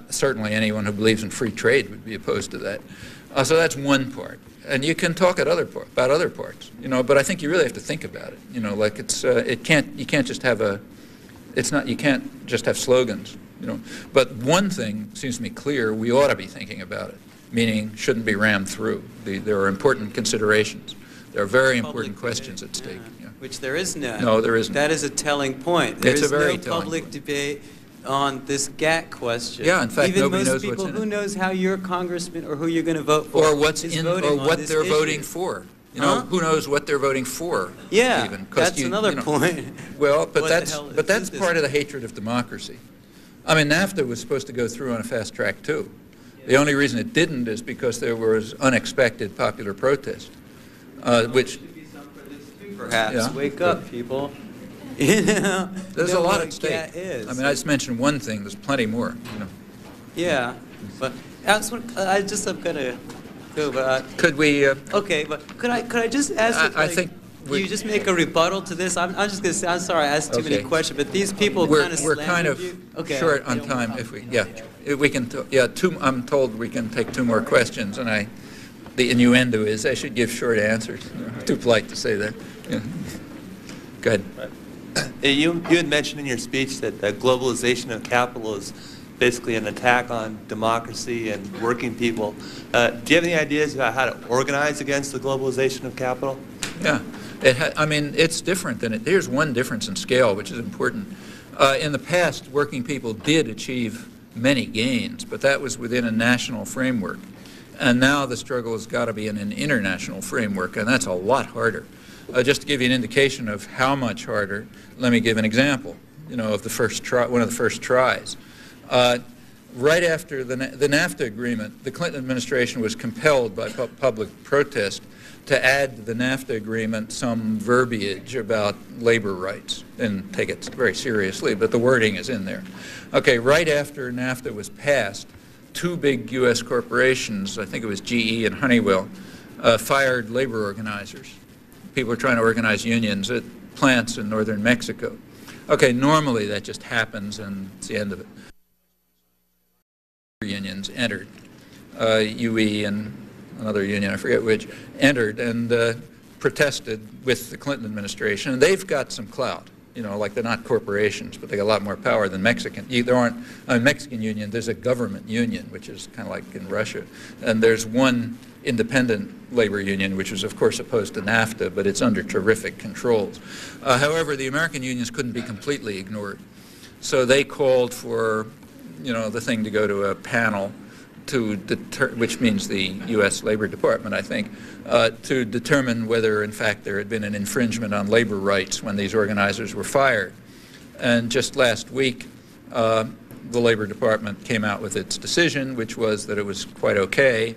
Certainly anyone who believes in free trade would be opposed to that. So that's one part. And you can talk about other parts, you know, but I think you really have to think about it. You know, like you can't just have slogans, you know. But one thing seems to me clear, we ought to be thinking about it, meaning shouldn't be rammed through. There are important considerations. There are very important questions at stake. Yeah. Which there is none. No, there isn't. That is a telling point. There It's is a very no telling public point. debate on this GATT question. Yeah, in fact, even nobody most knows people, what's in who it. knows how your congressman or who you're going to vote for Or what's is in, voting or on what this they're issue. voting for. You know, who knows what they're voting for? Yeah, even, 'cause that's another point. Well, but What the that's hell part is of the hatred of democracy. I mean, NAFTA was supposed to go through on a fast track too. The only reason it didn't is because there was unexpected popular protest, which... Perhaps. Yeah. Wake up, people. You know, There's a lot at stake. Is. I mean, I just mentioned one thing. There's plenty more. You know. Yeah, but I just am gonna go. But Could we? okay, but could I just ask? I think you just make a rebuttal to this. I'm just gonna say I'm sorry. I asked too many Okay. questions, but these people we're kind of kind of short on time. If we we can I'm told we can take two more questions, and the innuendo is I should give short answers. Too polite to say that. Yeah. Go ahead. You had mentioned in your speech that globalization of capital is basically an attack on democracy and working people. Do you have any ideas about how to organize against the globalization of capital? Yeah, I mean, it's different than it. Here's one difference in scale, which is important. In the past, working people did achieve many gains, but that was within a national framework. And now the struggle has got to be in an international framework, and that's a lot harder. Just to give you an indication of how much harder, let me give an example, of the first try, one of the first tries. Right after the NAFTA agreement, the Clinton administration was compelled by public protest to add to the NAFTA agreement some verbiage about labor rights. Didn't take it very seriously, but the wording is in there. Okay, right after NAFTA was passed, two big U.S. corporations, I think it was GE and Honeywell, fired labor organizers. People are trying to organize unions at plants in northern Mexico. Okay, normally that just happens and it's the end of it. Unions entered, UE and another union, I forget which, entered and protested with the Clinton administration. And they've got some clout, like they're not corporations, but they got a lot more power than Mexican. There aren't, Mexican union, there's a government union, which is kind of like in Russia. And there's one independent labor union, which is of course opposed to NAFTA, but it's under terrific controls. However, the American unions couldn't be completely ignored. So they called for, the thing to go to a panel to which means the U.S. Labor Department, I think, to determine whether in fact there had been an infringement on labor rights when these organizers were fired. And just last week, the Labor Department came out with its decision, which was that it was quite okay,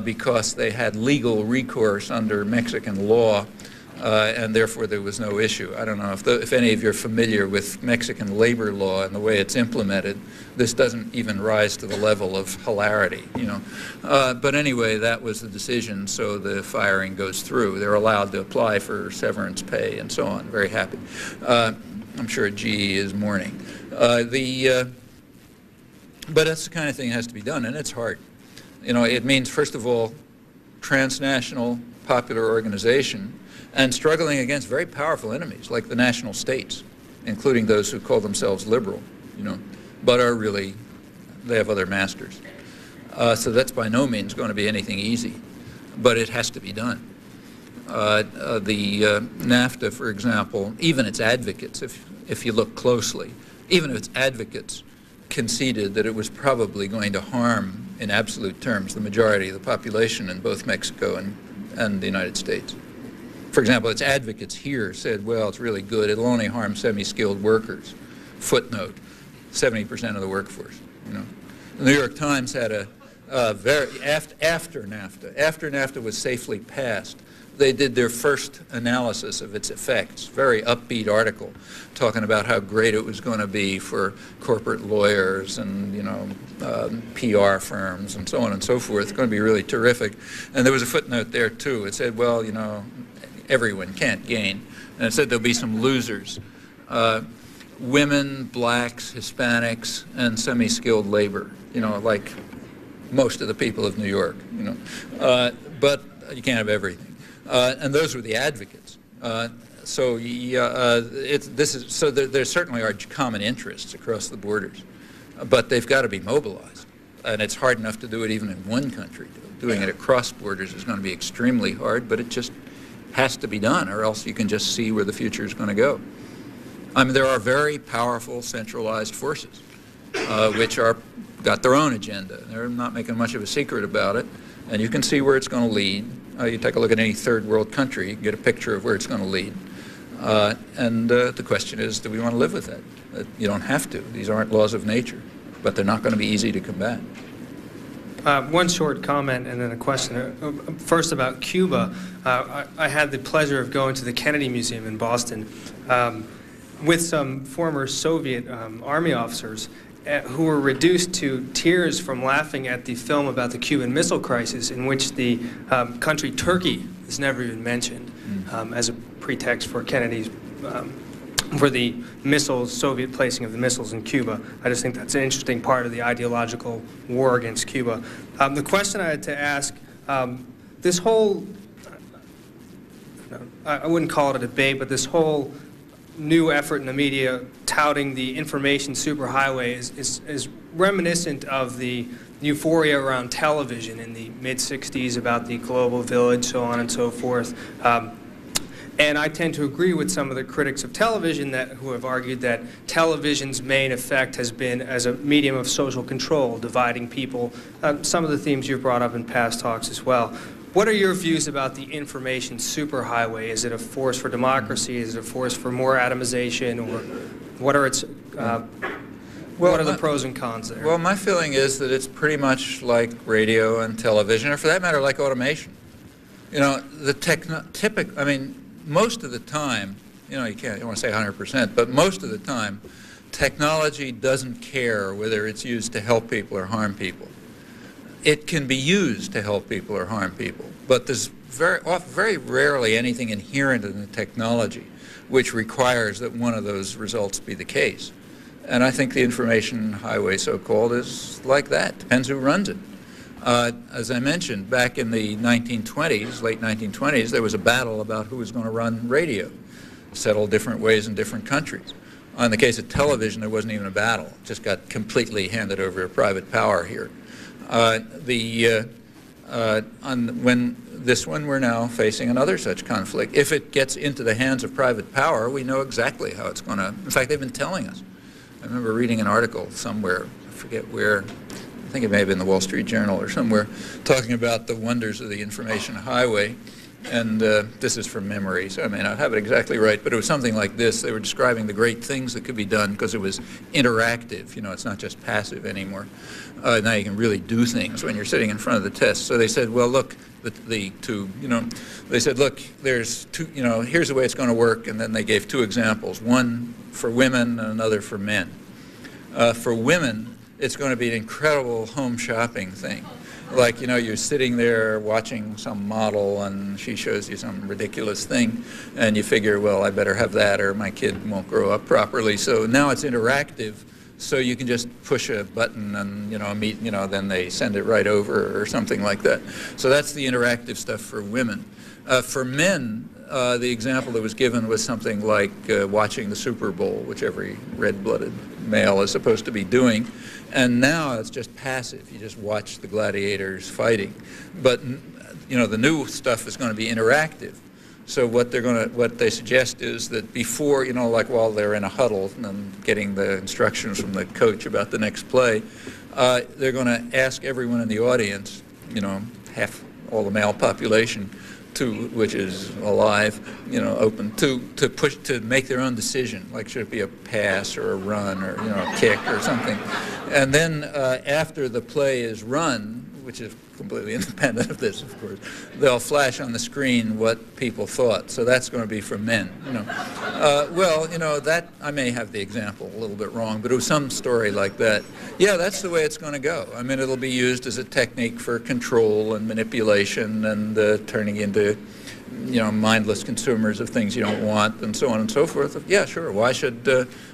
because they had legal recourse under Mexican law, and therefore there was no issue. I don't know if any of you are familiar with Mexican labor law and the way it's implemented. This doesn't even rise to the level of hilarity, But anyway, that was the decision, so the firing goes through. They're allowed to apply for severance pay and so on. Very happy. I'm sure GE is mourning. But that's the kind of thing that has to be done, and it's hard. It means, first of all, transnational popular organization and struggling against very powerful enemies like the national states, including those who call themselves liberal, but are really, they have other masters. So that's by no means going to be anything easy, but it has to be done. The NAFTA, for example, even its advocates, if you look closely, even if its advocates conceded that it was probably going to harm, in absolute terms, the majority of the population in both Mexico and the United States. For example, its advocates here said, well, it's really good. It'll only harm semi-skilled workers. Footnote, 70% of the workforce. The New York Times had after NAFTA was safely passed, they did their first analysis of its effects, very upbeat article, talking about how great it was going to be for corporate lawyers and, PR firms and so on and so forth. It's going to be really terrific. And there was a footnote there, too. It said, well, everyone can't gain. And it said there'll be some losers. Women, blacks, Hispanics, and semi-skilled labor, like most of the people of New York, But you can't have everything. And those were the advocates. So there certainly are common interests across the borders, but they've got to be mobilized. And it's hard enough to do it even in one country. Doing it across borders is going to be extremely hard, but it just has to be done, or else you can just see where the future is going to go. I mean, there are very powerful centralized forces which got their own agenda. They're not making much of a secret about it, and you can see where it's going to lead. You take a look at any third world country, you can get a picture of where it's going to lead. And the question is, do we want to live with that? You don't have to. These aren't laws of nature, but they're not going to be easy to combat. One short comment and then a question. First about Cuba. I had the pleasure of going to the Kennedy Museum in Boston with some former Soviet Army officers who were reduced to tears from laughing at the film about the Cuban Missile Crisis, in which the country Turkey is never even mentioned as a pretext for Kennedy's for the missiles, Soviet placing of the missiles in Cuba. I just think that's an interesting part of the ideological war against Cuba. The question I had to ask, this whole, I wouldn't call it a debate, but this whole new effort in the media touting the information superhighway is reminiscent of the euphoria around television in the mid-'60s about the global village, so on and so forth. And I tend to agree with some of the critics of television who have argued that television's main effect has been as a medium of social control, dividing people, some of the themes you've brought up in past talks as well. What are your views about the information superhighway? Is it a force for democracy? Is it a force for more atomization? Or what are its what are the pros and cons there? Well, my feeling is that it's pretty much like radio and television, or for that matter, like automation. You know, most of the time, you know, you don't want to say 100%, but most of the time, technology doesn't care whether it's used to help people or harm people. It can be used to help people or harm people, but there's very rarely anything inherent in the technology which requires that one of those results be the case. And I think the information highway, so-called, is like that. Depends who runs it. As I mentioned, back in the 1920s, late 1920s, there was a battle about who was going to run radio, settled different ways in different countries. In the case of television, there wasn't even a battle. It just got completely handed over to private power here. When this one, we're now facing another such conflict. If it gets into the hands of private power, we know exactly how it's going to. In fact, they've been telling us. I remember reading an article somewhere, I forget where, I think it may have been the Wall Street Journal or somewhere, talking about the wonders of the information highway. And this is from memory, so I may not have it exactly right, but it was something like this. They were describing the great things that could be done because it was interactive. You know, it's not just passive anymore. Now you can really do things when you're sitting in front of the test. So they said, well, look, they said, look, there's two, here's the way it's going to work, and then they gave two examples, one for women and another for men. For women, it's going to be an incredible home shopping thing. Like, you're sitting there watching some model and she shows you some ridiculous thing and you figure, well, I better have that or my kid won't grow up properly. So now it's interactive, so you can just push a button and, then they send it right over or something like that. So that's the interactive stuff for women. For men, the example that was given was something like watching the Super Bowl, which every red-blooded male is supposed to be doing. And now it's just passive. You just watch the gladiators fighting. But the new stuff is going to be interactive. So what they suggest is that before, like while they're in a huddle and getting the instructions from the coach about the next play, they're going to ask everyone in the audience, half all the male population, which is alive, open to make their own decision, like should it be a pass or a run or a kick or something, and then after the play is run, which is completely independent of this, of course, they'll flash on the screen what people thought. So that's going to be for men. That I may have the example a little bit wrong, but it was some story like that. Yeah, that's the way it's going to go. I mean, it'll be used as a technique for control and manipulation and turning into, mindless consumers of things you don't want and so on and so forth. Yeah, sure. Why should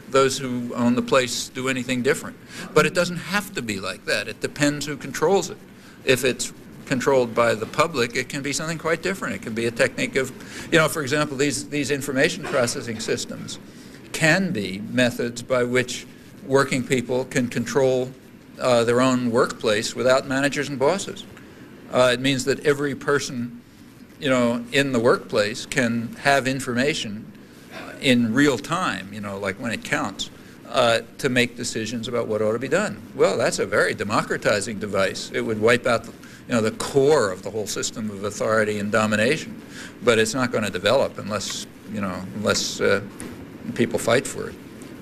those who own the place do anything different? But it doesn't have to be like that. It depends who controls it. If it's controlled by the public, it can be something quite different. It can be a technique of, for example, these information processing systems can be methods by which working people can control their own workplace without managers and bosses. It means that every person, in the workplace can have information in real time, like when it counts, to make decisions about what ought to be done. Well, that's a very democratizing device. It would wipe out the core of the whole system of authority and domination, but it's not going to develop unless people fight for it.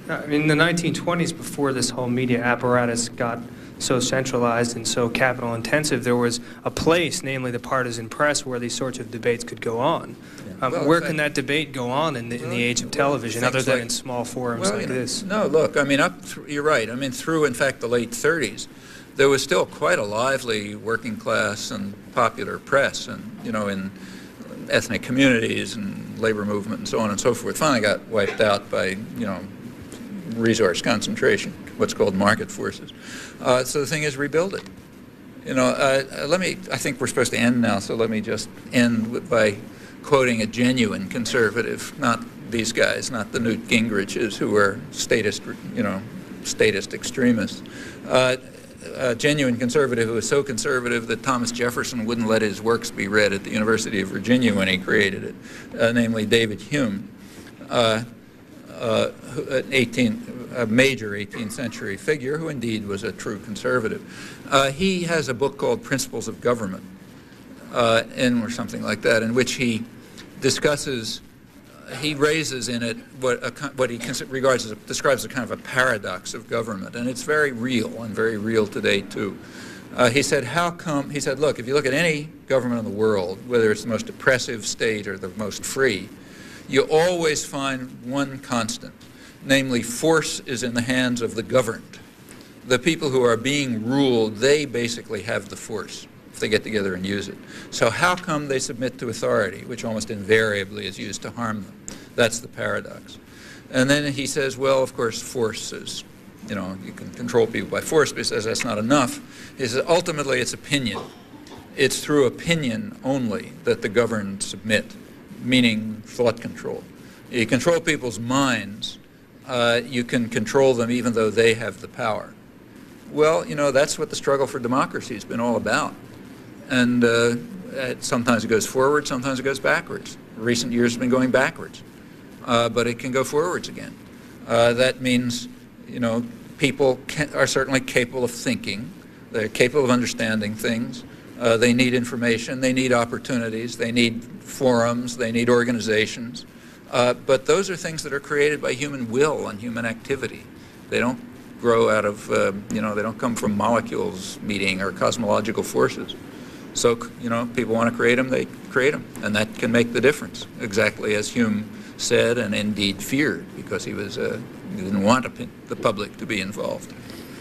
I mean, in the 1920s, before this whole media apparatus got so centralized and so capital intensive, there was a place, namely the partisan press, where these sorts of debates could go on. Where can that debate go on in the age of television, other than in small forums like this? No, look, I mean, you're right. I mean, through, in fact, the late 30s, there was still quite a lively working class and popular press, and, you know, in ethnic communities and labor movement and so on and so forth. Finally got wiped out by, you know, resource concentration, what's called market forces. So the thing is, rebuild it. You know, I think we're supposed to end now, so let me just end by quoting a genuine conservative, not these guys, not the Newt Gingriches who are statist, you know, statist extremists. A genuine conservative who was so conservative that Thomas Jefferson wouldn't let his works be read at the University of Virginia when he created it, namely David Hume, a major 18th century figure who indeed was a true conservative. He has a book called Principles of Government, or something like that, in which he discusses, he raises in it what he describes as a kind of a paradox of government, and it's very real, and very real today too. He said, he said, look, if you look at any government in the world, whether it's the most oppressive state or the most free, you always find one constant, namely force is in the hands of the governed. The people who are being ruled, they basically have the force if they get together and use it. So how come they submit to authority, which almost invariably is used to harm them? That's the paradox. And then he says, well, of course, force is, you know, you can control people by force, but he says that's not enough. He says, ultimately, it's opinion. It's through opinion only that the governed submit, meaning thought control. You control people's minds. You can control them even though they have the power. Well, you know, that's what the struggle for democracy has been all about. And sometimes it goes forward, sometimes it goes backwards. Recent years have been going backwards. But it can go forwards again. That means, you know, people are certainly capable of thinking. They're capable of understanding things. They need information. They need opportunities. They need forums. They need organizations. But those are things that are created by human will and human activity. They don't grow out of, you know, they don't come from molecules meeting or cosmological forces. So, you know, people want to create them, they create them. And that can make the difference, exactly as Hume said and indeed feared, because he was he didn't want the public to be involved.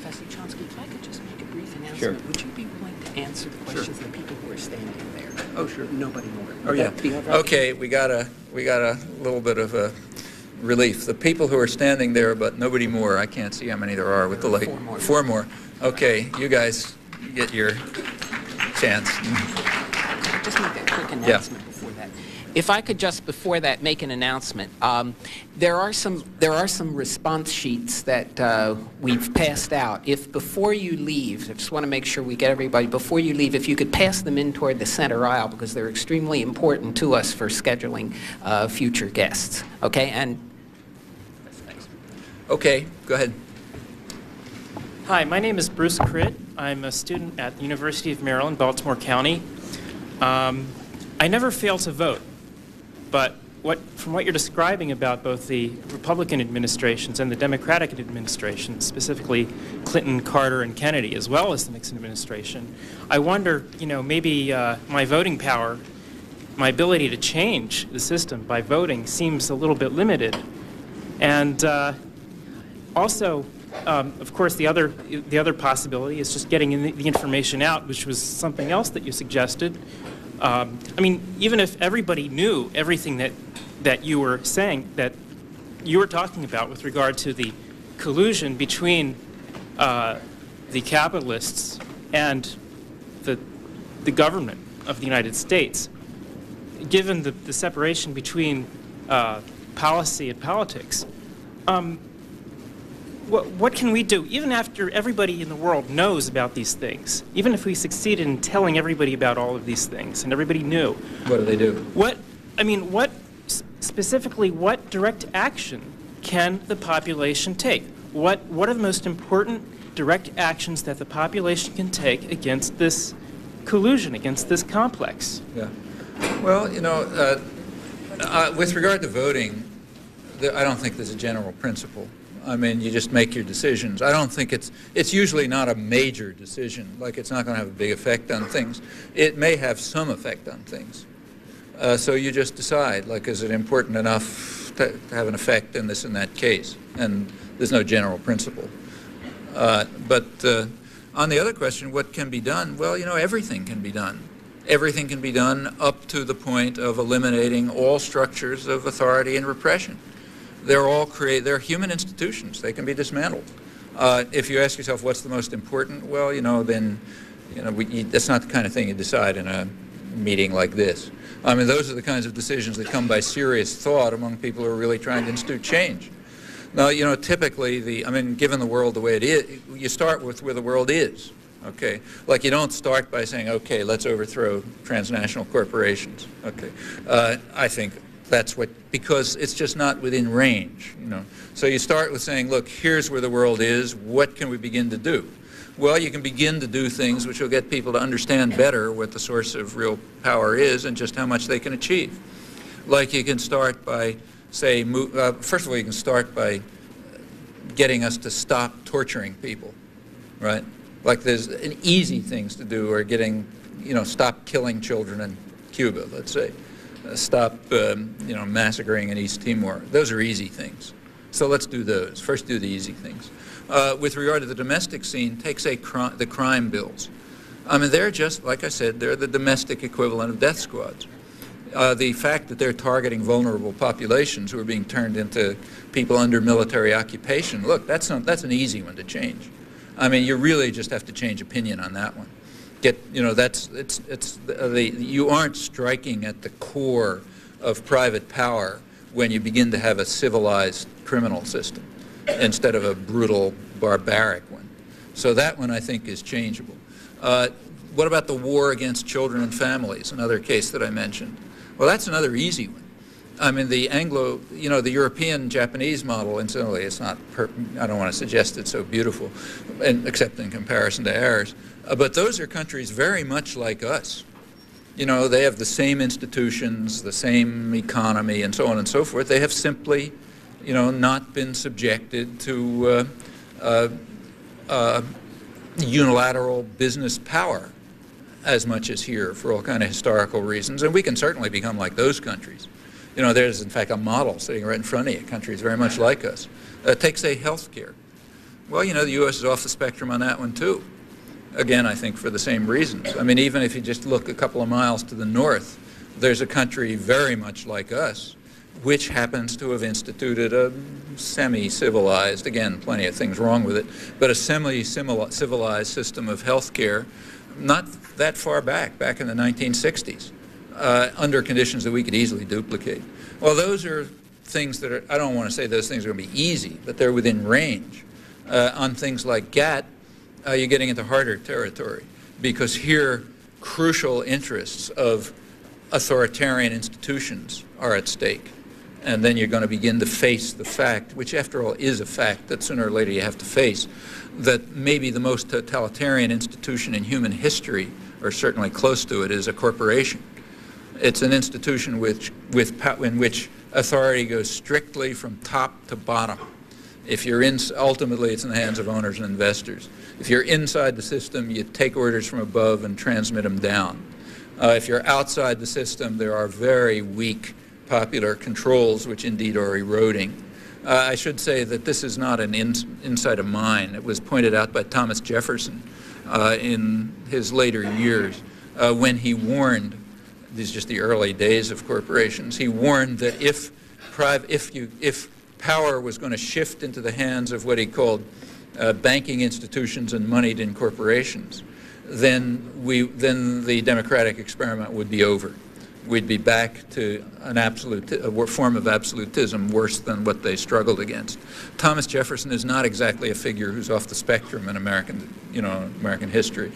Professor Chomsky, if I could just make a brief announcement, Sure. would you be willing to answer the questions of the people who are standing there? Oh, sure. Nobody more. Oh, yeah. Okay, we got a little bit of a relief. The people who are standing there, but nobody more. I can't see how many there are with the light. 4 more. 4 more. Okay, you guys get your chance. Just make a quick announcement before that. If I could just before that make an announcement, there are some response sheets that we've passed out. If before you leave, I just want to make sure we get everybody, before you leave, if you could pass them in toward the center aisle, because they're extremely important to us for scheduling future guests. Okay, and okay, go ahead. Hi, my name is Bruce Critt. I'm a student at the University of Maryland, Baltimore County. I never fail to vote, but from what you're describing about both the Republican administrations and the Democratic administrations, specifically Clinton, Carter, and Kennedy, as well as the Nixon administration, I wonder, you know, maybe my voting power, my ability to change the system by voting seems a little bit limited. And also, of course, the other possibility is just getting the information out, which was something else that you suggested. I mean, even if everybody knew everything that you were saying, that you were talking about with regard to the collusion between the capitalists and the government of the United States, given the separation between policy and politics, what can we do, even after everybody in the world knows about these things, even if we succeeded in telling everybody about all of these things and everybody knew? What do they do? Specifically, what direct action can the population take? What are the most important direct actions that the population can take against this collusion, against this complex? Yeah. Well, you know, with regard to voting, I don't think there's a general principle. I mean, you just make your decisions. I don't think it's usually not a major decision, like it's not going to have a big effect on things. It may have some effect on things. So you just decide, like, is it important enough to have an effect in this and that case? And there's no general principle. But on the other question, what can be done? Well, you know, everything can be done. Everything can be done up to the point of eliminating all structures of authority and repression. They're human institutions. They can be dismantled. If you ask yourself what's the most important, well, you know, then, you know, that's not the kind of thing you decide in a meeting like this. I mean, those are the kinds of decisions that come by serious thought among people who are really trying to institute change. Now, you know, typically, given the world the way it is, you start with where the world is. Okay, like you don't start by saying, okay, let's overthrow transnational corporations. Okay, I think that's because it's just not within range, you know. So you start with saying, look, here's where the world is. What can we begin to do? Well, you can begin to do things which will get people to understand better what the source of real power is and just how much they can achieve. Like you can start by, say, first of all, you can start by getting us to stop torturing people, right? Like there's an easy things to do are getting, you know, stop killing children in Cuba, let's say. Stop, you know, massacring in East Timor. Those are easy things. So let's do those. First do the easy things. With regard to the domestic scene, take, say, the crime bills. I mean, they're just, like I said, they're the domestic equivalent of death squads. The fact that they're targeting vulnerable populations who are being turned into people under military occupation, look, that's an easy one to change. I mean, you really just have to change opinion on that one. You know, you aren't striking at the core of private power when you begin to have a civilized criminal system instead of a brutal, barbaric one. So that one, I think, is changeable. What about the war against children and families, another case that I mentioned? Well, that's another easy one. I mean, the the European-Japanese model, incidentally, it's not, I don't want to suggest it's so beautiful, except in comparison to ours, but those are countries very much like us. You know, they have the same institutions, the same economy, and so on and so forth. They have simply, you know, not been subjected to unilateral business power as much as here for all kind of historical reasons, and we can certainly become like those countries. You know, there's, in fact, a model sitting right in front of you, countries very much like us. Take, say, health care. Well, you know, the U.S. is off the spectrum on that one, too. Again, I think for the same reasons. I mean, even if you just look a couple of miles to the north, there's a country very much like us, which happens to have instituted a semi-civilized, again, plenty of things wrong with it, but a semi-civilized system of health care not that far back in the 1960s. Under conditions that we could easily duplicate. Well, those are things that are, I don't want to say those things are going to be easy, but they're within range. On things like GATT, you're getting into harder territory because here crucial interests of authoritarian institutions are at stake. And then you're going to begin to face the fact, which after all is a fact that sooner or later you have to face, that maybe the most totalitarian institution in human history, or certainly close to it, is a corporation. It's an institution in which authority goes strictly from top to bottom. If you're ultimately it's in the hands of owners and investors. If you're inside the system, you take orders from above and transmit them down. If you're outside the system, there are very weak popular controls which indeed are eroding. I should say that this is not an insight of mine. It was pointed out by Thomas Jefferson in his later years when he warned, these are just the early days of corporations, he warned that if power was going to shift into the hands of what he called banking institutions and moneyed-in corporations, then the democratic experiment would be over. We'd be back to a form of absolutism worse than what they struggled against. Thomas Jefferson is not exactly a figure who's off the spectrum in American history.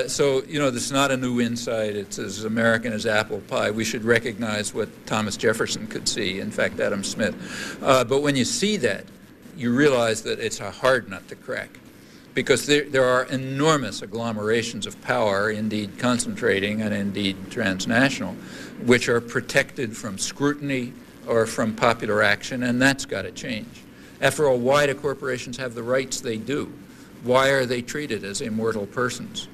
So, you know, this is not a new insight. It's as American as apple pie. We should recognize what Thomas Jefferson could see, in fact, Adam Smith. But when you see that, you realize that it's a hard nut to crack, because there are enormous agglomerations of power, indeed concentrating and indeed transnational, which are protected from scrutiny or from popular action, and that's got to change. After all, why do corporations have the rights they do? Why are they treated as immortal persons?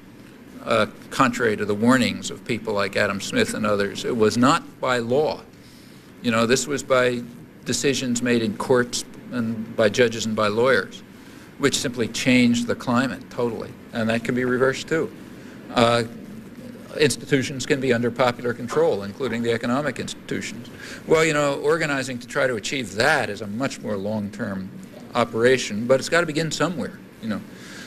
Contrary to the warnings of people like Adam Smith and others, it was not by law. You know, this was by decisions made in courts and by judges and by lawyers, which simply changed the climate totally. And that can be reversed too. Institutions can be under popular control, including the economic institutions. Well, you know, organizing to try to achieve that is a much more long-term operation, but it's got to begin somewhere, you know.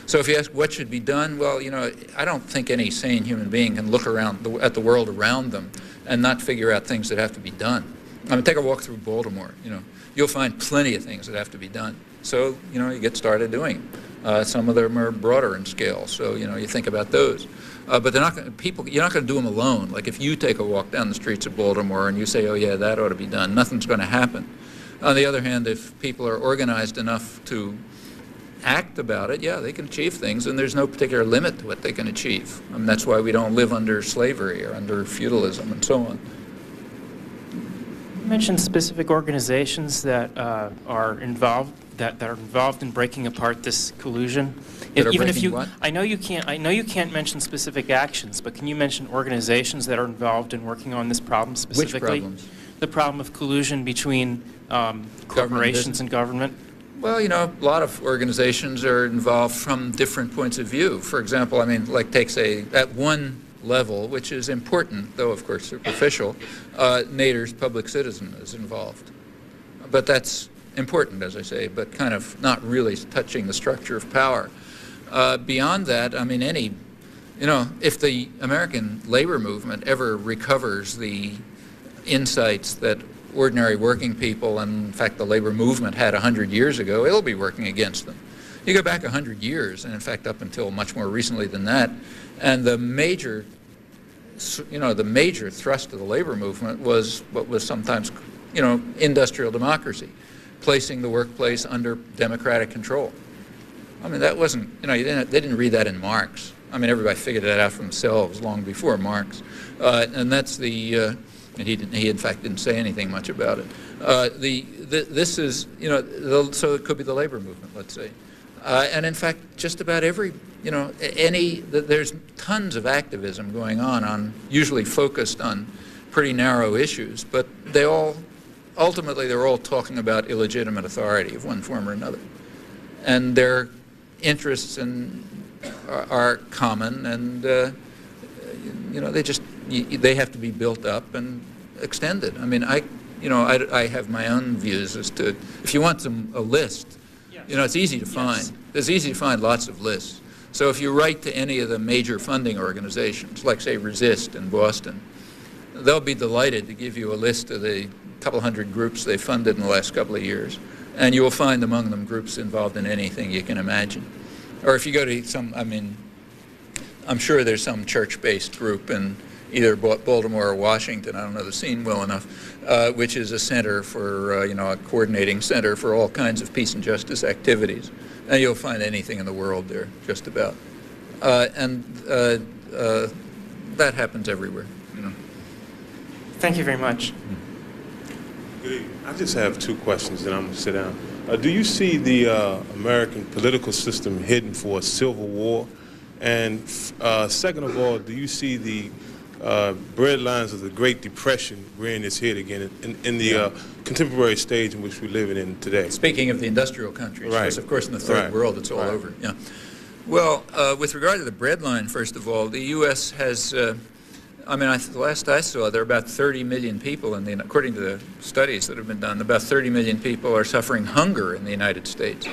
So if you ask what should be done, well, you know, I don't think any sane human being can look around at the world around them and not figure out things that have to be done. I mean, take a walk through Baltimore, you know. You'll find plenty of things that have to be done. So, you know, you get started doing them. Some of them are broader in scale, so, you know, you think about those. But they're not gonna, you're not going to do them alone. Like if you take a walk down the streets of Baltimore and you say, oh yeah, that ought to be done, nothing's going to happen. On the other hand, if people are organized enough to act about it, yeah, they can achieve things, and there's no particular limit to what they can achieve. I mean, that's why we don't live under slavery or under feudalism and so on. You mentioned specific organizations that are involved in breaking apart this collusion. Even if you, what? I know you can't mention specific actions, but can you mention organizations that are involved in working on this problem specifically? Which problems? The problem of collusion between corporations and government. Well, you know, a lot of organizations are involved from different points of view. For example, I mean, like take, say, at one level, which is important, though of course superficial, Nader's Public Citizen is involved. But that's important, as I say, but kind of not really touching the structure of power. Beyond that, I mean, you know, if the American labor movement ever recovers the insights that ordinary working people, and in fact the labor movement had 100 years ago, it'll be working against them. You go back 100 years, and in fact up until much more recently than that, and the major, you know, the major thrust of the labor movement was what was sometimes, you know, industrial democracy, placing the workplace under democratic control. I mean, that wasn't, you know, they didn't read that in Marx. I mean, everybody figured that out for themselves long before Marx. And that's the, and he in fact didn't say anything much about it. This is, you know, so it could be the labor movement, let's say. And in fact, just about every, you know, there's tons of activism going on usually focused on pretty narrow issues, but they all, ultimately they're all talking about illegitimate authority of one form or another. And their interests are common, and you know, they have to be built up and extended. I mean, you know, I have my own views as to, if you want a list, you know, it's easy to find. Yes. It's easy to find lots of lists. So if you write to any of the major funding organizations, like say Resist in Boston, they'll be delighted to give you a list of the couple hundred groups they funded in the last couple of years. And you will find among them groups involved in anything you can imagine. Or if you go to some, I mean, I'm sure there's some church-based group in either Baltimore or Washington, I don't know the scene well enough, which is a center for, you know, a coordinating center for all kinds of peace and justice activities. And you'll find anything in the world there, just about. And that happens everywhere, you know. Thank you very much. Good evening. I just have two questions, and I'm going to sit down. Do you see the American political system heading for a civil war? And second of all, do you see the breadlines of the Great Depression rearing its head again in the contemporary stage in which we're living in today? Speaking of the industrial countries, right. Because of course in the third world it's all over. Yeah. Well, with regard to the breadline, first of all, the U.S. has, I mean, the last I saw, there are about 30 million people, according to the studies that have been done, about 30 million people are suffering hunger in the United States.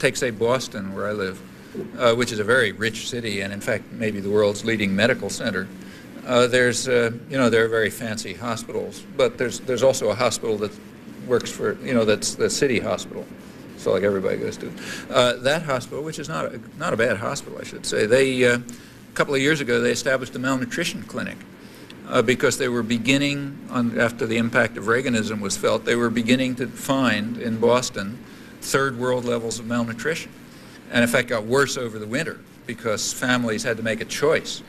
Take, say, Boston, where I live, which is a very rich city and, in fact, maybe the world's leading medical center. There's, you know, there are very fancy hospitals, but there's also a hospital that works for, you know, that's the city hospital. So like everybody goes to. That hospital, which is not a bad hospital, I should say, they, a couple of years ago, they established a malnutrition clinic because they were beginning, after the impact of Reaganism was felt, they were beginning to find in Boston third world levels of malnutrition. And in fact got worse over the winter because families had to make a choice.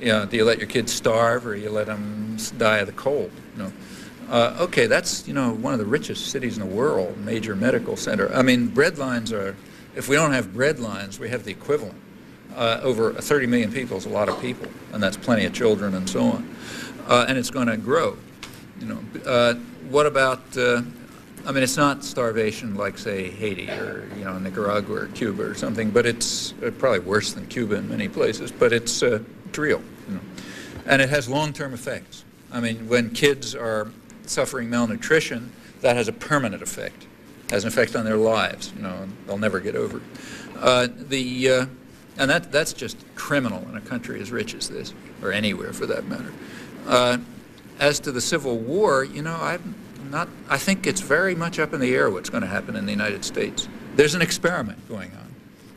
You know, do you let your kids starve or you let them die of the cold? You Okay, that's, one of the richest cities in the world, major medical center. I mean, bread lines are, if we don't have bread lines, we have the equivalent. Over 30 million people is a lot of people, and that's plenty of children and so on. And it's going to grow. What about, I mean, it's not starvation like, say, Haiti or, Nicaragua or Cuba or something, but it's probably worse than Cuba in many places, but it's real. And it has long-term effects. I mean, when kids are suffering malnutrition, that has a permanent effect, has an effect on their lives, and they'll never get over it. And that's just criminal in a country as rich as this, or anywhere for that matter. As to the Civil War, I think it's very much up in the air what's going to happen in the United States. There's an experiment going on.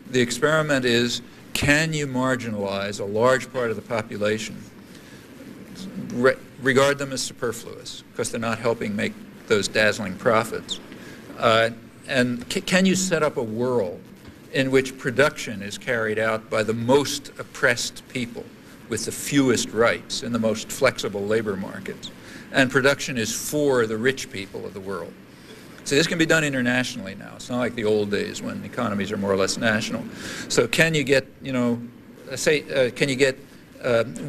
The experiment is, can you marginalize a large part of the population, regard them as superfluous because they're not helping make those dazzling profits, and can you set up a world in which production is carried out by the most oppressed people with the fewest rights in the most flexible labor markets, and production is for the rich people of the world. So this can be done internationally now. It's not like the old days when economies are more or less national. So can you get, can you get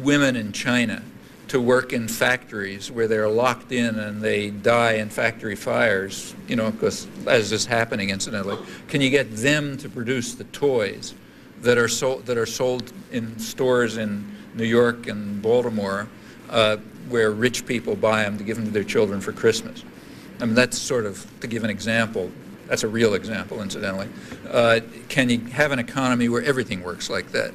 women in China to work in factories where they're locked in and they die in factory fires, because as is happening incidentally, can you get them to produce the toys that are sold in stores in New York and Baltimore, where rich people buy them to give them to their children for Christmas? I mean, that's sort of, to give an example, that's a real example, incidentally. Can you have an economy where everything works like that?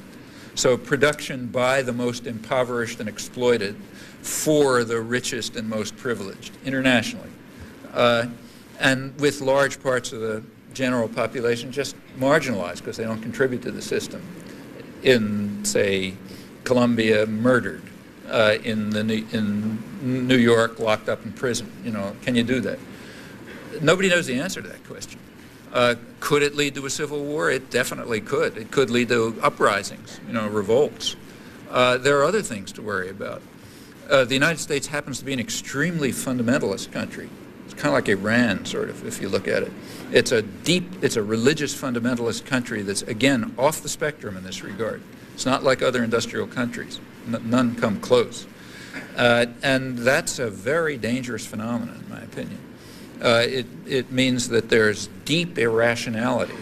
So production by the most impoverished and exploited for the richest and most privileged, internationally. And with large parts of the general population just marginalized because they don't contribute to the system. In, say, Colombia, murdered. In New York, locked up in prison. Can you do that? Nobody knows the answer to that question. Could it lead to a civil war? It definitely could. It could lead to uprisings, revolts. There are other things to worry about. The United States happens to be an extremely fundamentalist country. It's kind of like Iran, sort of, if you look at it. It's a religious fundamentalist country that's, again, off the spectrum in this regard. It's not like other industrial countries. None come close. And that's a very dangerous phenomenon, in my opinion. It means that there's deep irrationality,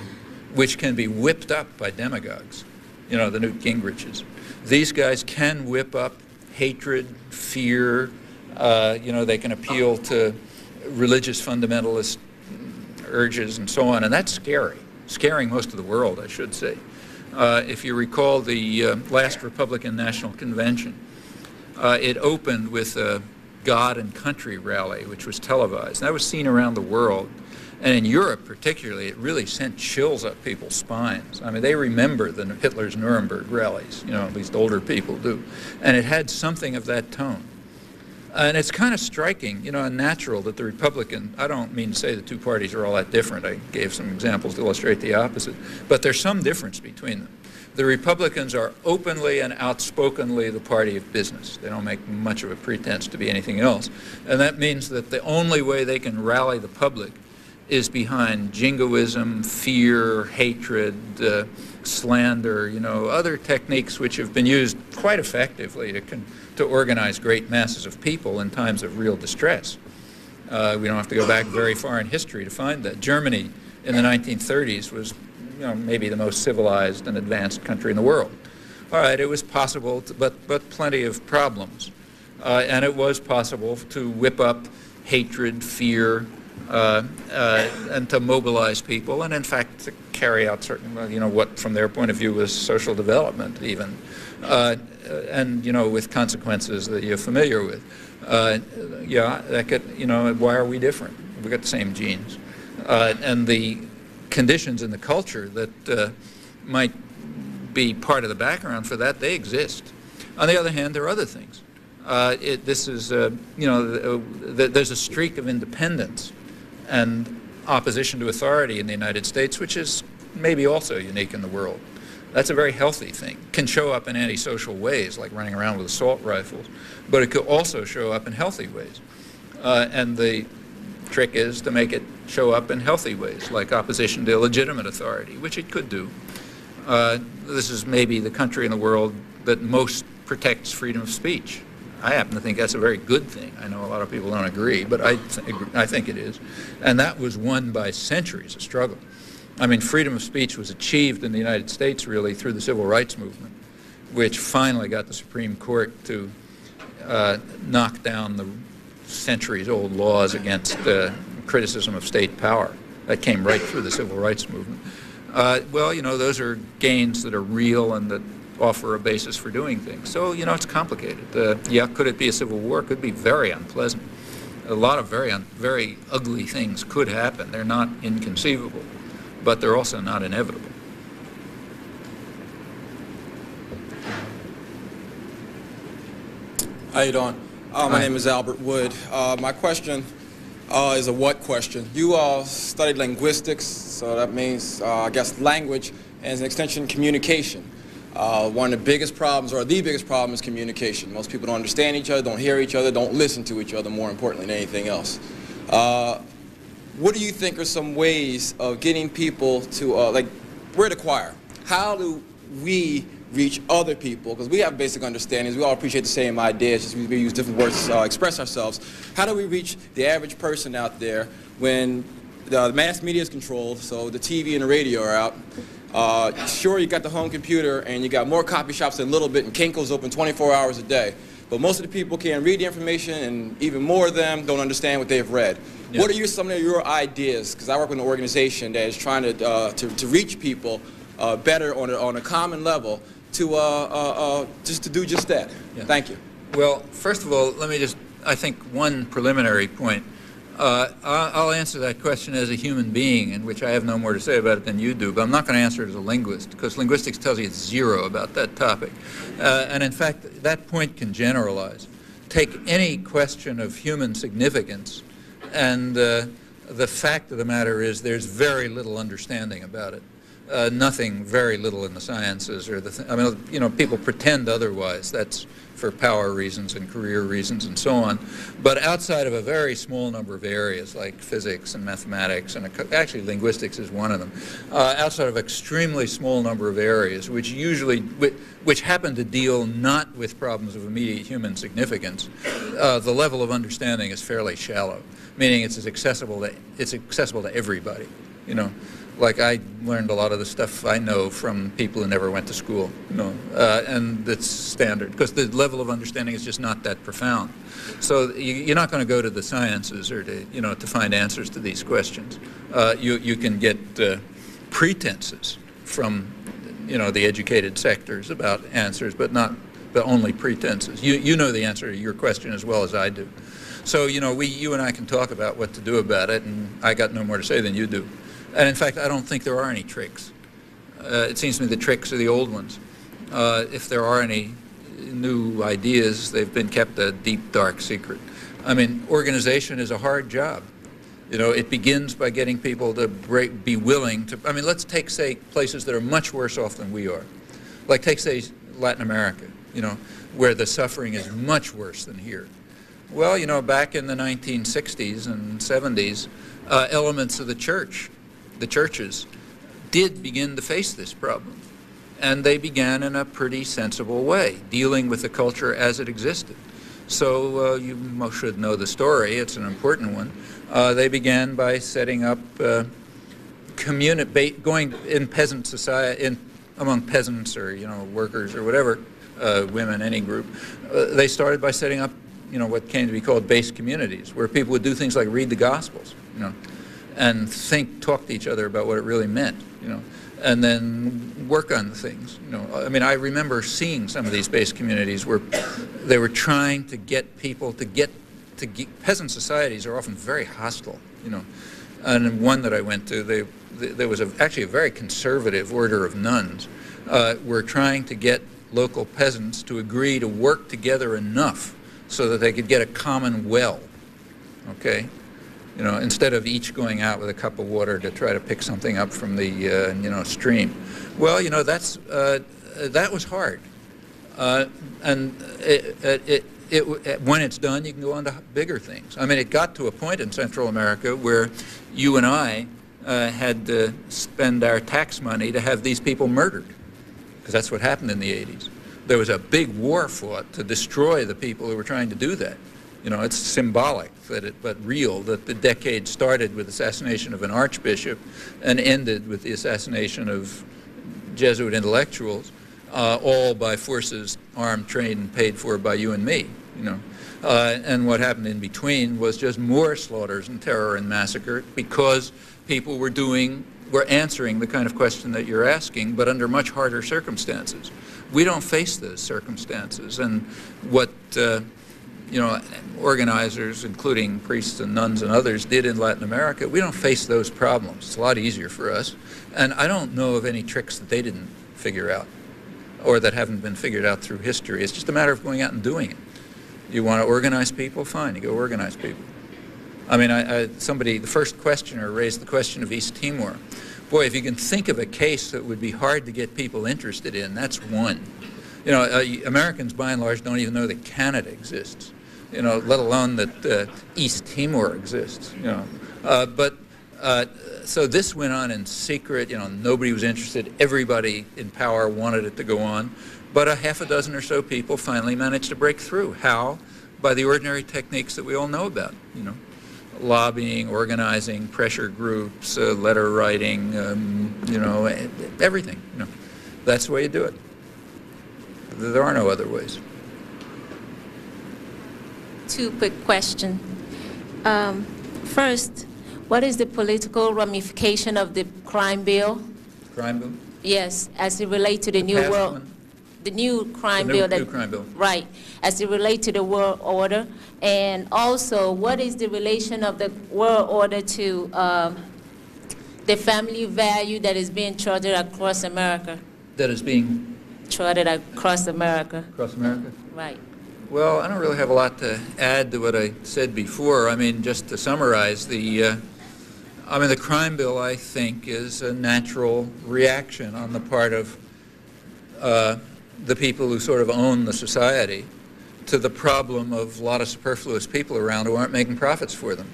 which can be whipped up by demagogues, the Newt Gingriches. These guys can whip up hatred, fear, they can appeal to religious fundamentalist urges and so on, and that's scary, scaring most of the world, I should say. If you recall the last Republican National Convention, it opened with a God and Country rally, which was televised. And that was seen around the world. And in Europe particularly, it really sent chills up people's spines. I mean, they remember Hitler's Nuremberg rallies, at least older people do. And it had something of that tone. And it's kind of striking, and natural that the Republican, I don't mean to say the two parties are all that different. I gave some examples to illustrate the opposite. But there's some difference between them. The Republicans are openly and outspokenly the party of business. They don't make much of a pretense to be anything else. And that means that the only way they can rally the public is behind jingoism, fear, hatred, slander, other techniques which have been used quite effectively to organize great masses of people in times of real distress. We don't have to go back very far in history to find that. Germany in the 1930s was maybe the most civilized and advanced country in the world. All right, it was possible, but plenty of problems. And it was possible to whip up hatred, fear, and to mobilize people, and in fact to carry out certain, what from their point of view was social development even, and with consequences that you're familiar with. That could, why are we different? We've got the same genes. And the conditions in the culture that might be part of the background for that, they exist. On the other hand, there are other things. There's a streak of independence and opposition to authority in the United States, which is maybe also unique in the world. That's a very healthy thing. Can show up in antisocial ways, like running around with assault rifles, but it could also show up in healthy ways. And the trick is to make it show up in healthy ways, like opposition to illegitimate authority, which it could do. This is maybe the country in the world that most protects freedom of speech. I happen to think that's a very good thing. I know a lot of people don't agree, but I think it is. And that was won by centuries of struggle. I mean, freedom of speech was achieved in the United States, really, through the Civil Rights Movement, which finally got the Supreme Court to knock down the centuries-old laws against criticism of state power. That came right through the Civil Rights Movement. Well, you know, those are gains that are real and that offer a basis for doing things. So, you know, it's complicated. Yeah, could it be a civil war? It could be very unpleasant. A lot of very ugly things could happen. They're not inconceivable, but they're also not inevitable. How you doing? My name is Albert Wood. My question is a what question. You studied linguistics, so that means, I guess, language and as an extension, communication. One of the biggest problems, or the biggest problem, is communication. Most people don't understand each other, don't hear each other, don't listen to each other, more importantly than anything else. What do you think are some ways of getting people to, like, we're the choir. How do we reach other people? Because we have basic understandings. We all appreciate the same ideas, just we use different words to express ourselves. How do we reach the average person out there when the mass media is controlled, so the TV and the radio are out? Sure, you got the home computer and you got more copy shops than Little Bit, and Kinko's open 24 hours a day. But most of the people can't read the information, and even more of them don't understand what they've read. Yeah. What are some of your ideas? Because I work with an organization that is trying to reach people better on a common level to just to do just that. Yeah. Thank you. Well, first of all, let me just, I think one preliminary point. I'll answer that question as a human being, in which I have no more to say about it than you do, but I'm not going to answer it as a linguist, because linguistics tells you it's zero about that topic. And in fact, that point can generalize. Take any question of human significance, and the fact of the matter is there's very little understanding about it. Nothing, very little in the sciences, or I mean, you know, people pretend otherwise. That's for power reasons and career reasons and so on. But outside of a very small number of areas like physics and mathematics, and actually linguistics is one of them, outside of extremely small number of areas, which happen to deal not with problems of immediate human significance, the level of understanding is fairly shallow, meaning it's accessible to everybody, you know. Like, I learned a lot of the stuff I know from people who never went to school, you know, and it's standard, because the level of understanding is just not that profound. So you're not going to go to the sciences or to, you know, to find answers to these questions. You can get pretenses from, you know, the educated sectors about answers, but only pretenses. You know the answer to your question as well as I do. So, you know, you and I can talk about what to do about it, and I got no more to say than you do. And in fact, I don't think there are any tricks. It seems to me the tricks are the old ones. If there are any new ideas, they've been kept a deep, dark secret. I mean, organization is a hard job. You know, it begins by getting people to be willing to, I mean, let's take, say, places that are much worse off than we are. Like, take, say, Latin America, you know, where the suffering is much worse than here. Well, you know, back in the 1960s and 70s, elements of the churches did begin to face this problem. And they began in a pretty sensible way, dealing with the culture as it existed. So you should know the story. It's an important one. They began by setting up going in peasant society, among peasants or, you know, workers or whatever, women, any group. They started by setting up, you know, what came to be called base communities, where people would do things like read the Gospels, you know, and talk to each other about what it really meant, you know, and then work on things, you know. I mean, I remember seeing some of these base communities where they were trying to get people peasant societies are often very hostile, you know. And one that I went to, there was actually a very conservative order of nuns, were trying to get local peasants to agree to work together enough so that they could get a common well, okay? You know, instead of each going out with a cup of water to try to pick something up from the, you know, stream. Well, you know, that was hard. And when it's done, you can go on to bigger things. I mean, it got to a point in Central America where you and I had to spend our tax money to have these people murdered, because that's what happened in the 80s. There was a big war fought to destroy the people who were trying to do that. You know, it's symbolic, but real, that the decade started with the assassination of an archbishop and ended with the assassination of Jesuit intellectuals, all by forces armed, trained, and paid for by you and me, you know. And what happened in between was just more slaughters and terror and massacre, because people were answering the kind of question that you're asking, but under much harder circumstances. We don't face those circumstances, and what you know, organizers, including priests and nuns and others, did in Latin America, we don't face those problems. It's a lot easier for us, and I don't know of any tricks that they didn't figure out, or that haven't been figured out through history. It's just a matter of going out and doing it. You want to organize people? Fine, you go organize people. I mean, the first questioner raised the question of East Timor. Boy, if you can think of a case that would be hard to get people interested in, that's one. You know, Americans by and large don't even know that Canada exists, you know, let alone that East Timor exists, you know. So this went on in secret, you know, nobody was interested, everybody in power wanted it to go on, but a half a dozen or so people finally managed to break through. How? By the ordinary techniques that we all know about, you know. Lobbying, organizing, pressure groups, letter writing, you know, everything. You know, that's the way you do it. There are no other ways. Two quick questions. First, what is the political ramification of the crime bill? Crime bill? Yes, as it relates to the new world. One? The new crime bill. New crime bill. Right, as it relates to the world order. And also, what is the relation of the world order to the family value that is being charted across America? That is being charted across America. Across America? Right. Well, I don't really have a lot to add to what I said before. I mean, just to summarize, the crime bill, I think, is a natural reaction on the part of the people who sort of own the society to the problem of a lot of superfluous people around who aren't making profits for them.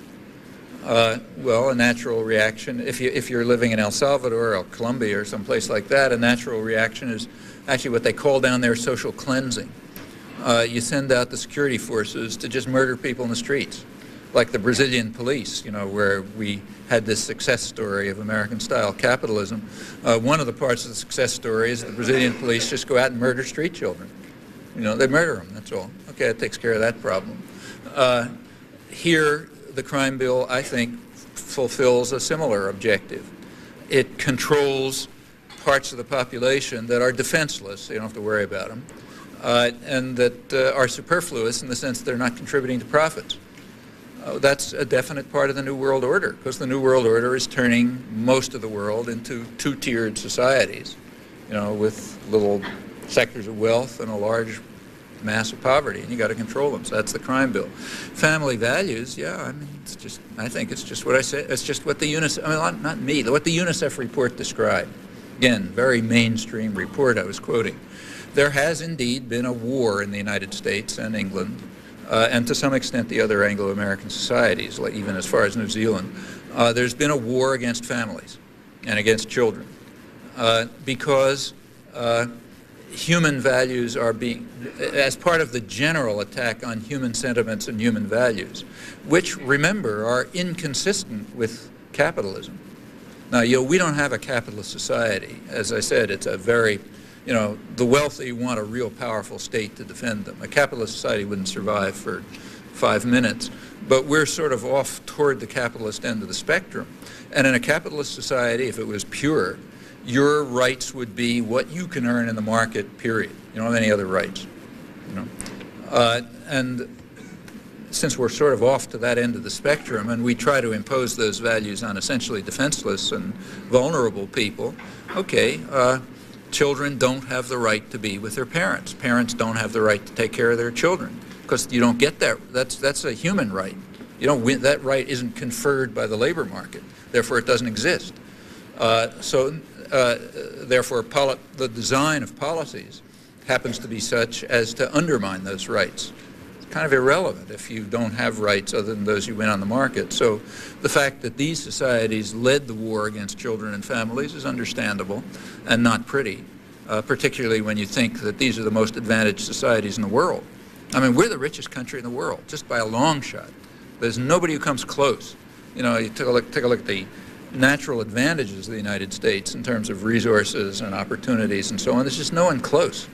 Well, a natural reaction, if you're living in El Salvador or Colombia or someplace like that, a natural reaction is actually what they call down there social cleansing. You send out the security forces to just murder people in the streets, like the Brazilian police, you know, where we had this success story of American-style capitalism. One of the parts of the success story is the Brazilian police just go out and murder street children. You know, they murder them, that's all. Okay, that takes care of that problem. Here, the crime bill, I think, fulfills a similar objective. It controls parts of the population that are defenseless, so you don't have to worry about them, and that are superfluous in the sense they're not contributing to profits. That's a definite part of the New World Order, because the New World Order is turning most of the world into two-tiered societies, you know, with little sectors of wealth and a large mass of poverty, and you got to control them. So that's the crime bill. Family values, yeah, I mean, it's just, I think it's just what I said. It's just what the UNICEF, I mean, not me, what the UNICEF report described. Again, very mainstream report I was quoting. There has indeed been a war in the United States and England, and to some extent the other Anglo-American societies, like even as far as New Zealand. There's been a war against families and against children because human values are being, as part of the general attack on human sentiments and human values, which, remember, are inconsistent with capitalism. Now, you know, we don't have a capitalist society. As I said, it's a very, you know, the wealthy want a real powerful state to defend them. A capitalist society wouldn't survive for 5 minutes. But we're sort of off toward the capitalist end of the spectrum. And in a capitalist society, if it was pure, your rights would be what you can earn in the market, period. You don't have any other rights, you know. And since we're sort of off to that end of the spectrum and we try to impose those values on essentially defenseless and vulnerable people, okay, children don't have the right to be with their parents. Parents don't have the right to take care of their children because you don't get that. That's a human right. You don't win, that right isn't conferred by the labor market. Therefore, it doesn't exist. Therefore, the design of policies happens to be such as to undermine those rights. kind of irrelevant if you don't have rights other than those you win on the market. So the fact that these societies led the war against children and families is understandable and not pretty, particularly when you think that these are the most advantaged societies in the world. I mean, we're the richest country in the world, just by a long shot. There's nobody who comes close. You know, you take a look at the natural advantages of the United States in terms of resources and opportunities and so on. There's just no one close,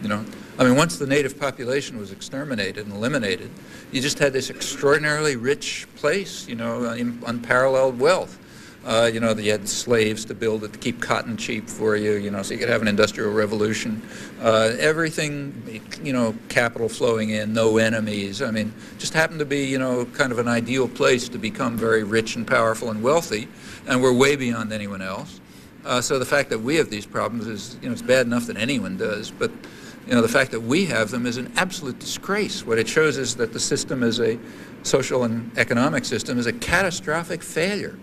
you know. I mean, once the native population was exterminated and eliminated, you just had this extraordinarily rich place, you know, unparalleled wealth. You know, you had slaves to build it, to keep cotton cheap for you, you know, so you could have an industrial revolution. Everything, you know, capital flowing in, no enemies. I mean, just happened to be, you know, kind of an ideal place to become very rich and powerful and wealthy, and we're way beyond anyone else. So the fact that we have these problems is, you know, it's bad enough that anyone does, but, you know, the fact that we have them is an absolute disgrace. What it shows is that the system is a social and economic system is a catastrophic failure.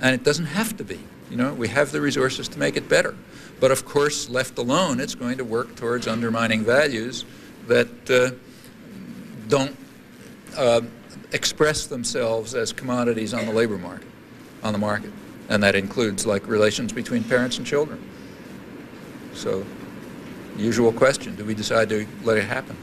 And it doesn't have to be. You know, we have the resources to make it better. But of course, left alone, it's going to work towards undermining values that don't express themselves as commodities on the labor market, And that includes, like, relations between parents and children. So, usual question, do we decide to let it happen?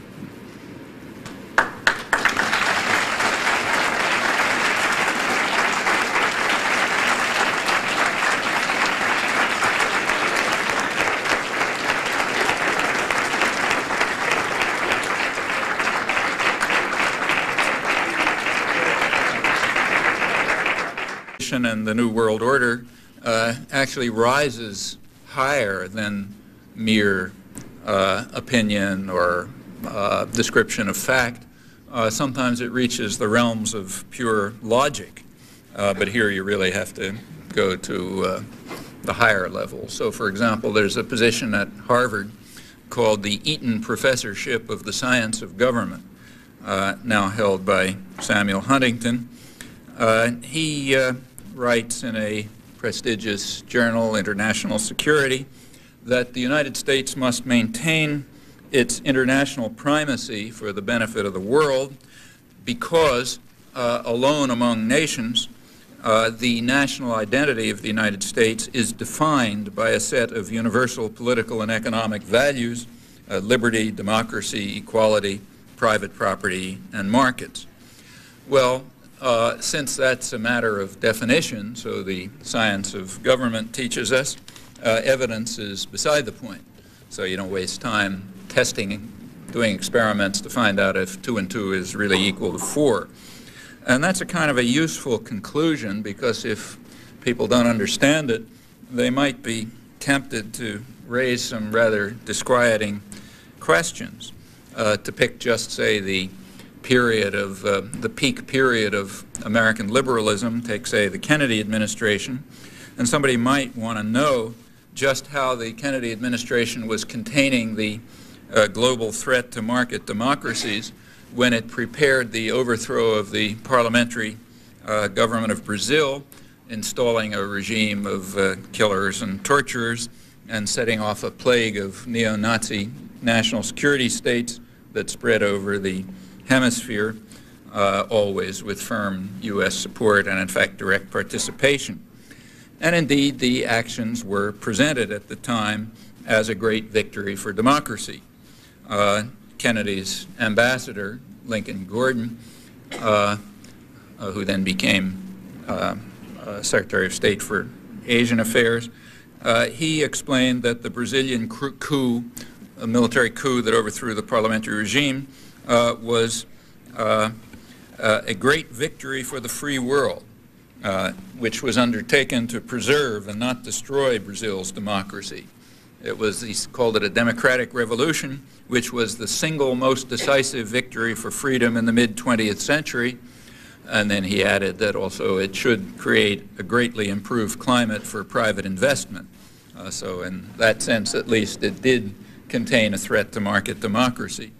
And the New World Order actually rises higher than mere opinion or description of fact. Sometimes it reaches the realms of pure logic, but here you really have to go to the higher level. So, for example, there's a position at Harvard called the Eaton Professorship of the Science of Government, now held by Samuel Huntington. He writes in a prestigious journal, International Security, that the United States must maintain its international primacy for the benefit of the world because, alone among nations, the national identity of the United States is defined by a set of universal political and economic values, liberty, democracy, equality, private property, and markets. Well, since that's a matter of definition, so the science of government teaches us, evidence is beside the point. So you don't waste time testing, doing experiments to find out if 2 and 2 is really equal to 4. And that's a kind of a useful conclusion, because if people don't understand it, they might be tempted to raise some rather disquieting questions. To pick just, say, the period of the peak period of American liberalism, take, say, the Kennedy administration, and somebody might want to know just how the Kennedy administration was containing the global threat to market democracies when it prepared the overthrow of the parliamentary government of Brazil, installing a regime of killers and torturers and setting off a plague of neo-Nazi national security states that spread over the hemisphere, always with firm U.S. support and, in fact, direct participation. And indeed, the actions were presented at the time as a great victory for democracy. Kennedy's ambassador, Lincoln Gordon, who then became Secretary of State for Asian Affairs, he explained that the Brazilian coup, a military coup that overthrew the parliamentary regime, was a great victory for the free world, which was undertaken to preserve and not destroy Brazil's democracy. It was, he called it a democratic revolution, which was the single most decisive victory for freedom in the mid-20th century. And then he added that also it should create a greatly improved climate for private investment. So in that sense, at least, it did contain a threat to market democracy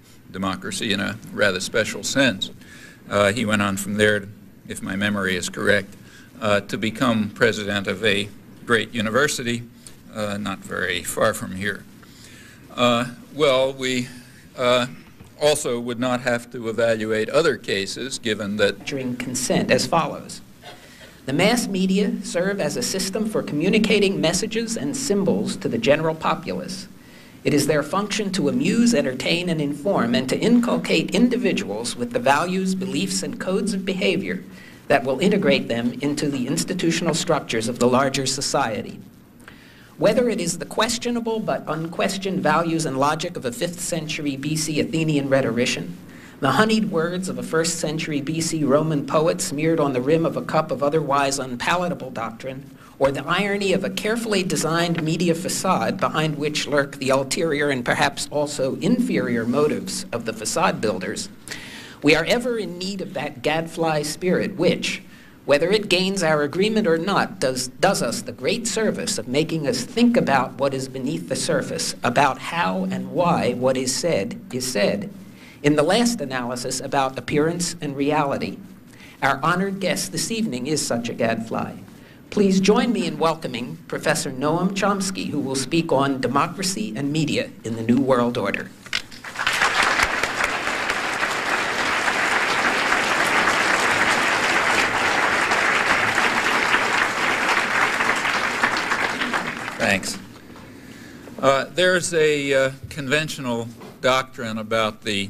in a rather special sense. He went on from there, if my memory is correct, to become president of a great university, not very far from here. Well, we also would not have to evaluate other cases, given that consent as follows. The mass media serve as a system for communicating messages and symbols to the general populace. It is their function to amuse, entertain, and inform, and to inculcate individuals with the values, beliefs, and codes of behavior that will integrate them into the institutional structures of the larger society. Whether it is the questionable but unquestioned values and logic of a 5th century BC Athenian rhetorician, the honeyed words of a 1st century BC Roman poet smeared on the rim of a cup of otherwise unpalatable doctrine, or the irony of a carefully designed media facade behind which lurk the ulterior and perhaps also inferior motives of the facade builders, we are ever in need of that gadfly spirit which, whether it gains our agreement or not, does us the great service of making us think about what is beneath the surface, about how and why what is said, in the last analysis about appearance and reality. Our honored guest this evening is such a gadfly. Please join me in welcoming Professor Noam Chomsky, who will speak on democracy and media in the New World Order. Thanks. There's a conventional doctrine about the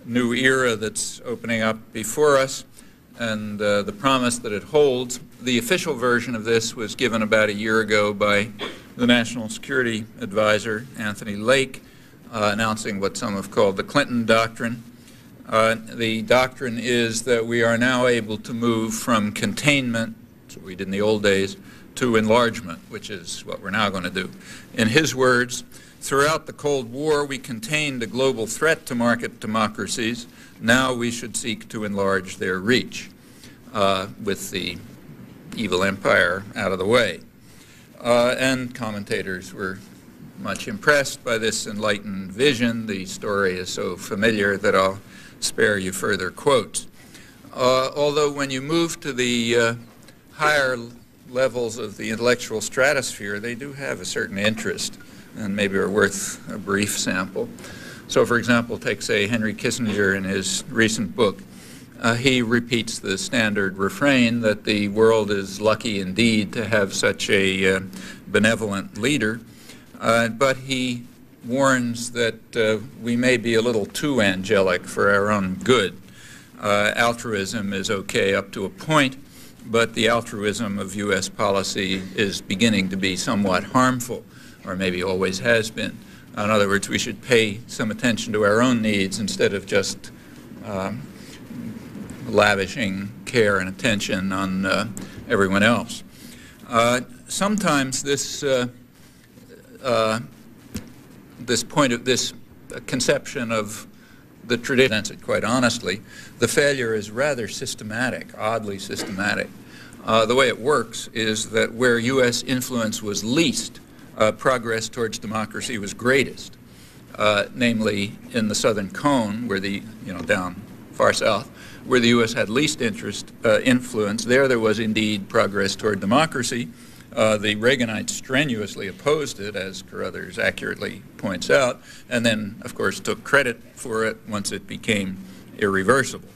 new era that's opening up before us and the promise that it holds. The official version of this was given about a year ago by the National Security Advisor, Anthony Lake, announcing what some have called the Clinton Doctrine. The doctrine is that we are now able to move from containment, that's what we did in the old days, to enlargement, which is what we're now going to do. In his words, throughout the Cold War, we contained a global threat to market democracies. Now we should seek to enlarge their reach with the evil empire out of the way. And commentators were much impressed by this enlightened vision. The story is so familiar that I'll spare you further quotes. Although when you move to the higher levels of the intellectual stratosphere, they do have a certain interest and maybe are worth a brief sample. So, for example, take, say, Henry Kissinger in his recent book. He repeats the standard refrain that the world is lucky indeed to have such a benevolent leader, but he warns that we may be a little too angelic for our own good. Altruism is okay up to a point, but the altruism of U.S. policy is beginning to be somewhat harmful, or maybe always has been. In other words, we should pay some attention to our own needs instead of just lavishing care and attention on everyone else. Sometimes this this conception of the tradition, quite honestly, the failure is rather systematic, oddly systematic. The way it works is that where U.S. influence was least, progress towards democracy was greatest, namely in the Southern Cone, where the, down far south, where the U.S. had least influence. There was indeed progress toward democracy. The Reaganites strenuously opposed it, as Carruthers accurately points out, and then, of course, took credit for it once it became irreversible.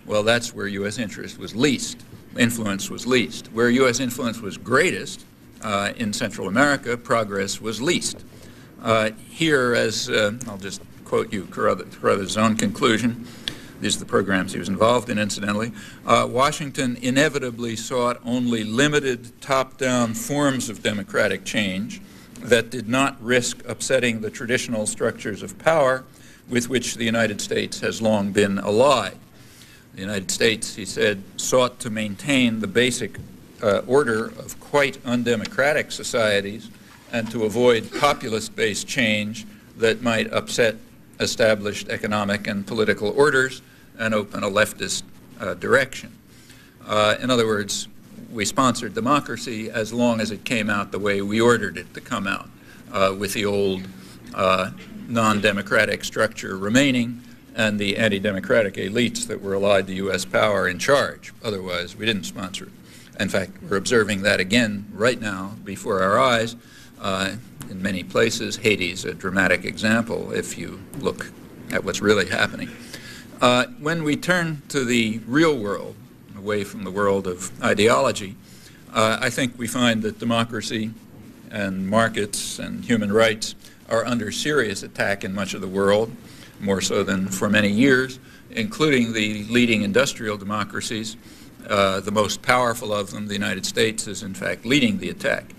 Well, that's where U.S. interest was least, influence was least. Where U.S. influence was greatest, in Central America, progress was least. Here, as I'll just quote you Carruthers' own conclusion, these are the programs he was involved in, incidentally, Washington inevitably sought only limited top-down forms of democratic change that did not risk upsetting the traditional structures of power with which the United States has long been allied. The United States, he said, sought to maintain the basic order of quite undemocratic societies and to avoid populist-based change that might upset established economic and political orders and open a leftist direction. In other words, we sponsored democracy as long as it came out the way we ordered it to come out, with the old non-democratic structure remaining and the anti-democratic elites that were allied to U.S. power in charge. Otherwise, we didn't sponsor it. In fact, we're observing that again right now before our eyes. In many places, Haiti's a dramatic example if you look at what's really happening. When we turn to the real world, away from the world of ideology, I think we find that democracy and markets and human rights are under serious attack in much of the world, more so than for many years, including the leading industrial democracies. The most powerful of them, the United States, is in fact leading the attack.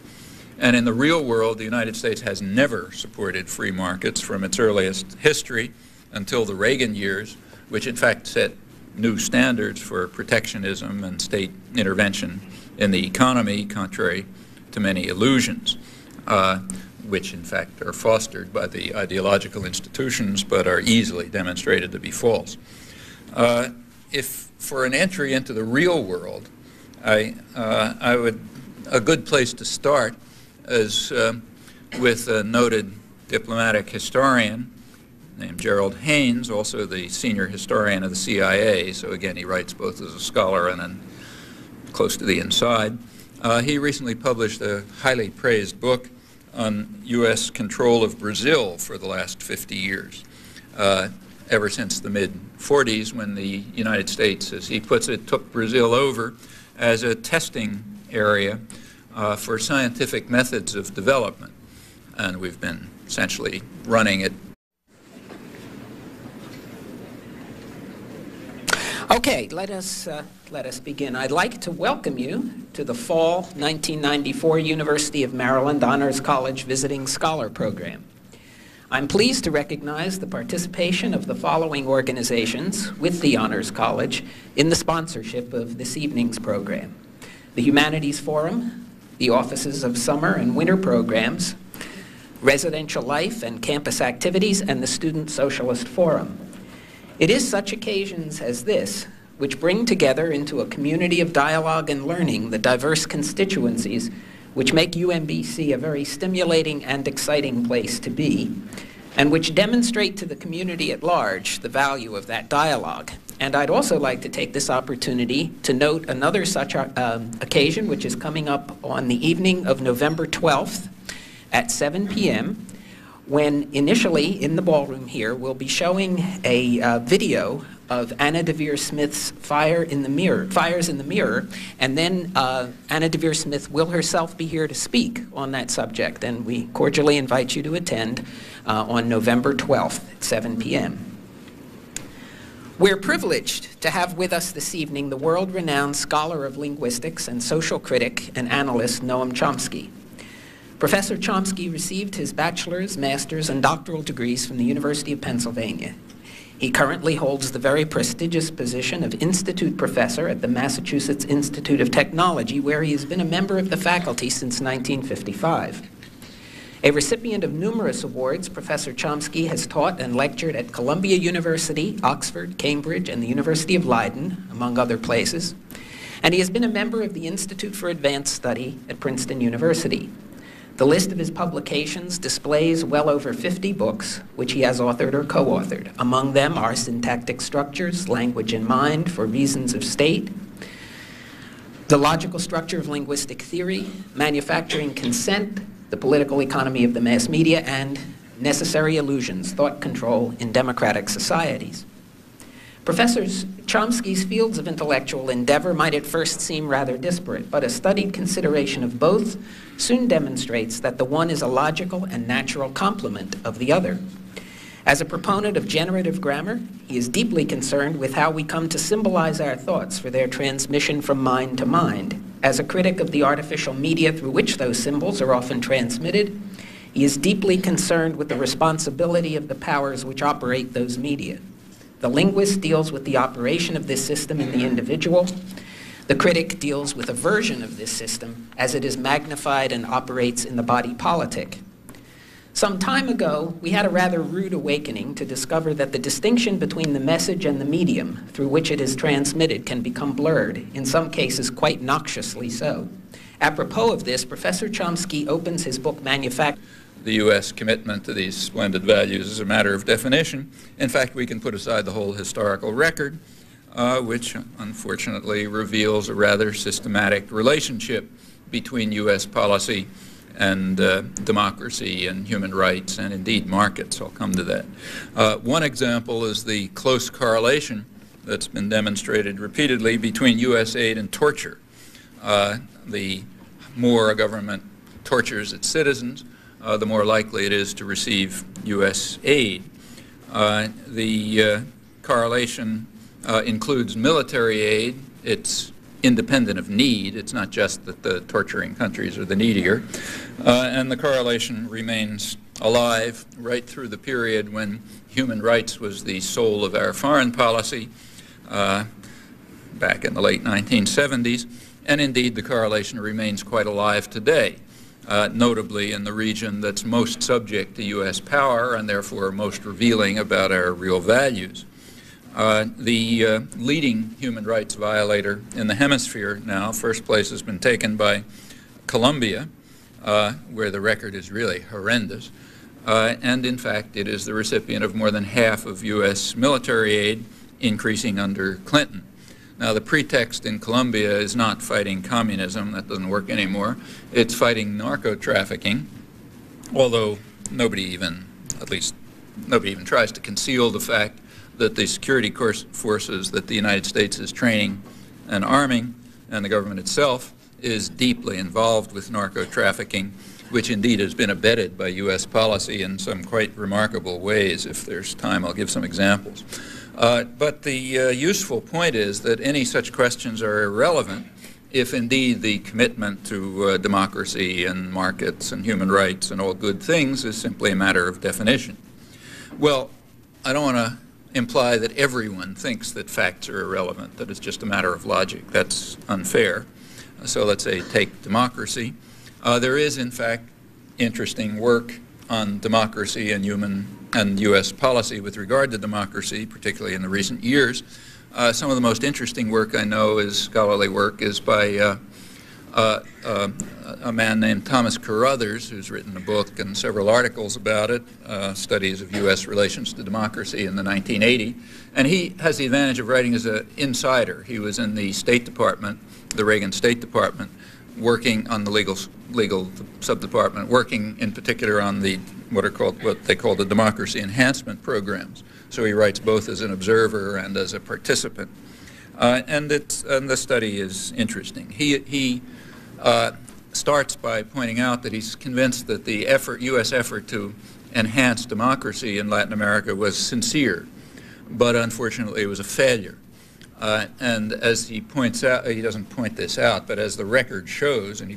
And in the real world, the United States has never supported free markets from its earliest history until the Reagan years, which in fact set new standards for protectionism and state intervention in the economy, contrary to many illusions, which in fact are fostered by the ideological institutions but are easily demonstrated to be false. If for an entry into the real world, a good place to start is with a noted diplomatic historian named Gerald Haynes, also the senior historian of the CIA. So again, he writes both as a scholar and then close to the inside. He recently published a highly praised book on U.S. control of Brazil for the last 50 years, ever since the mid-40s, when the United States, as he puts it, took Brazil over as a testing area for scientific methods of development. And we've been essentially running it. Okay, let us begin. I'd like to welcome you to the Fall 1994 University of Maryland Honors College Visiting Scholar Program. I'm pleased to recognize the participation of the following organizations with the Honors College in the sponsorship of this evening's program: the Humanities Forum, the Offices of Summer and Winter Programs, Residential Life and Campus Activities, and the Student Socialist Forum. It is such occasions as this which bring together into a community of dialogue and learning the diverse constituencies which make UMBC a very stimulating and exciting place to be, and which demonstrate to the community at large the value of that dialogue. And I'd also like to take this opportunity to note another such occasion which is coming up on the evening of November 12th at 7 p.m., when initially in the ballroom here we'll be showing a video of Anna Deavere Smith's Fires in the Mirror, and then Anna Deavere Smith will herself be here to speak on that subject, and we cordially invite you to attend on November 12th at 7 p.m. We're privileged to have with us this evening the world-renowned scholar of linguistics and social critic and analyst Noam Chomsky. Professor Chomsky received his bachelor's, master's, and doctoral degrees from the University of Pennsylvania. He currently holds the very prestigious position of Institute Professor at the Massachusetts Institute of Technology, where he has been a member of the faculty since 1955. A recipient of numerous awards, Professor Chomsky has taught and lectured at Columbia University, Oxford, Cambridge, and the University of Leiden, among other places. And he has been a member of the Institute for Advanced Study at Princeton University. The list of his publications displays well over 50 books, which he has authored or co-authored. Among them are Syntactic Structures, Language and Mind for Reasons of State, The Logical Structure of Linguistic Theory, Manufacturing Consent, The Political Economy of the Mass Media, and Necessary Illusions, Thought Control in Democratic Societies. Professor Chomsky's fields of intellectual endeavor might at first seem rather disparate, but a studied consideration of both soon demonstrates that the one is a logical and natural complement of the other. As a proponent of generative grammar, he is deeply concerned with how we come to symbolize our thoughts for their transmission from mind to mind. As a critic of the artificial media through which those symbols are often transmitted, he is deeply concerned with the responsibility of the powers which operate those media. The linguist deals with the operation of this system in the individual. The critic deals with a version of this system as it is magnified and operates in the body politic. Some time ago, we had a rather rude awakening to discover that the distinction between the message and the medium through which it is transmitted can become blurred, in some cases quite noxiously so. Apropos of this, Professor Chomsky opens his book Manufacturing. The U.S. commitment to these splendid values is a matter of definition. In fact, we can put aside the whole historical record, which unfortunately reveals a rather systematic relationship between U.S. policy and democracy and human rights and indeed markets. I'll come to that. One example is the close correlation that's been demonstrated repeatedly between U.S. aid and torture. The more a government tortures its citizens, the more likely it is to receive U.S. aid. The correlation includes military aid. It's independent of need. It's not just that the torturing countries are the needier. And the correlation remains alive right through the period when human rights was the soul of our foreign policy, back in the late 1970s. And indeed, the correlation remains quite alive today, notably in the region that's most subject to U.S. power and therefore most revealing about our real values. The leading human rights violator in the hemisphere now, first place has been taken by Colombia, where the record is really horrendous. And in fact, it is the recipient of more than half of U.S. military aid, increasing under Clinton. Now, the pretext in Colombia is not fighting communism. That doesn't work anymore. It's fighting narco-trafficking, although nobody even tries to conceal the fact that the security forces that the United States is training and arming, and the government itself, is deeply involved with narco-trafficking, which indeed has been abetted by U.S. policy in some quite remarkable ways. If there's time, I'll give some examples. But the useful point is that any such questions are irrelevant if indeed the commitment to democracy and markets and human rights and all good things is simply a matter of definition. Well, I don't want to imply that everyone thinks that facts are irrelevant, that it's just a matter of logic. That's unfair. So let's say take democracy. There is, in fact, interesting work on democracy and U.S. policy with regard to democracy, particularly in the recent years. Some of the most interesting work I know is scholarly work is by a man named Thomas Carruthers, who's written a book and several articles about it, studies of U.S. relations to democracy in the 1980s. And he has the advantage of writing as an insider. He was in the State Department, the Reagan State Department, working on the legal sub-department, working in particular on the what they call the democracy enhancement programs. So he writes both as an observer and as a participant. And the study is interesting. He starts by pointing out that he's convinced that the U.S. effort to enhance democracy in Latin America was sincere, but unfortunately it was a failure. And as he points out, he doesn't point this out, but as the record shows, and he